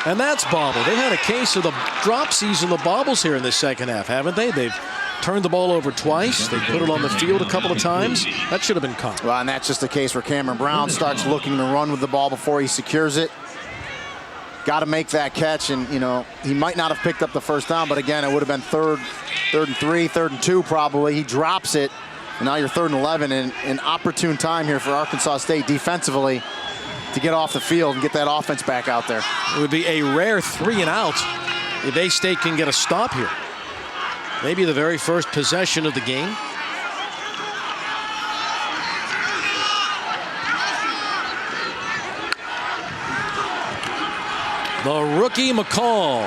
S1: and that's bobbled. They've had a case of the dropsies and the bobbles here in the second half, haven't they? They've turned the ball over twice. They put it on the field a couple of times. That should have been caught.
S2: Well, and that's just a case where Cameron Brown starts looking to run with the ball before he secures it. Got to make that catch, and he might not have picked up the first down, but again, it would have been third and 3, 3rd and 2 probably. He drops it, and now you're 3rd and 11, and an opportune time here for Arkansas State defensively to get off the field and get that offense back out there.
S1: It would be a rare 3 and out if A-State can get a stop here. Maybe the very first possession of the game. The rookie McCall,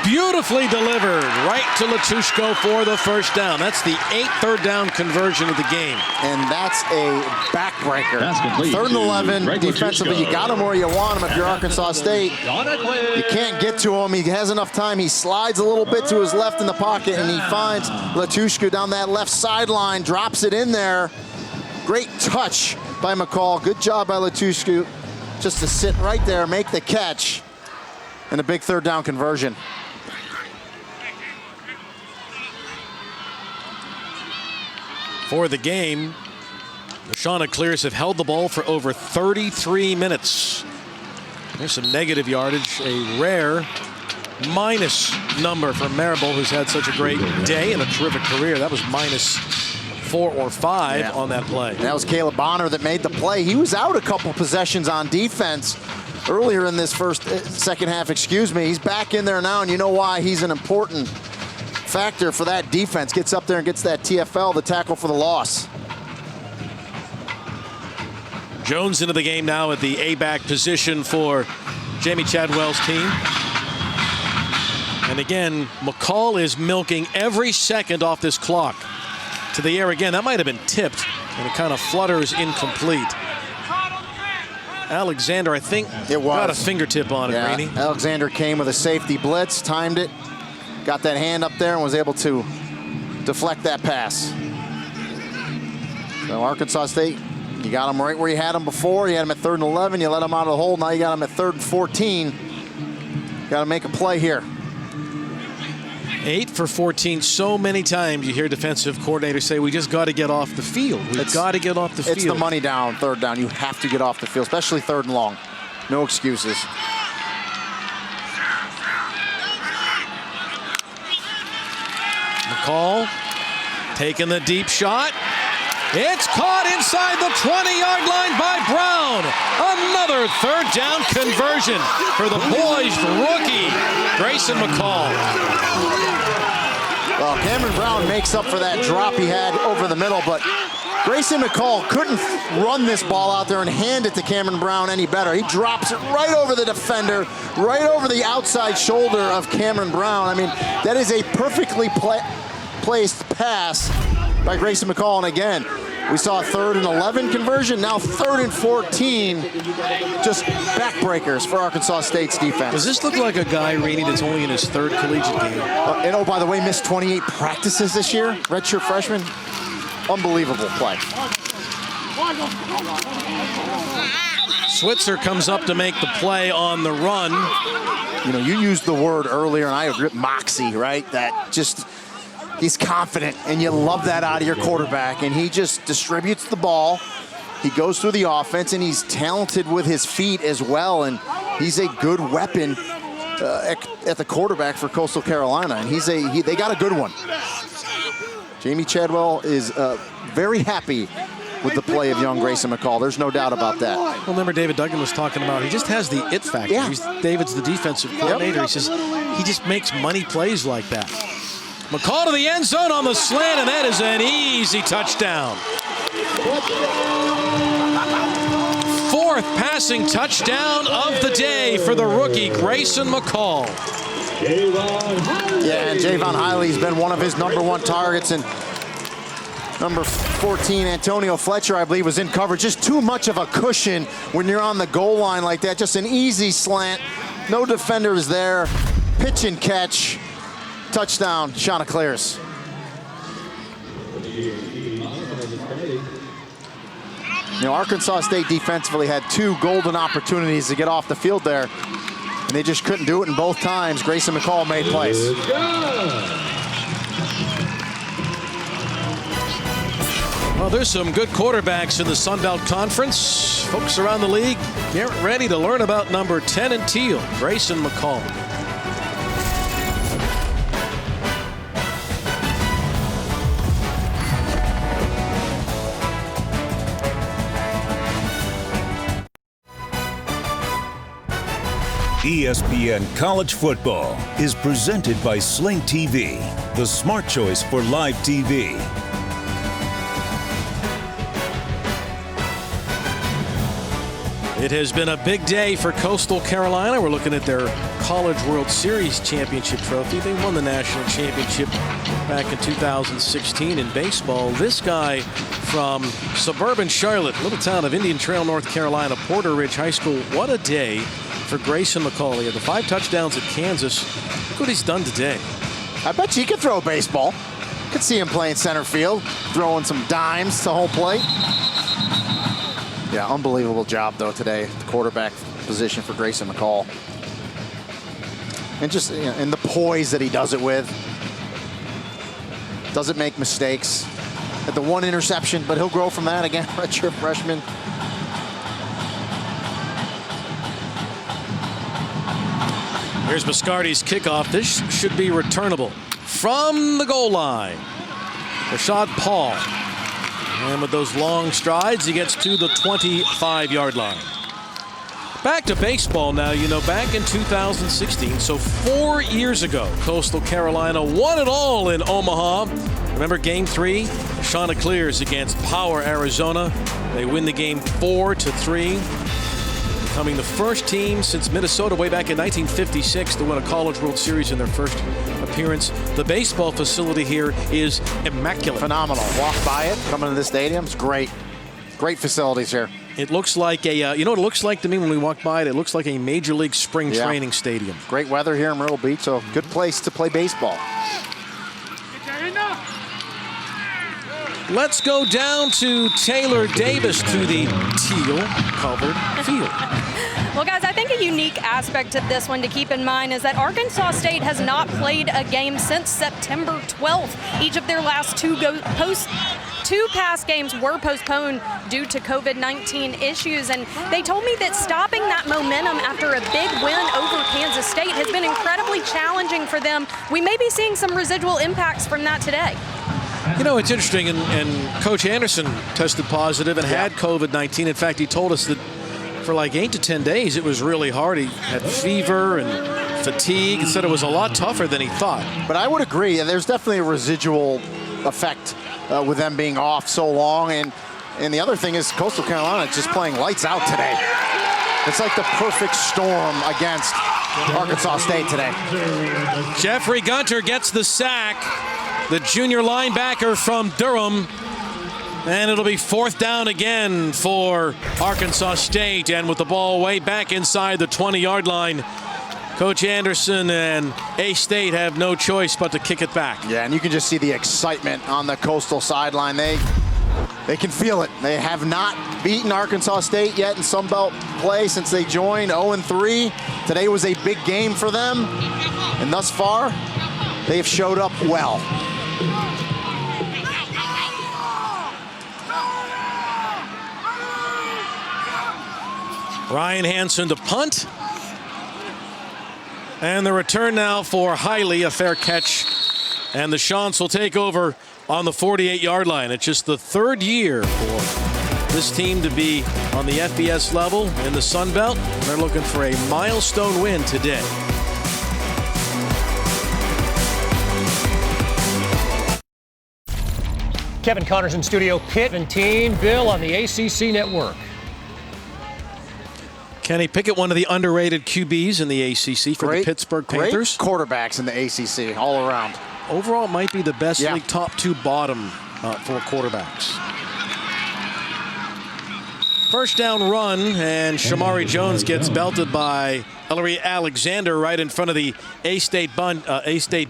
S1: beautifully delivered right to Latushko for the first down. That's the 8th third down conversion of the game.
S2: And that's a backbreaker. 3rd and 11, defensively, you got him where you want him if you're Arkansas State. You can't get to him. He has enough time. He slides a little bit to his left in the pocket, and he finds Latushko down that left sideline, drops it in there. Great touch by McCall. Good job by Latushko just to sit right there, make the catch. And a big 3rd down conversion.
S1: For the game, the Chanticleers have held the ball for over 33 minutes. There's some negative yardage, a rare minus number for Marable, who's had such a great day and a terrific career. That was -4 or 5 on that play.
S2: That was Caleb Bonner that made the play. He was out a couple possessions on defense earlier in this second half, He's back in there now, and you know why? He's an important factor for that defense. Gets up there and gets that TFL, the tackle for the loss.
S1: Jones into the game now at the A-back position for Jamie Chadwell's team. And again, McCall is milking every second off this clock. To the air again. That might have been tipped, and it kind of flutters incomplete. Alexander, I think, got a fingertip on it, Rainey.
S2: Alexander came with a safety blitz, timed it, got that hand up there, and was able to deflect that pass. So Arkansas State, you got him right where you had him before. You had him at 3rd and 11. You let him out of the hole. Now you got him at 3rd and 14. Got to make a play here.
S1: 8 for 14. So many times you hear defensive coordinators say, we just got to get off the field. We've got to get off the field.
S2: It's the money down, 3rd down. You have to get off the field, especially 3rd and long. No excuses.
S1: McCall taking the deep shot. It's caught inside the 20-yard line by Brown. Another third down conversion for the poised rookie, Grayson McCall.
S2: Well, Cameron Brown makes up for that drop he had over the middle, but Grayson McCall couldn't run this ball out there and hand it to Cameron Brown any better. He drops it right over the defender, right over the outside shoulder of Cameron Brown. I mean, that is a perfectly placed pass by Grayson McCall. And again, we saw a 3rd and 11 conversion, now 3rd and 14. Just backbreakers for Arkansas State's defense.
S1: Does this look like a guy, Rainey, that's only in his 3rd collegiate game?
S2: And oh, by the way, missed 28 practices this year, redshirt freshman. Unbelievable play.
S1: Switzer comes up to make the play on the run.
S2: You know, you used the word earlier, and I agree, moxie, right? That just, he's confident, and you love that out of your quarterback, and he just distributes the ball. He goes through the offense, and he's talented with his feet as well, and he's a good weapon at the quarterback for Coastal Carolina, and they got a good one. Jamie Chadwell is very happy with the play of young Grayson McCall. There's no doubt about that.
S1: Well, remember David Duggan was talking about, he just has the it factor.
S2: Yeah.
S1: David's the defensive coordinator.
S2: Yep.
S1: He says he just makes money plays like that. McCall to the end zone on the slant, and that is an easy touchdown. 4th passing touchdown of the day for the rookie, Grayson McCall.
S2: Yeah, and Javon Hiley's been one of his #1 targets, and number 14, Antonio Fletcher, I believe, was in coverage. Just too much of a cushion when you're on the goal line like that. Just an easy slant. No defenders there. Pitch and catch. Touchdown, Chanticleers. You know, Arkansas State defensively had 2 golden opportunities to get off the field there, and they just couldn't do it, and both times Grayson McCall made plays.
S1: Well, there's some good quarterbacks in the Sun Belt Conference. Folks around the league get ready to learn about number 10 in teal, Grayson McCall.
S4: ESPN College Football is presented by Sling TV, the smart choice for live TV.
S1: It has been a big day for Coastal Carolina. We're looking at their College World Series championship trophy. They won the national championship back in 2016 in baseball. This guy from suburban Charlotte, little town of Indian Trail, North Carolina, Porter Ridge High School. What a day for Grayson McCall. He had the 5 touchdowns at Kansas. Look what he's done today.
S2: I bet you he could throw a baseball. Could see him playing center field, throwing some dimes to home plate. Yeah, unbelievable job, though, today, the quarterback position for Grayson McCall. And just, you know, and the poise that he does it with. Doesn't make mistakes. At the 1 interception, but he'll grow from that again, redshirt freshman.
S1: Here's Biscardi's kickoff. This should be returnable from the goal line. Rashad Paul. And with those long strides, he gets to the 25-yard line. Back to baseball now. You know, back in 2016, so 4 years ago, Coastal Carolina won it all in Omaha. Remember Game 3? Chanticleers against Power, Arizona. They win the game 4-3. Becoming the first team since Minnesota way back in 1956 to win a College World Series in their first appearance. The baseball facility here is immaculate.
S2: Phenomenal. Walk by it, come into the stadium. It's great. Great facilities here.
S1: It looks like a, you know what it looks like to me when we walk by it? It looks like a Major League spring training stadium.
S2: Great weather here in Myrtle Beach, so good place to play baseball.
S1: Let's go down to Taylor Davis to the teal-covered field.
S3: Well, guys, I think a unique aspect of this one to keep in mind is that Arkansas State has not played a game since September 12th. Each of their last two 2 past games were postponed due to COVID-19 issues, and they told me that stopping that momentum after a big win over Kansas State has been incredibly challenging for them. We may be seeing some residual impacts from that today.
S1: You know, it's interesting, and Coach Anderson tested positive and had COVID-19. In fact, he told us that for like 8 to 10 days, it was really hard. He had fever and fatigue and said it was a lot tougher than he thought.
S2: But I would agree. There's definitely a residual effect with them being off so long. And the other thing is Coastal Carolina just playing lights out today. It's like the perfect storm against Arkansas State today.
S1: Jeffrey Gunter gets the sack, the junior linebacker from Durham. And it'll be 4th down again for Arkansas State. And with the ball way back inside the 20-yard line, Coach Anderson and A-State have no choice but to kick it back.
S2: Yeah, and you can just see the excitement on the Coastal sideline. They can feel it. They have not beaten Arkansas State yet in Sun Belt play since they joined 0-3. Today was a big game for them. And thus far, they have showed up well.
S1: Ryan Hansen to punt. And the return now for Hiley, a fair catch. And the Chants will take over on the 48-yard line. It's just the 3rd year for this team to be on the FBS level in the Sun Belt. They're looking for a milestone win today.
S5: Kevin Connors in studio. Pitt and Team Bill on the ACC Network.
S1: Kenny Pickett, one of the underrated QBs in the ACC for the Pittsburgh Panthers.
S2: Great quarterbacks in the ACC all around.
S1: Overall, it might be the best league top 2 bottom for quarterbacks. First down run, and Shamari Jones gets belted by Ellery Alexander right in front of the A-State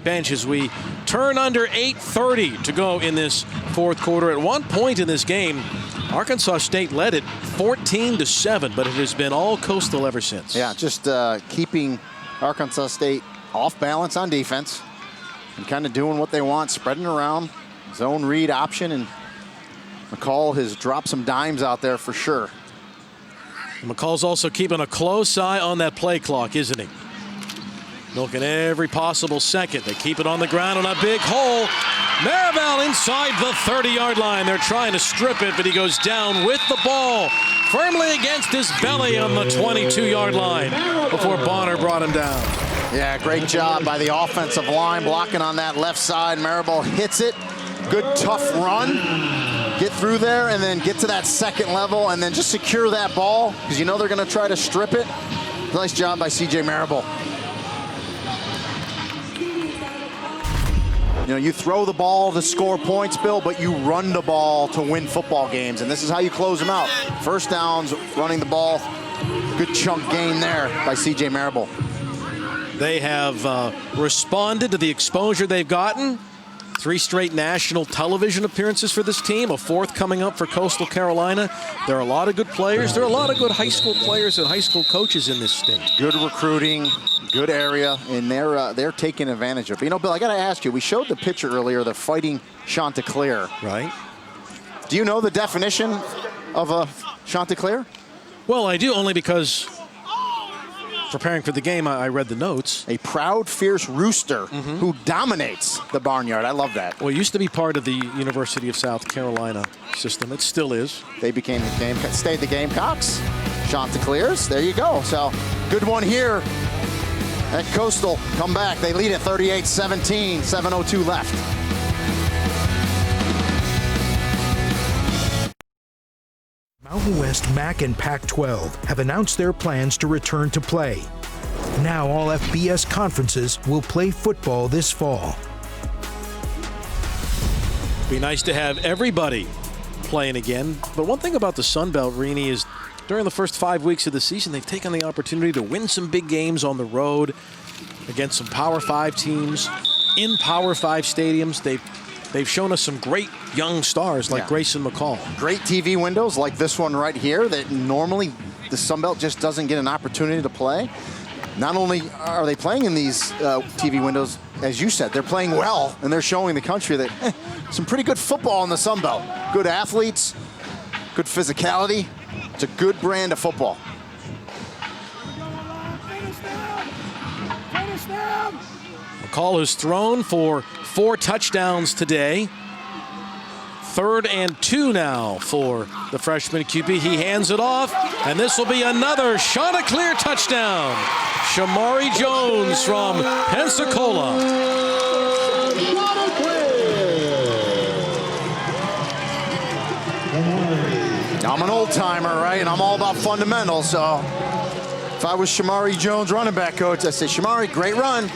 S1: bench as we turn under 8:30 to go in this 4th quarter. At one point in this game, Arkansas State led it 14-7, but it has been all Coastal ever since.
S2: Yeah, just keeping Arkansas State off balance on defense and kind of doing what they want, spreading around, zone read option, and McCall has dropped some dimes out there for sure.
S1: McCall's also keeping a close eye on that play clock, isn't he? Milking every possible second. They keep it on the ground in a big hole. Maribel inside the 30-yard line. They're trying to strip it, but he goes down with the ball firmly against his belly on the 22-yard line before Bonner brought him down.
S2: Yeah, great job by the offensive line blocking on that left side. Maribel hits it. Good, tough run. Get through there and then get to that second level and then just secure that ball because you know they're going to try to strip it. Nice job by C.J. Maribel. You know, you throw the ball to score points, Bill, but you run the ball to win football games, and this is how you close them out. First downs, running the ball. Good chunk gain there by C.J. Maribel.
S1: They have responded to the exposure they've gotten. 3 straight national television appearances for this team, a 4th coming up for Coastal Carolina. There are a lot of good players. There are a lot of good high school players and high school coaches in this state.
S2: Good recruiting, good area, and they're taking advantage of it. You know, Bill, I got to ask you, we showed the picture earlier, they're fighting Chanticleer.
S1: Right.
S2: Do you know the definition of a Chanticleer?
S1: Well, I do, only because preparing for the game, I read the notes.
S2: A proud, fierce rooster who dominates the barnyard. I love that.
S1: Well, it used to be part of the University of South Carolina system. It still is.
S2: They stayed the Gamecocks. Chanticleers, there you go. So, good one here at Coastal. Come back. They lead at 38-17, 7:02 left.
S8: Mountain West, MAC, and Pac-12 have announced their plans to return to play. Now all FBS conferences will play football this fall.
S1: Be nice to have everybody playing again. But one thing about the Sun Belt, Rini, is during the first 5 weeks of the season, they've taken the opportunity to win some big games on the road against some Power 5 teams in Power 5 stadiums. They've shown us some great young stars like Grayson McCall.
S2: Great TV windows like this one right here that normally the Sun Belt just doesn't get an opportunity to play. Not only are they playing in these TV windows, as you said, they're playing well, and they're showing the country that some pretty good football in the Sun Belt. Good athletes, good physicality. It's a good brand of football.
S1: McCall has thrown for 4 touchdowns today. 3rd and 2 now for the freshman QB. He hands it off, and this will be another Chanticleer touchdown. Shamari Jones from Pensacola.
S2: I'm an old-timer, right? And I'm all about fundamentals, so if I was Shamari Jones, running back coach, I'd say, Shamari, great run.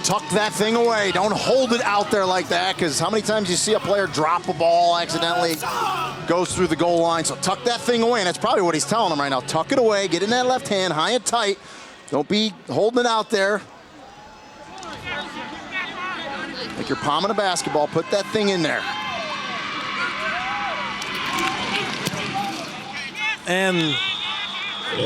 S2: Tuck that thing away. Don't hold it out there like that, because how many times you see a player drop a ball accidentally, goes through the goal line. So tuck that thing away, and that's probably what he's telling him right now. Tuck it away, get in that left hand, high and tight. Don't be holding it out there. Like you're palming a basketball, put that thing in there.
S1: And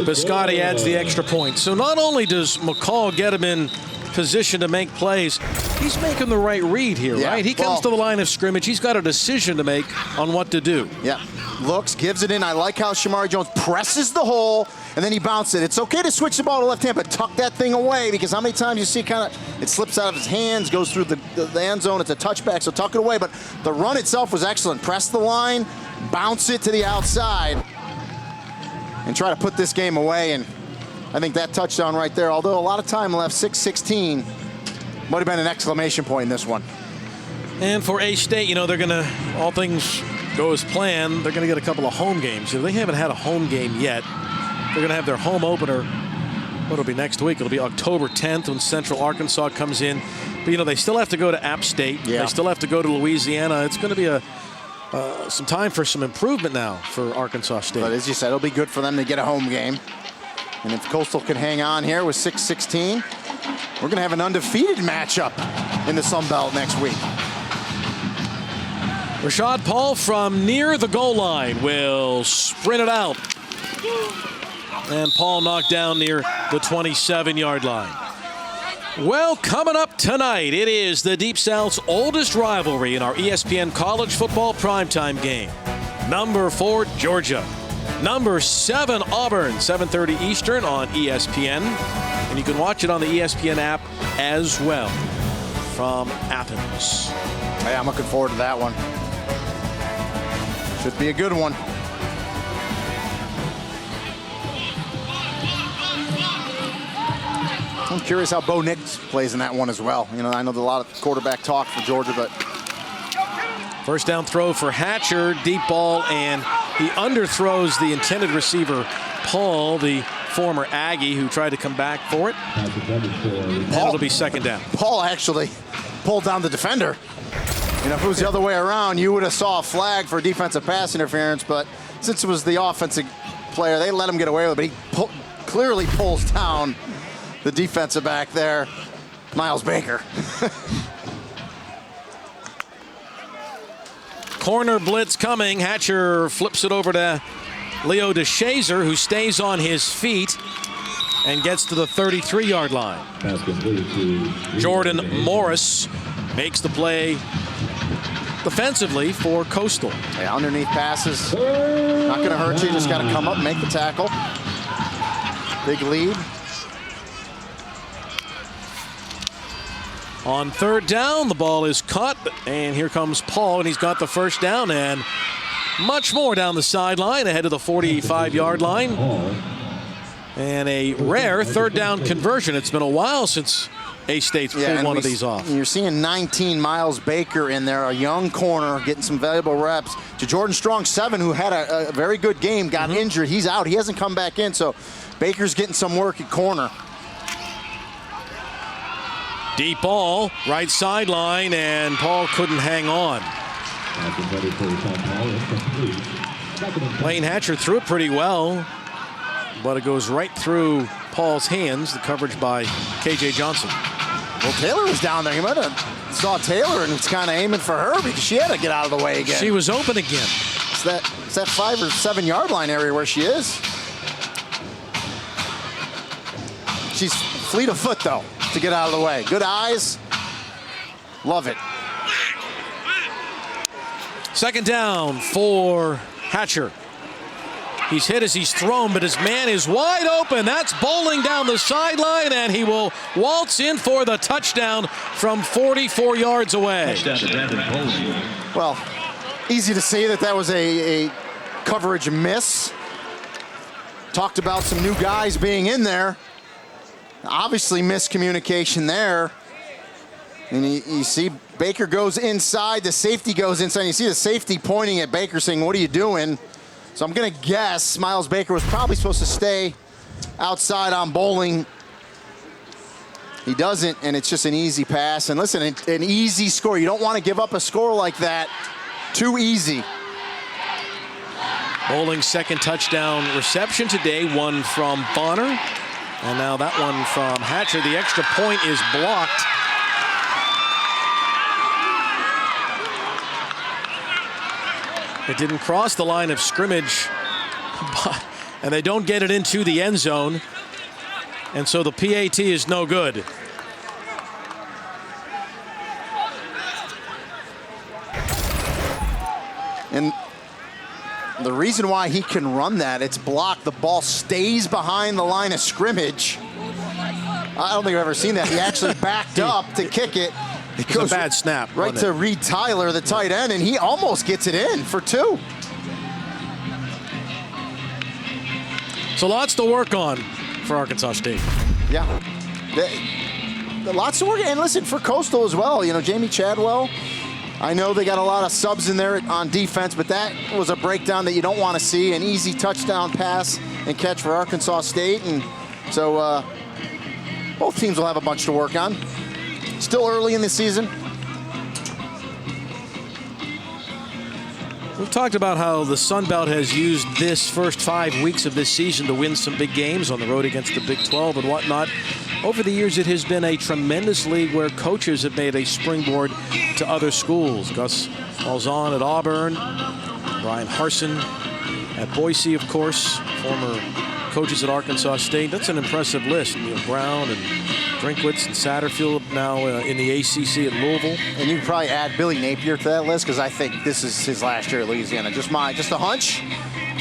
S1: Biscotti adds the extra point. So not only does McCall get him in position to make plays, he's making the right read here, right? He comes to the line of scrimmage. He's got a decision to make on what to do.
S2: Yeah, looks, gives it in. I like how Shamari Jones presses the hole, and then he bounces it. It's okay to switch the ball to left hand, but tuck that thing away, because how many times you see it slips out of his hands, goes through the end zone. It's a touchback, so tuck it away. But the run itself was excellent. Press the line, bounce it to the outside, and try to put this game away. And I think that touchdown right there, although a lot of time left, 6:16, might have been an exclamation point in this one.
S1: And for A-State, you know, they're going to, all things go as planned, they're going to get a couple of home games. They haven't had a home game yet. They're going to have their home opener, what'll be next week? It'll be October 10th when Central Arkansas comes in. But, you know, they still have to go to App State.
S2: Yeah.
S1: They still have to go to Louisiana. It's going to be some time for some improvement now for Arkansas State.
S2: But as you said, it'll be good for them to get a home game. And if Coastal can hang on here with 6:16, we're going to have an undefeated matchup in the Sun Belt next week.
S1: Rashad Paul from near the goal line will sprint it out. And Paul knocked down near the 27-yard line. Well, coming up tonight, it is the Deep South's oldest rivalry in our ESPN college football primetime game. Number 4, Georgia. Number 7, Auburn, 7:30 Eastern on ESPN. And you can watch it on the ESPN app as well from Athens.
S2: Hey, I'm looking forward to that one. Should be a good one. I'm curious how Bo Nix plays in that one as well. You know, I know there's a lot of quarterback talk for Georgia, but
S1: first down throw for Hatcher, deep ball, and he underthrows the intended receiver, Paul, the former Aggie, who tried to come back for it. And it'll be second down.
S2: Paul actually pulled down the defender. You know, if it was the other way around, you would have saw a flag for defensive pass interference, but since it was the offensive player, they let him get away with it. But he clearly pulls down the defensive back there, Miles Baker.
S1: Corner blitz coming. Hatcher flips it over to Leo DeShazer, who stays on his feet and gets to the 33-yard line. Jordan Morris makes the play defensively for Coastal.
S2: Yeah, underneath passes, not going to hurt you. Just got to come up and make the tackle. Big lead.
S1: On third down, the ball is caught, and here comes Paul, and he's got the first down and much more down the sideline ahead of the 45-yard line. And a rare third down conversion. It's been a while since A-State's pulled one of these off.
S2: You're seeing 19 Miles Baker in there, a young corner, getting some valuable reps. To Jordan Strong, 7, who had a very good game, got injured. He's out. He hasn't come back in, so Baker's getting some work at corner.
S1: Deep ball, right sideline, and Paul couldn't hang on. Lane Hatcher threw it pretty well, but it goes right through Paul's hands. The coverage by K.J. Johnson.
S2: Well, Taylor was down there. He might have saw Taylor and was kind of aiming for her because she had to get out of the way again.
S1: She was open again.
S2: It's that 5 or 7 yard line area where she is. She's fleet of foot, though, to get out of the way. Good eyes. Love it.
S1: Second down for Hatcher. He's hit as he's thrown, but his man is wide open. That's bowling down the sideline, and he will waltz in for the touchdown from 44 yards away.
S2: Well, easy to say that was a coverage miss. Talked about some new guys being in there. Obviously miscommunication there. And you see Baker goes inside, the safety goes inside. You see the safety pointing at Baker saying, "What are you doing?" So I'm gonna guess Miles Baker was probably supposed to stay outside on bowling. He doesn't, and it's just an easy pass. And listen, an easy score. You don't want to give up a score like that. Too easy.
S1: Bowling's second touchdown reception today, one from Bonner. And now that one from Hatcher. The extra point is blocked. It didn't cross the line of scrimmage, and they don't get it into the end zone. And so the PAT is no good.
S2: And the reason why he can run that, it's blocked. The ball stays behind the line of scrimmage. I don't think I've ever seen that. He actually backed up to kick it. It goes
S1: a bad snap.
S2: Right to Reed Tyler, the tight end, and he almost gets it in for 2.
S1: So lots to work on for Arkansas State.
S2: Yeah. Lots to work on. And listen, for Coastal as well, you know, Jamie Chadwell, I know they got a lot of subs in there on defense, but that was a breakdown that you don't want to see. An easy touchdown pass and catch for Arkansas State. And so both teams will have a bunch to work on. Still early in the season.
S1: We've talked about how the Sun Belt has used this first 5 weeks of this season to win some big games on the road against the Big 12 and whatnot. Over the years, it has been a tremendous league where coaches have made a springboard to other schools. Gus Malzahn at Auburn, Brian Harsin at Boise, of course, former coaches at Arkansas State. That's an impressive list. Neil Brown and Drinkwitz and Satterfield now in the ACC at Louisville.
S2: And you can probably add Billy Napier to that list because I think this is his last year at Louisiana. Just a hunch.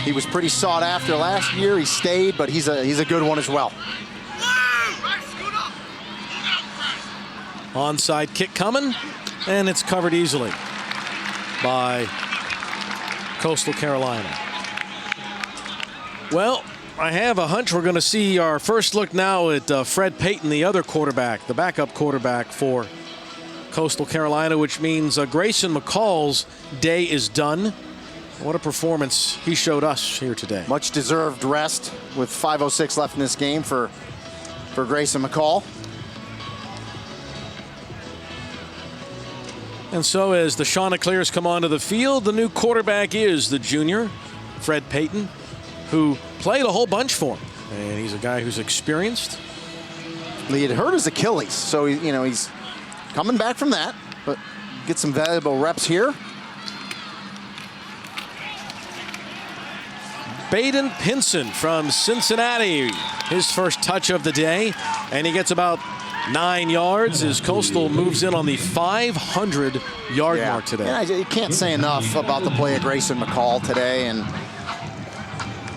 S2: He was pretty sought after last year. He stayed, but he's a good one as well.
S1: Onside kick coming, and it's covered easily by Coastal Carolina. Well, I have a hunch we're going to see our first look now at Fred Payton, the other quarterback, the backup quarterback for Coastal Carolina, which means Grayson McCall's day is done. What a performance he showed us here today.
S2: Much deserved rest with 5:06 left in this game for Grayson McCall.
S1: And so as the Chanticleers come onto the field, the new quarterback is the junior, Fred Payton, who played a whole bunch for him. And he's a guy who's experienced.
S2: He had hurt his Achilles, so he's coming back from that, but get some valuable reps here.
S1: Baden Pinson from Cincinnati, his first touch of the day, and he gets about 9 yards as Coastal moves in on the 500-yard mark today.
S2: And I can't say enough about the play of Grayson McCall today, and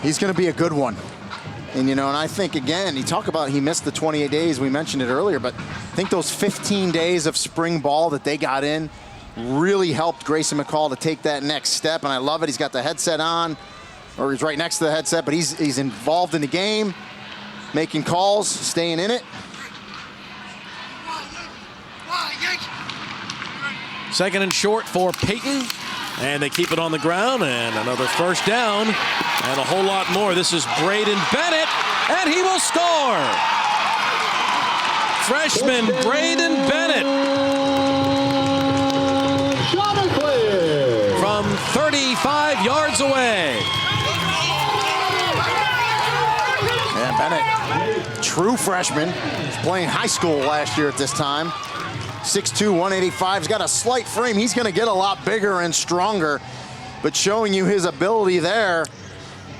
S2: he's going to be a good one. And, and I think, again, you talk about he missed the 28 days. We mentioned it earlier, but I think those 15 days of spring ball that they got in really helped Grayson McCall to take that next step, and I love it. He's got the headset on, or he's right next to the headset, but he's involved in the game, making calls, staying in it.
S1: Second and short for Payton, and they keep it on the ground, and another first down, and a whole lot more. This is Braden Bennett, and he will score. Freshman Braden Bennett from 35 yards away.
S2: Yeah, Bennett, true freshman, was playing high school last year at this time. 6'2", 185. He's got a slight frame. He's going to get a lot bigger and stronger, but showing you his ability there.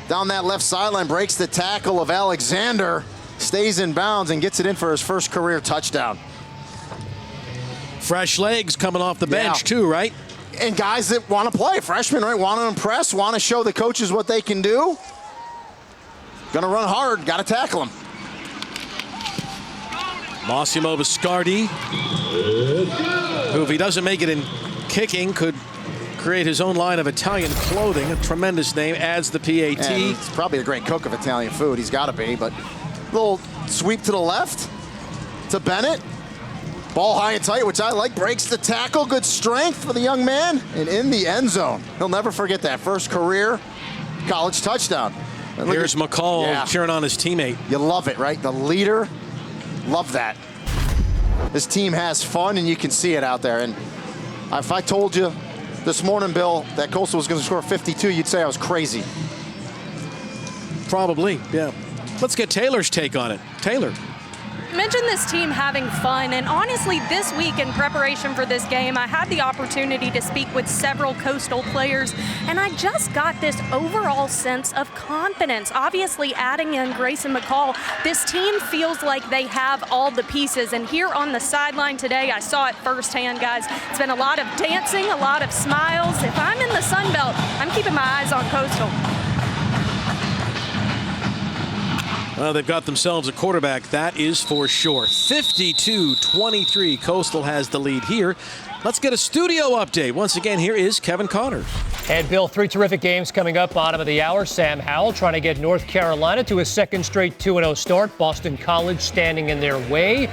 S2: Down that left sideline, breaks the tackle of Alexander, stays in bounds, and gets it in for his first career touchdown.
S1: Fresh legs coming off the bench, too, right?
S2: And guys that want to play, freshmen, right, want to impress, want to show the coaches what they can do. Gonna run hard, got to tackle them.
S1: Massimo Biscardi, who if he doesn't make it in kicking, could create his own line of Italian clothing. A tremendous name, adds the PAT.
S2: And he's probably a great cook of Italian food. He's got to be, but little sweep to the left to Bennett. Ball high and tight, which I like. Breaks the tackle. Good strength for the young man. And in the end zone. He'll never forget that. First career college touchdown.
S1: Here's McCall cheering on his teammate.
S2: You love it, right? The leader. Love that. This team has fun, and you can see it out there. And if I told you this morning, Bill, that Coastal was going to score 52, you'd say I was crazy.
S1: Probably, yeah. Let's get Taylor's take on it. Taylor.
S3: You mentioned this team having fun, and honestly, this week in preparation for this game, I had the opportunity to speak with several Coastal players, and I just got this overall sense of confidence. Obviously, adding in Grayson McCall, this team feels like they have all the pieces, and here on the sideline today, I saw it firsthand, guys. It's been a lot of dancing, a lot of smiles. If I'm in the Sun Belt, I'm keeping my eyes on Coastal.
S1: Well, they've got themselves a quarterback, that is for sure. 52-23, Coastal has the lead here. Let's get a studio update. Once again, here is Kevin Connors.
S5: And Bill, 3 terrific games coming up, bottom of the hour. Sam Howell trying to get North Carolina to a second straight 2-0 start. Boston College standing in their way.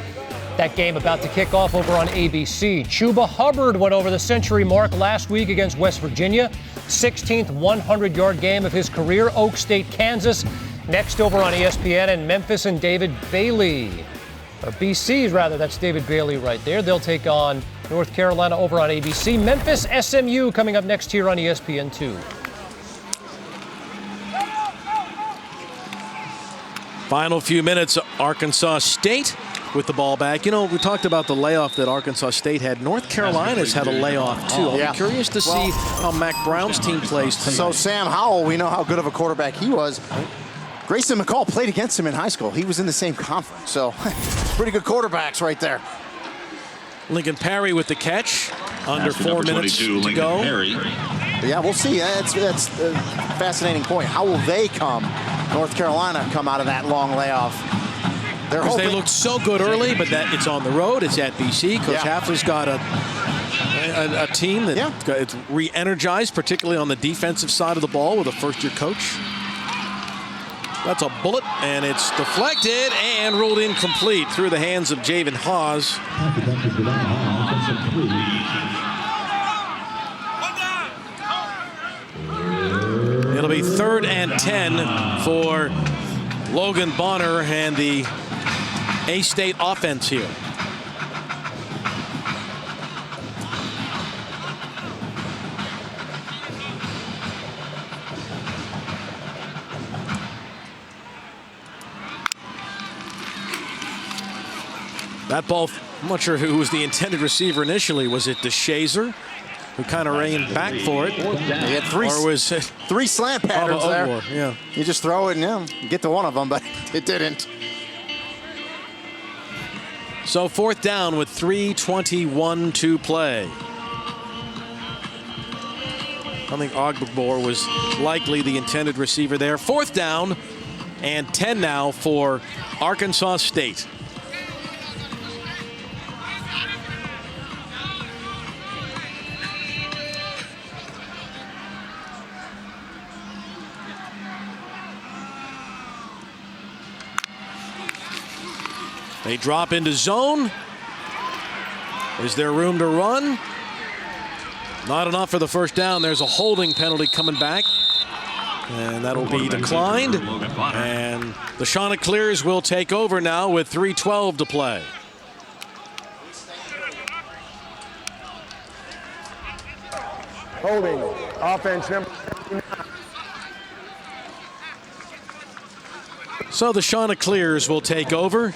S5: That game about to kick off over on ABC. Chuba Hubbard went over the century mark last week against West Virginia. 16th 100-yard game of his career. Oak State, Kansas. Next over on ESPN, and Memphis and David Bailey. Or BC, rather, that's David Bailey right there. They'll take on North Carolina over on ABC. Memphis, SMU coming up next here on ESPN2.
S1: Final few minutes, Arkansas State with the ball back. You know, we talked about the layoff that Arkansas State had. North Carolina's had a layoff, too. I'm curious to see how Mac Brown's team plays tonight.
S2: So Sam Howell, we know how good of a quarterback he was. Grayson McCall played against him in high school. He was in the same conference, so pretty good quarterbacks right there.
S1: Lincoln Perry with the catch. Under 4 minutes to go.
S2: Yeah, we'll see. That's a fascinating point. How will they come, North Carolina, come out of that long layoff?
S1: Because they looked so good early, but it's on the road. It's at BC. Coach Hafler's got a team that it's re-energized, particularly on the defensive side of the ball with a first-year coach. That's a bullet, and it's deflected and ruled incomplete through the hands of Javen Hawes. It'll be 3rd and 10 for Logan Bonner and the A-State offense here. That ball, I'm not sure who was the intended receiver initially. Was it DeShazer, who kind of ran back for it?
S2: He had three slant patterns there.
S1: Yeah.
S2: You just throw it and get to one of them, but it didn't.
S1: So 4th down with 3:21 to play. I think Ogbor was likely the intended receiver there. 4th down and 10 now for Arkansas State. They drop into zone. Is there room to run? Not enough for the first down. There's a holding penalty coming back. And that'll be declined. And the Chanticleers will take over now with 3:12 to play.
S7: Holding, offense number 79.
S1: So the Chanticleers will take over.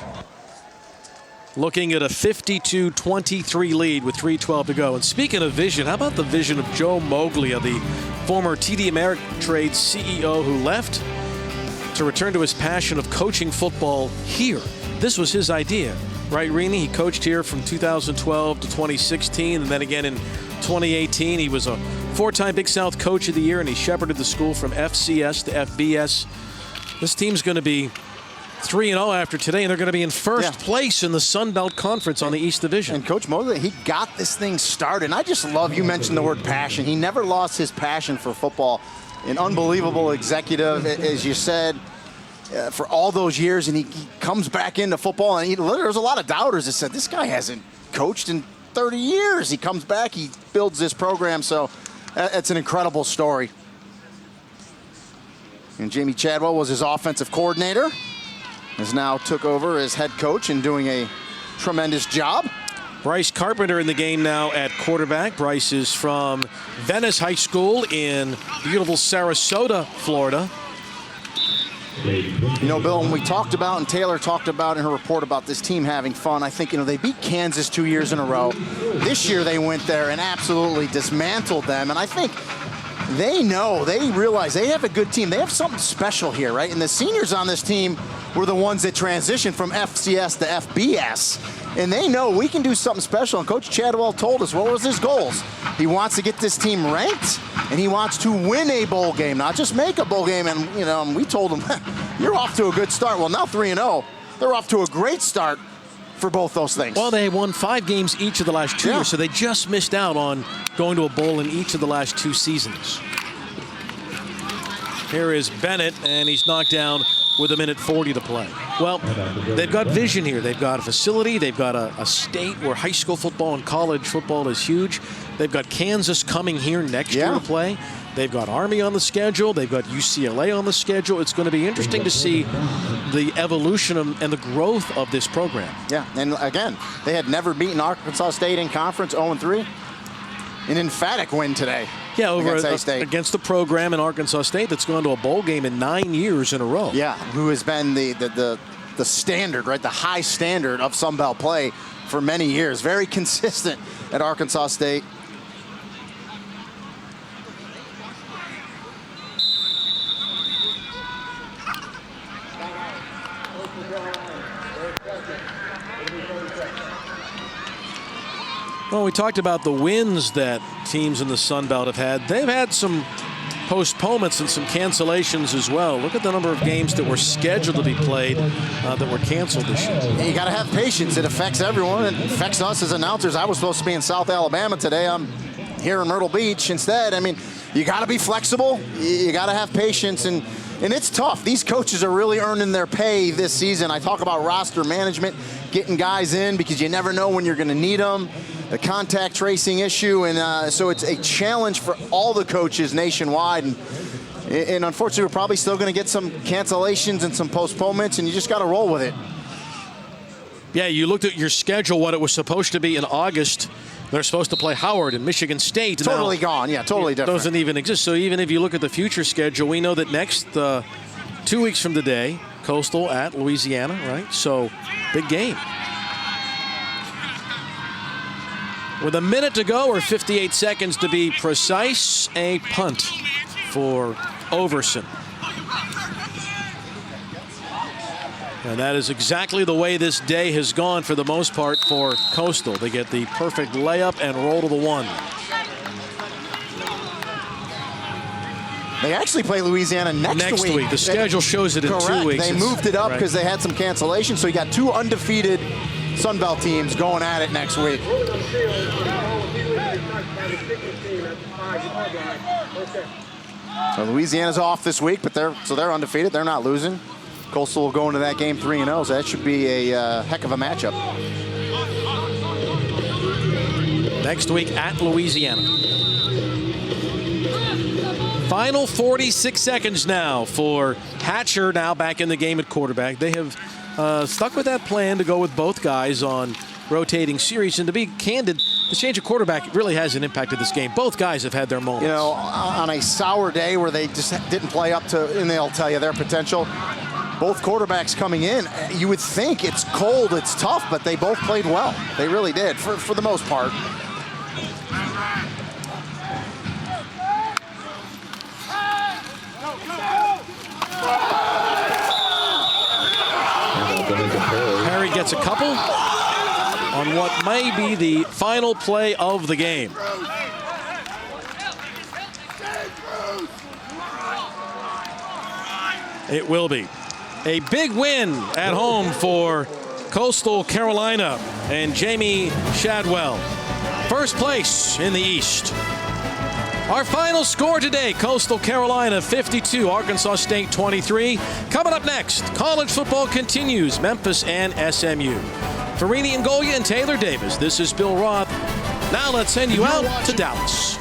S1: Looking at a 52-23 lead with 3:12 to go. And speaking of vision, how about the vision of Joe Moglia, the former TD Ameritrade CEO who left to return to his passion of coaching football here. This was his idea, right, Rini? He coached here from 2012 to 2016, and then again in 2018. He was a 4-time Big South Coach of the Year, and he shepherded the school from FCS to FBS. This team's going to be 3-0 after today, and they're going to be in first place in the Sun Belt Conference on the East Division.
S2: And Coach Mosley, he got this thing started. And I just love, you mentioned the word passion. He never lost his passion for football. An unbelievable executive, as you said, for all those years. And he comes back into football, and there's a lot of doubters that said, this guy hasn't coached in 30 years. He comes back, he builds this program. So it's an incredible story. And Jamie Chadwell was his offensive coordinator. Has now took over as head coach and doing a tremendous job.
S1: Bryce Carpenter in the game now at quarterback. Bryce is from Venice High School in beautiful Sarasota, Florida.
S2: You know, Bill, when we talked about, and Taylor talked about in her report about this team having fun, I think, they beat Kansas 2 years in a row. This year they went there and absolutely dismantled them. And I think they realize they have a good team. They have something special here, right? And the seniors on this team were the ones that transitioned from FCS to FBS. And they know we can do something special. And Coach Chadwell told us what was his goals. He wants to get this team ranked, and he wants to win a bowl game, not just make a bowl game. And, we told him, you're off to a good start. Well, now 3-0. They're off to a great start for both those things.
S1: Well, they won 5 games each of the last 2 years, so they just missed out on going to a bowl in each of the last 2 seasons. Here is Bennett, and he's knocked down with 1:40 to play. Well, they've got vision here. They've got a facility. They've got a state where high school football and college football is huge. They've got Kansas coming here next year to play. They've got Army on the schedule. They've got UCLA on the schedule. It's going to be interesting to see the evolution and the growth of this program.
S2: Yeah, and again, they had never beaten Arkansas State in conference, 0-3. An emphatic win today.
S1: Yeah, against the program in Arkansas State that's gone to a bowl game in 9 years in a row.
S2: Yeah, who has been the standard, right, the high standard of Sun Belt play for many years. Very consistent at Arkansas State.
S1: Well, we talked about the wins that teams in the Sun Belt have had. They've had some postponements and some cancellations as well. Look at the number of games that were scheduled to be played that were canceled this year.
S2: You got to have patience. It affects everyone. It affects us as announcers. I was supposed to be in South Alabama today. I'm here in Myrtle Beach instead. I mean, you got to be flexible. You got to have patience. And it's tough. These coaches are really earning their pay this season. I talk about roster management, getting guys in because you never know when you're going to need them. The contact tracing issue, and so it's a challenge for all the coaches nationwide. And unfortunately, we're probably still going to get some cancellations and some postponements, and you just got to roll with it.
S1: Yeah, you looked at your schedule, what it was supposed to be in August. They're supposed to play Howard and Michigan State.
S2: Totally gone, yeah, totally different.
S1: Doesn't even exist. So even if you look at the future schedule, we know that next 2 weeks from today, Coastal at Louisiana, right? So big game. With a minute to go, or 58 seconds to be precise, a punt for Overson. And that is exactly the way this day has gone for the most part for Coastal. They get the perfect layup and roll to the 1.
S2: They actually play Louisiana next week.
S1: The schedule shows it in 2 weeks.
S2: They moved it up because they had some cancellations, so you got 2 undefeated Sun Belt teams going at it next week. So Louisiana's off this week, but they're undefeated. They're not losing. Coastal will go into that game 3-0, so that should be a heck of a matchup.
S1: Next week at Louisiana. Final 46 seconds now for Hatcher, now back in the game at quarterback. They have stuck with that plan to go with both guys on rotating series. And to be candid, the change of quarterback really hasn't impacted this game. Both guys have had their moments.
S2: You know, on a sour day where they just didn't play up to, and they'll tell you their potential, both quarterbacks coming in, you would think it's cold, it's tough, but they both played well. They really did, for the most part.
S1: Perry gets a couple on what may be the final play of the game. It will be. A big win at home for Coastal Carolina and Jamie Shadwell. First place in the East. Our final score today, Coastal Carolina 52, Arkansas State 23. Coming up next, college football continues, Memphis and SMU. For Rini Ngolia and Taylor Davis, this is Bill Roth. Now let's send you out to Dallas.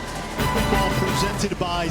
S9: Football presented by